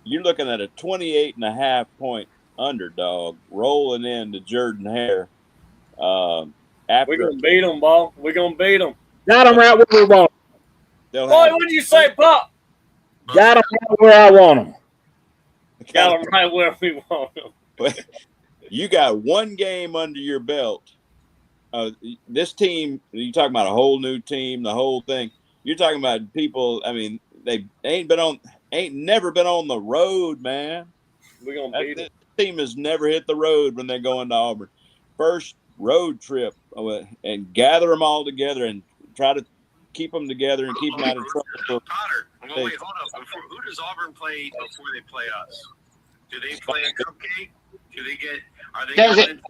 you're looking at a 28.5 point underdog rolling into Jordan Hare. We're gonna beat them, Ball. We're gonna beat them. Got them right where we want Boy, what did you say, Pop? them. Got them right where I want them. Got them right where we want them. You got 1 game under your belt. This team, you talking about a whole new team, the whole thing. You're talking about people. I mean, they ain't never been on the road, man. We're gonna beat them. This team has never hit the road when they're going to Auburn. First road trip, and gather them all together and try to keep them together and keep them out of trouble. Potter, wait, hold up. Who does Auburn play before they play us? Do they play a cupcake? Do they get? Are they?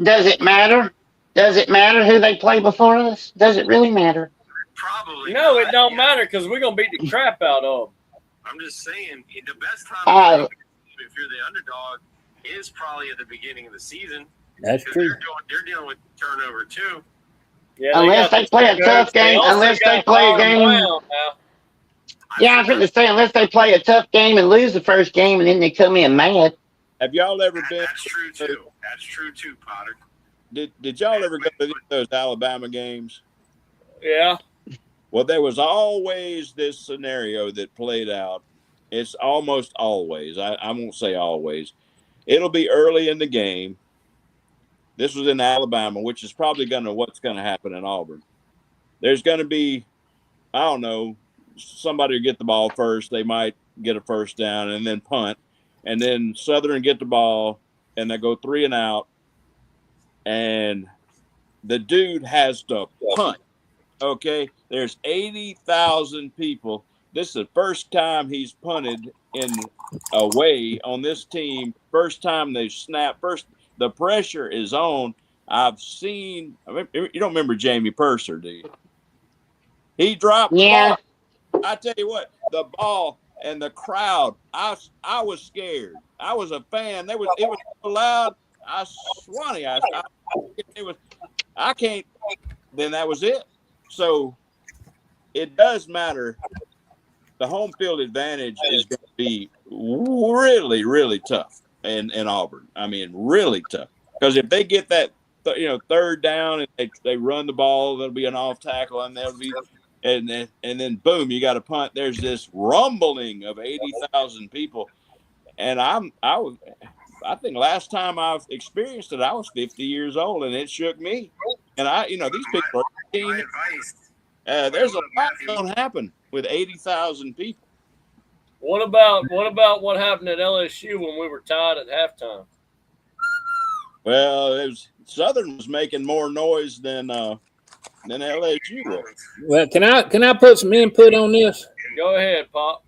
Does it matter? Does it matter who they play before us? Does it really matter? Probably. No, not. it don't matter because we're gonna beat the crap out of them. I'm just saying, the best time if you're the underdog is probably at the beginning of the season. That's 'Cause true. They're dealing with turnover too. Yeah, Unless they play a tough game, unless they play a game. Yeah, I was going to say, unless they play a tough game and lose the first game, and then they come in mad. Have y'all ever been? That's true too. That's true too, Potter. Did y'all ever go to those Alabama games? Yeah. Well, there was always this scenario that played out. It's almost always. I won't say always. It'll be early in the game. This was in Alabama, which is probably what's going to happen in Auburn. There's going to be, I don't know, somebody will get the ball first. They might get a first down and then punt. And then Southern get the ball, and they go 3 and out. And the dude has to punt. Okay? There's 80,000 people. This is the first time he's punted in away on this team. First time they've snapped. The pressure is on. I've seen. You don't remember Jamie Purser, do you? He dropped the ball. I tell you what, the ball and the crowd. I was scared. I was a fan. It was so loud. I can't. Then that was it. So it does matter. The home field advantage is going to be really, really tough in Auburn. I mean, really tough. Because if they get that, third down and they run the ball, there'll be an off tackle, and there'll be, and then boom, you got a punt. There's this rumbling of 80,000 people, and I think last time I've experienced it, I was 50 years old, and it shook me. And these people are. There's a lot going to happen with 80,000 people. What about what happened at LSU when we were tied at halftime? Well, Southern was making more noise than LSU was. Well, can I put some input on this? Go ahead, Pop.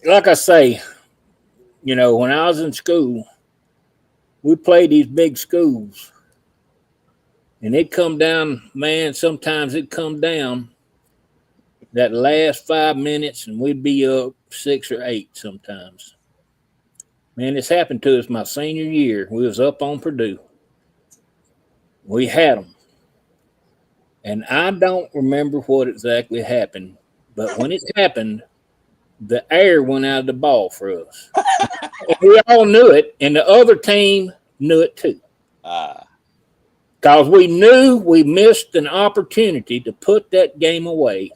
Like I say, when I was in school, we played these big schools. And it come down, man, sometimes it come down that last 5 minutes and we'd be up 6 or 8 sometimes. Man, this happened to us my senior year. We was up on Purdue. We had them. And I don't remember what exactly happened, but when it happened, the air went out of the ball for us. We all knew it, and the other team knew it too. Because we knew we missed an opportunity to put that game away,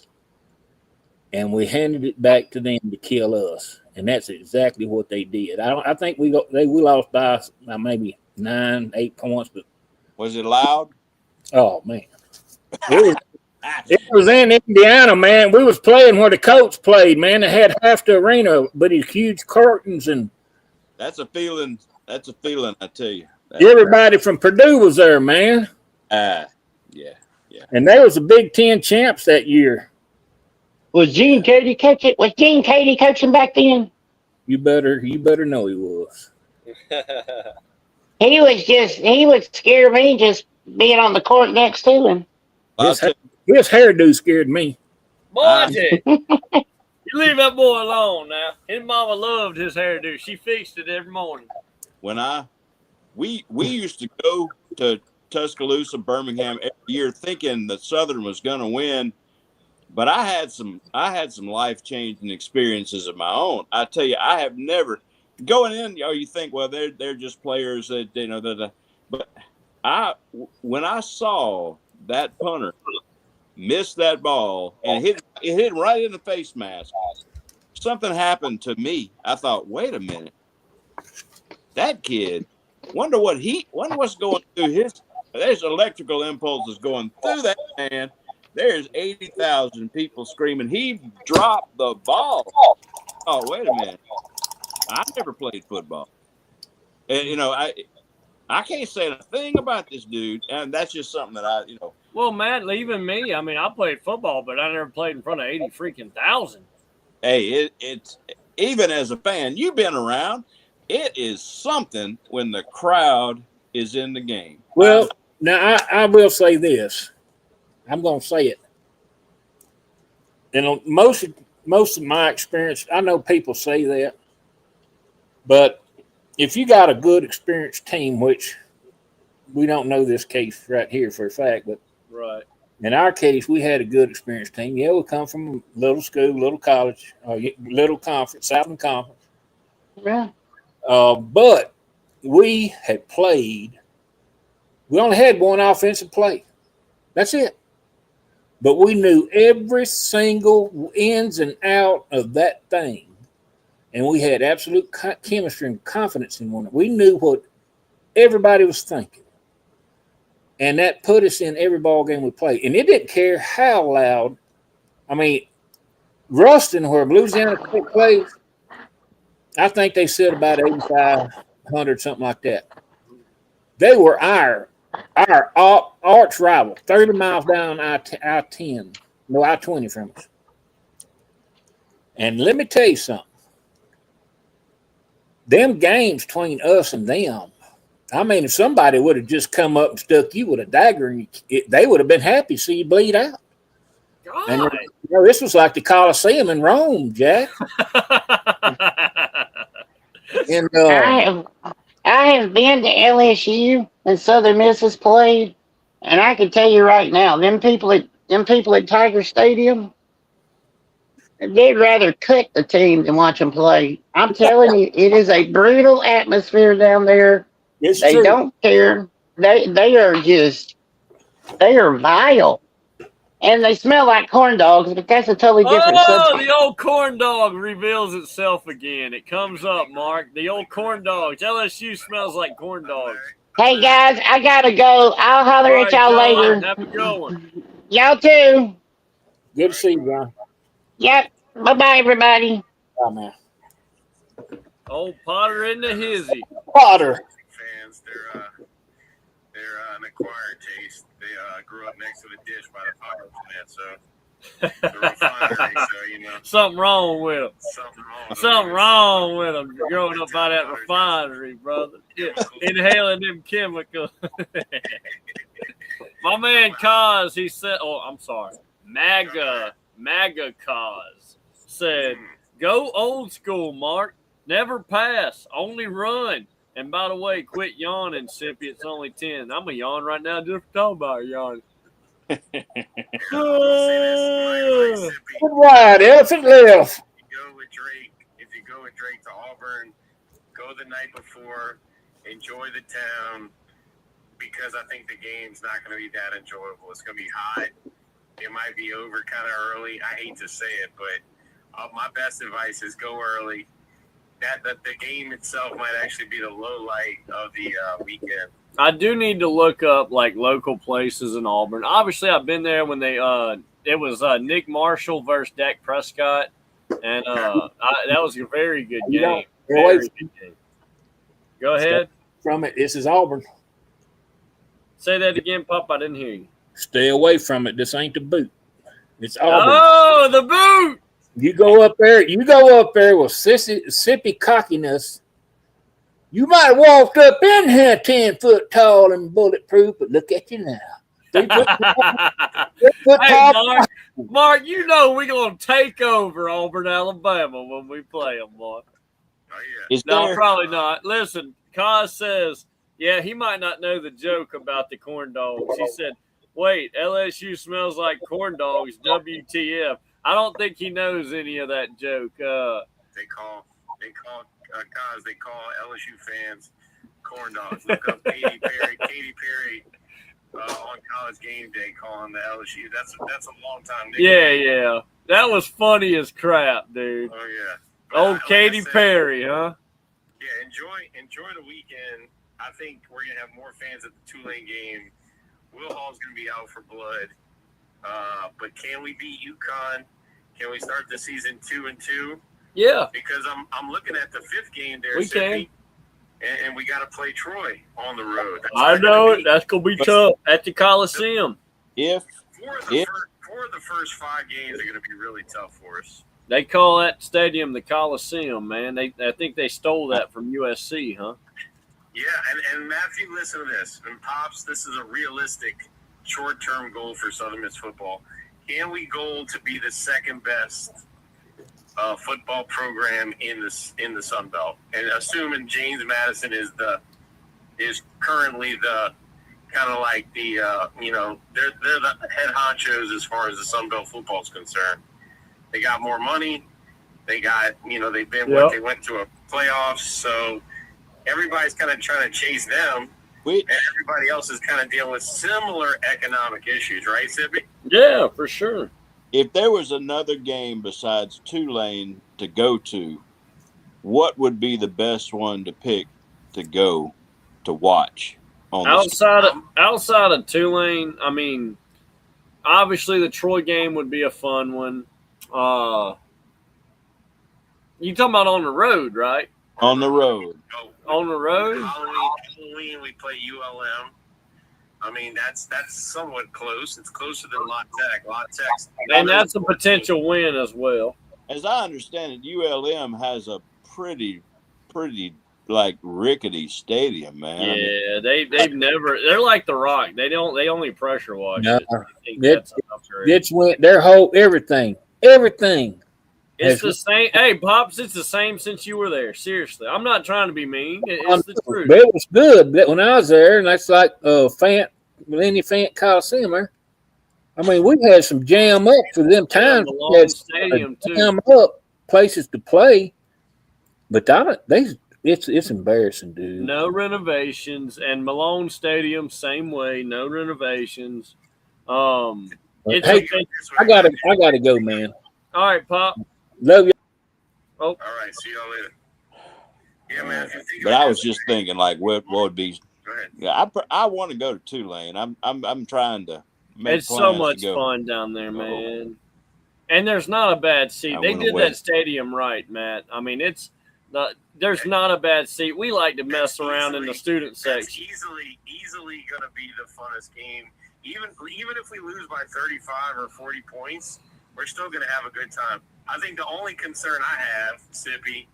and we handed it back to them to kill us. And that's exactly what they did. I think we lost by maybe 9, 8 points. But was it loud? Oh man, it was in Indiana, man. We was playing where the coach played, man. They had half the arena, but these huge curtains and. That's a feeling. I tell you. Everybody from Purdue was there, man. Yeah. And they was the Big Ten champs that year. Was Gene Cady coaching? Was Gene Cady coaching back then? You better know he was. He would scare me just being on the court next to him. His hairdo scared me. Boy, you leave that boy alone now. His mama loved his hairdo. She fixed it every morning. We used to go to Tuscaloosa, Birmingham every year thinking that Southern was going to win. But I had some life-changing experiences of my own. I tell you, I have never going in. You think, well, they're just players that But when I saw that punter miss that ball and it hit right in the face mask, something happened to me. I thought, wait a minute, that kid. Wonder what's going through his. There's electrical impulses going through that man. There's 80,000 people screaming. He dropped the ball. Oh, wait a minute. I never played football. And, I can't say a thing about this dude. And that's just something that Well, Matt, even me, I played football, but I never played in front of 80 freaking thousand. Hey, it's even as a fan, you've been around. It is something when the crowd is in the game. Well, now I will say this. I'm going to say it. And most of my experience, I know people say that, but if you got a good experienced team, which we don't know this case right here for a fact, but Right. in our case, we had a good experienced team. Yeah, we come from little school, little college, little conference, Southern Conference. Yeah. But we had played. We only had one offensive play. That's it. But we knew every single ins and out of that thing. And we had absolute chemistry and confidence in one. We knew what everybody was thinking. And that put us in every ball game we played. And it didn't care how loud. I mean, Ruston, where Louisiana plays, I think they said about 8,500, something like that. They were our arch rival, 30 miles down I-10, no, I-20 from us. And let me tell you something. Them games between us and them, I mean, if somebody would have just come up and stuck you with a dagger, and they would have been happy to see you bleed out. God. And this was like the Coliseum in Rome, Jack. And I have been to LSU and Southern Miss has played, and I can tell you right now, them people at Tiger Stadium, they'd rather cut the team than watch them play. I'm telling you, it is a brutal atmosphere down there. They true. don't care. They are vile. And they smell like corn dogs, but that's a totally different subject. The old corn dog reveals itself again. It comes up, Mark. The old corn dogs. LSU smells like corn dogs. Hey, guys, I got to go. I'll holler at y'all later. Have a good one. Y'all too. Good to see you, John. Yep. Bye-bye, everybody. Bye, man. Old Potter in the hizzy. Potter. Fans, they're an acquired taste. They grew up next to the dish by the power plant, so the refinery. So you know, Something wrong with them. something wrong. with them. Growing up by that refinery, brother. Yeah, inhaling them chemicals. My man Kaz, he said, I'm sorry. MAGA Kaz said, go old school, Mark. Never pass, only run. And by the way, quit yawning, Sippy. It's only 10. I'm a yawn right now just talking about yawning. Good ride, elephant left. If you go with Drake to Auburn, go the night before, enjoy the town, because I think the game's not going to be that enjoyable. It's going to be hot. It might be over kind of early. I hate to say it, but my best advice is go early. That the game itself might actually be the low light of the weekend. I do need to look up like local places in Auburn. Obviously, I've been there when they it was Nick Marshall versus Dak Prescott, and that was a very good game. Very good game. Go ahead. From it, this is Auburn. Say that again, Pop. I didn't hear you. Stay away from it. This ain't the boot. It's Auburn. Oh, the boot. You go up there with sippy cockiness. You might have walked up in here 10 foot tall and bulletproof, but look at you now. 3 foot tall. Mark, you know we're going to take over Auburn, Alabama when we play them, Mark. Oh, yeah. No, probably not. Listen, Kaz says, yeah, he might not know the joke about the corn dogs. He said, wait, LSU smells like corn dogs, WTF. I don't think he knows any of that joke. They call LSU fans corn dogs. Look up Katy Perry on College Game Day calling the LSU. That's a long time. Yeah. That was funny as crap, dude. Oh yeah. Old Katy Perry, huh? Yeah, enjoy the weekend. I think we're gonna have more fans at the Tulane game. Will Hall's gonna be out for blood. But can we beat UConn? Can we start the season 2-2? Yeah. Because I'm looking at the 5th game there. We can. And we got to play Troy on the road. I know it. That's going to be tough at the Coliseum. Four of the first 5 games are going to be really tough for us. They call that stadium the Coliseum, man. I think they stole that from USC, huh? Yeah, and Matthew, listen to this. And Pops, this is a realistic short-term goal for Southern Miss football. Can we goal to be the second best football program in the Sun Belt? And assuming James Madison is currently the kind of like the they're the head honchos as far as the Sun Belt football is concerned. They got more money. They got they've been they went to a playoffs, so everybody's kind of trying to chase them. And everybody else is kind of dealing with similar economic issues, right, Sippy? Yeah, for sure. If there was another game besides Tulane to go to, what would be the best one to pick to go to watch? Outside of Tulane, I mean, obviously the Troy game would be a fun one. You talking about on the road, right? On the road. On the road? Halloween, we play ULM. I mean, that's somewhat close. It's closer than La Tech. And that's a potential win as well. As I understand it, ULM has a pretty like rickety stadium, man. Yeah, they've never. They're like the Rock. They only pressure wash No, it. it's went their whole everything. It's the same. Hey, Pops, it's the same since you were there. Seriously, I'm not trying to be mean. It's the truth. But it was good when I was there, and that's like Millennium Fant Coliseum there. I mean, we had some jam up for them times. We had stadium too. Jam up places to play, but it's embarrassing, dude. No renovations, and Malone Stadium same way. No renovations. Hey, I gotta go, man. All right, Pop. Love you. Oh. All right, see y'all later. Yeah, man. But I was just thinking, like, what would be? Go ahead. Yeah, I want to go to Tulane. I'm trying to make It's so plans much to go. fun down there, man. And there's not a bad seat. They did that stadium right, Matt. I mean, there's not a bad seat. We like to mess around in the student section. Easily going to be the funnest game. Even if we lose by 35 or 40 points, we're still going to have a good time. I think the only concern I have, Sippy,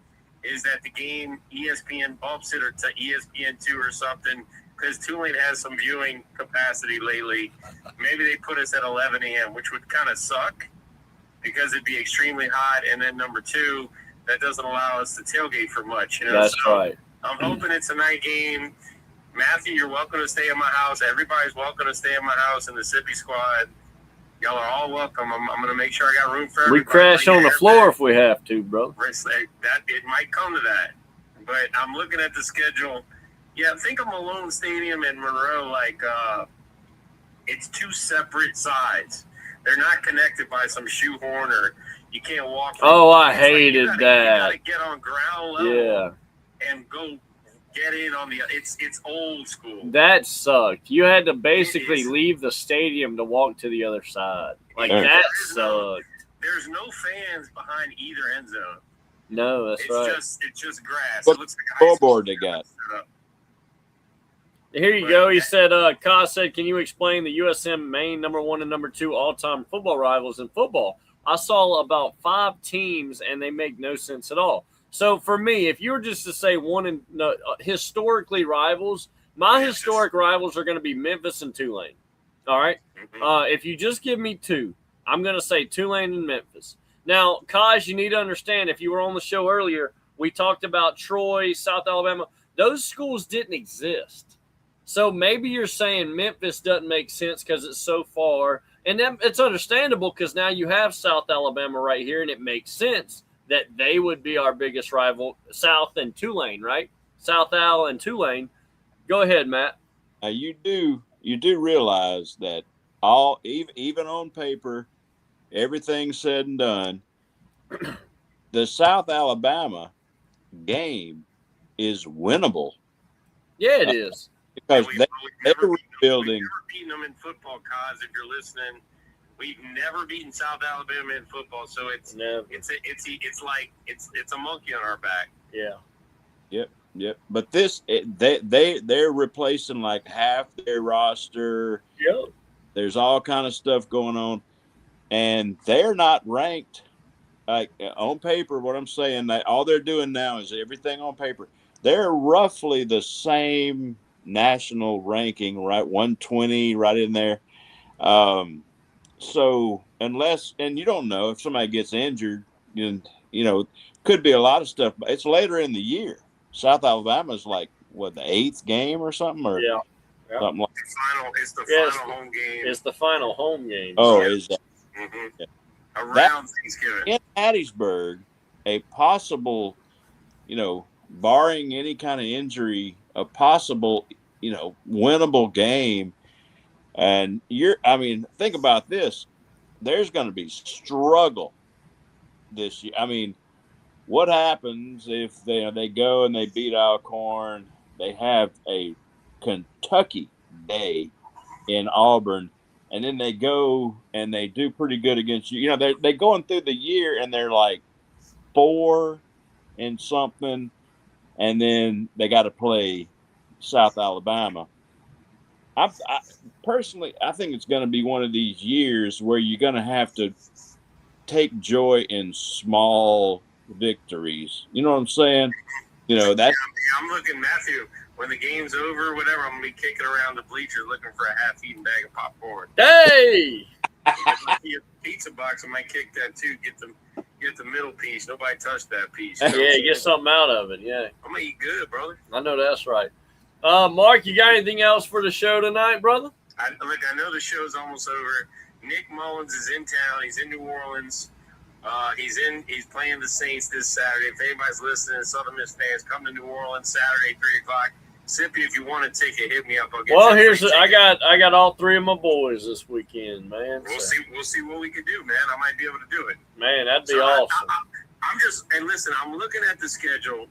is that the game ESPN bumps it or to ESPN2 or something, because Tulane has some viewing capacity lately. Maybe they put us at 11 a.m., which would kind of suck because it'd be extremely hot. And then number two, that doesn't allow us to tailgate for much. That's right. I'm hoping it's a night game. Matthew, you're welcome to stay at my house. Everybody's welcome to stay at my house in the Sippy squad. Y'all are all welcome. I'm going to make sure I got room for everybody. We crash on the floor if we have to, bro. It might come to that. But I'm looking at the schedule. Yeah, think of Malone Stadium and Monroe like it's two separate sides. They're not connected by some shoehorn or you can't walk. I hated that. You got to get on ground level. Yeah. And go get in on the. It's old school. That sucked. You had to basically leave the stadium to walk to the other side. Like that sucked. There's no fans behind either end zone. No, that's right. It's just grass. What it looks like scoreboard they got? Here you go. He said, Ka said, can you explain the USM Maine number 1 and number 2 all-time football rivals in football? I saw about 5 teams, and they make no sense at all. So for me, if you were just to say historically rivals, my historic rivals are going to be Memphis and Tulane. All right. If you just give me 2, I'm going to say Tulane and Memphis. Now, Kaj, you need to understand, if you were on the show earlier, we talked about Troy, South Alabama. Those schools didn't exist. So maybe you're saying Memphis doesn't make sense because it's so far. And then it's understandable because now you have South Alabama right here, and it makes sense that they would be our biggest rival, South and Tulane, right? South Al and Tulane. Go ahead, Matt. You do realize that even on paper, everything said and done, the South Alabama game is winnable. Yeah, it is. Because they're rebuilding. We've never beaten them in football, Cause, if you're listening. We've never beaten South Alabama in football, so it's like a monkey on our back. Yeah. Yep. But they're replacing like half their roster. Yep. There's all kind of stuff going on, and they're not ranked. Like on paper, what I'm saying, that all they're doing now is everything on paper. They're roughly the same national ranking, right? 120, right in there. So unless, and you don't know if somebody gets injured, could be a lot of stuff. But it's later in the year. South Alabama's like what, the 8th game or something, or Yeah. something like. It's the Yes. final home game. It's the final home game. Oh, is that Mhm. Yeah. Around Thanksgiving. in Hattiesburg? A possible, barring any kind of injury, a possible, winnable game. And think about this. There's going to be struggle this year. I mean, what happens if they go and they beat Alcorn? They have a Kentucky day in Auburn, and then they go and they do pretty good against you. They're going through the year and they're like 4 and something, and then they got to play South Alabama. I personally, I think it's going to be one of these years where you're going to have to take joy in small victories. You know what I'm saying? That's I'm looking, Matthew, when the game's over, whatever, I'm going to be kicking around the bleachers looking for a half-eaten bag of popcorn. Hey! Pizza box, I might kick that too. Get the middle piece. Nobody touched that piece. Yeah, get something out of it. Yeah. I'm going to eat good, brother. I know that's right. Mark, you got anything else for the show tonight, brother? I know the show's almost over. Nick Mullins is in town. He's in New Orleans. He's playing the Saints this Saturday. If anybody's listening, Southern Miss fans, come to New Orleans Saturday, 3:00. Sippy, if you want a ticket, hit me up. I'll get Well, you a free I ticket. got all 3 of my boys this weekend, man. We'll So, see what we can do, man. I might be able to do it. man, that'd be So awesome. I'm just, and listen, I'm looking at the schedule,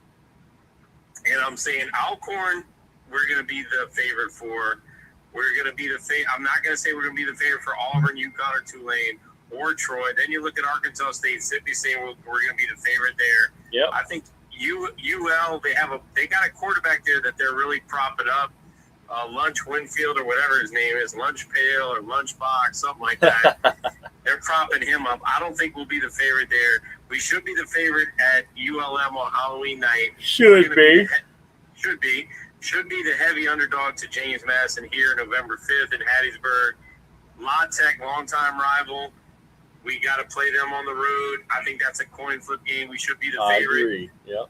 and I'm saying Alcorn, we're going to be the favorite for. We're going to be the favorite. I'm not going to say we're going to be the favorite for Auburn, UConn, or Tulane, or Troy. Then you look at Arkansas State, Sippy saying we're going to be the favorite there. Yep. I think UL, they got a quarterback there that they're really propping up. Lunch Winfield or whatever his name is, Lunch Pail or Lunch Box, something like that. They're propping him up. I don't think we'll be the favorite there. We should be the favorite at ULM on Halloween night. Should be. Should be the heavy underdog to James Madison here November 5th in Hattiesburg. La Tech, longtime rival. We got to play them on the road. I think that's a coin flip game. We should be the I favorite. agree. Yep.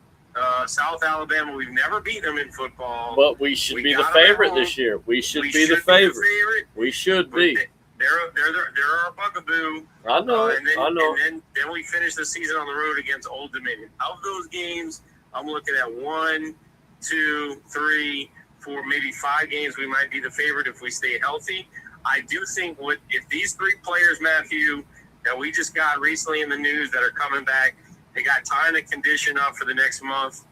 South Alabama, we've never beaten them in football. But we should be the got 'em at favorite home. this year. We should We be the favorite. We should But be. They're our bugaboo. I know it. And then, I know. And then we finish the season on the road against Old Dominion. Of those games, I'm looking at 1, 2, 3, 4, maybe 5 games we might be the favorite if we stay healthy. I do think if these 3 players, Matthew, that we just got recently in the news that are coming back, they got time to condition up for the next month.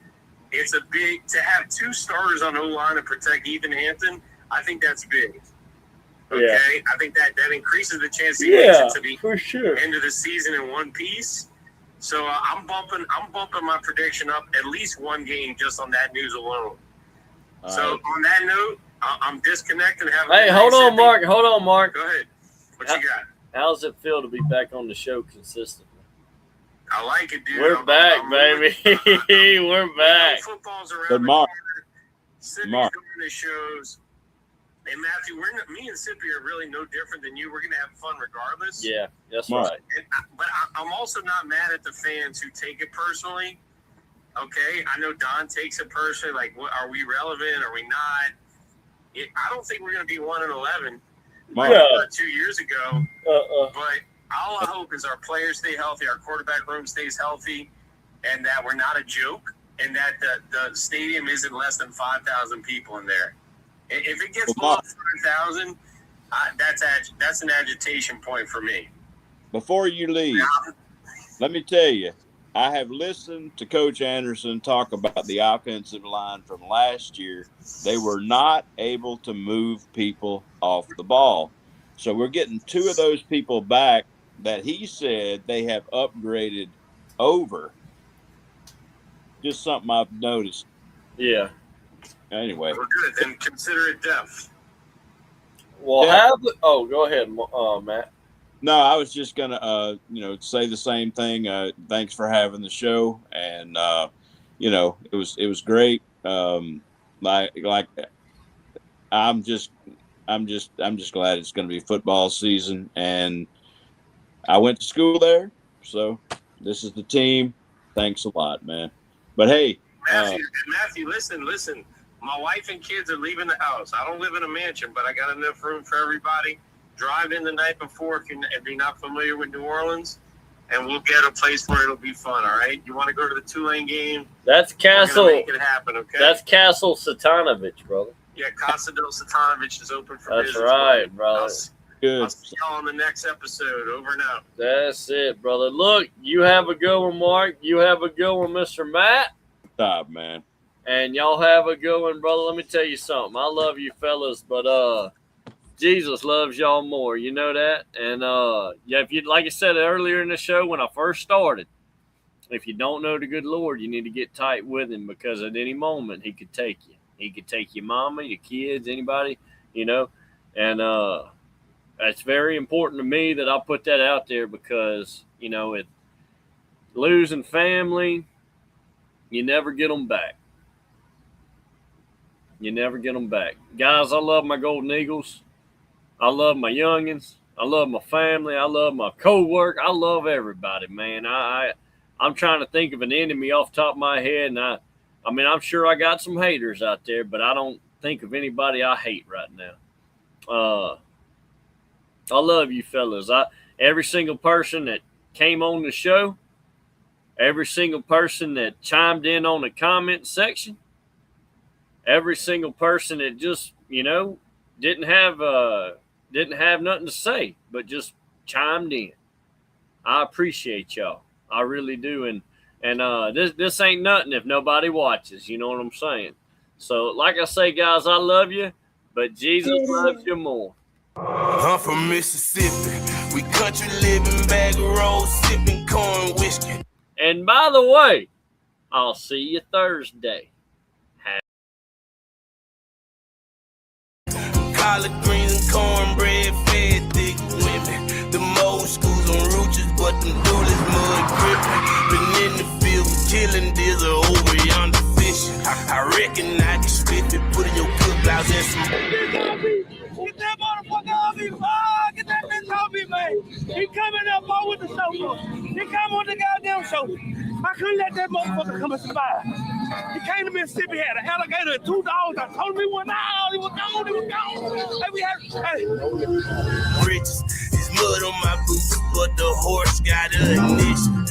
It's a big to have 2 starters on O-line to protect Ethan Hampton. I think that's big. Okay, Yeah. I think that increases the chance he makes Yeah, it to the for sure. end of the season in one piece. So I'm bumping my prediction up at least 1 game just on that news alone. So on that note, I'm disconnecting. Hey, hold on, Mark. Go ahead. What you got? How's it feel to be back on the show consistently? I like it, dude. We're back, baby. We're back. Football's around But the Mark, corner. Sippy's Mark. doing the shows. Hey, Matthew, me and Sippy are really no different than you. We're going to have fun regardless. Yeah, that's Mark. right. But I'm also not mad at the fans who take it personally. Okay? I know Don takes it personally. Like, are we relevant? Are we not? I don't think we're going to be 1-11 Mark. like 2 years ago. Uh-uh. But all I hope is our players stay healthy, our quarterback room stays healthy, and that we're not a joke, and that the stadium isn't less than 5,000 people in there. If it gets below 5,000, that's an agitation point for me. Before you leave, let me tell you, I have listened to Coach Anderson talk about the offensive line from last year. They were not able to move people off the ball. So we're getting 2 of those people back that he said they have upgraded over. Just something I've noticed. Yeah. Anyway. We're good. Then consider it depth. Well, Yeah. go ahead, Matt. No, I was just gonna, say the same thing. Thanks for having the show, and it was great. Like I'm just I'm just glad it's going to be football season, and I went to school there, so this is the team. Thanks a lot, man. But hey, Matthew, listen. My wife and kids are leaving the house. I don't live in a mansion, but I got enough room for everybody. Drive in the night before if you're not familiar with New Orleans, and we'll get a place where it'll be fun. All right? You want to go to the Tulane game? That's Castle. Make it happen, okay? That's Castle Satanovich, brother. Yeah, Casa del Satanovich is open for That's business. right, brother. I'll see y'all on the next episode. Over and out. That's it, brother. Look, you have a good one, Mark. You have a good one, Mr. Matt. Stop, man. And y'all have a good one, brother. Let me tell you something. I love you fellas, but Jesus loves y'all more. You know that? And yeah, if you like I said earlier in the show when I first started, if you don't know the good Lord, you need to get tight with him, because at any moment he could take you. He could take your mama, your kids, anybody, you know. And it's very important to me that I put that out there, because, you know, losing family, you never get them back. You never get them back. Guys, I love my Golden Eagles. I love my youngins. I love my family. I love my co-work. I love everybody, man. I'm trying to think of an enemy off the top of my head, and I mean, I'm sure I got some haters out there, but I don't think of anybody I hate right now. I love you fellas. Every single person that came on the show, every single person that chimed in on the comment section, every single person that just, you know, didn't have nothing to say, but just chimed in. I appreciate y'all. I really do. And this ain't nothing if nobody watches. You know what I'm saying? So, like I say, guys, I love you, but Jesus loves you more. I'm from Mississippi. We country living, bag of rolls, sipping corn whiskey. And by the way, I'll see you Thursday. Collard greens and cornbread, fed thick women. The most schools on roaches, but them doolies mud gripping. Been in the field killing deals over yonder fishing. I reckon I can spit it, put in your cook blouse and some. Get that motherfucker off me, get that bitch off me, man. He coming up on with the chauffeur. He come on the goddamn chauffeur. I couldn't let that motherfucker come and survive. He came to Mississippi, had an alligator and 2 dogs. I told him he was out. He was gone. And we had, Riches, there's mud on my boots, but the horse got a ignition.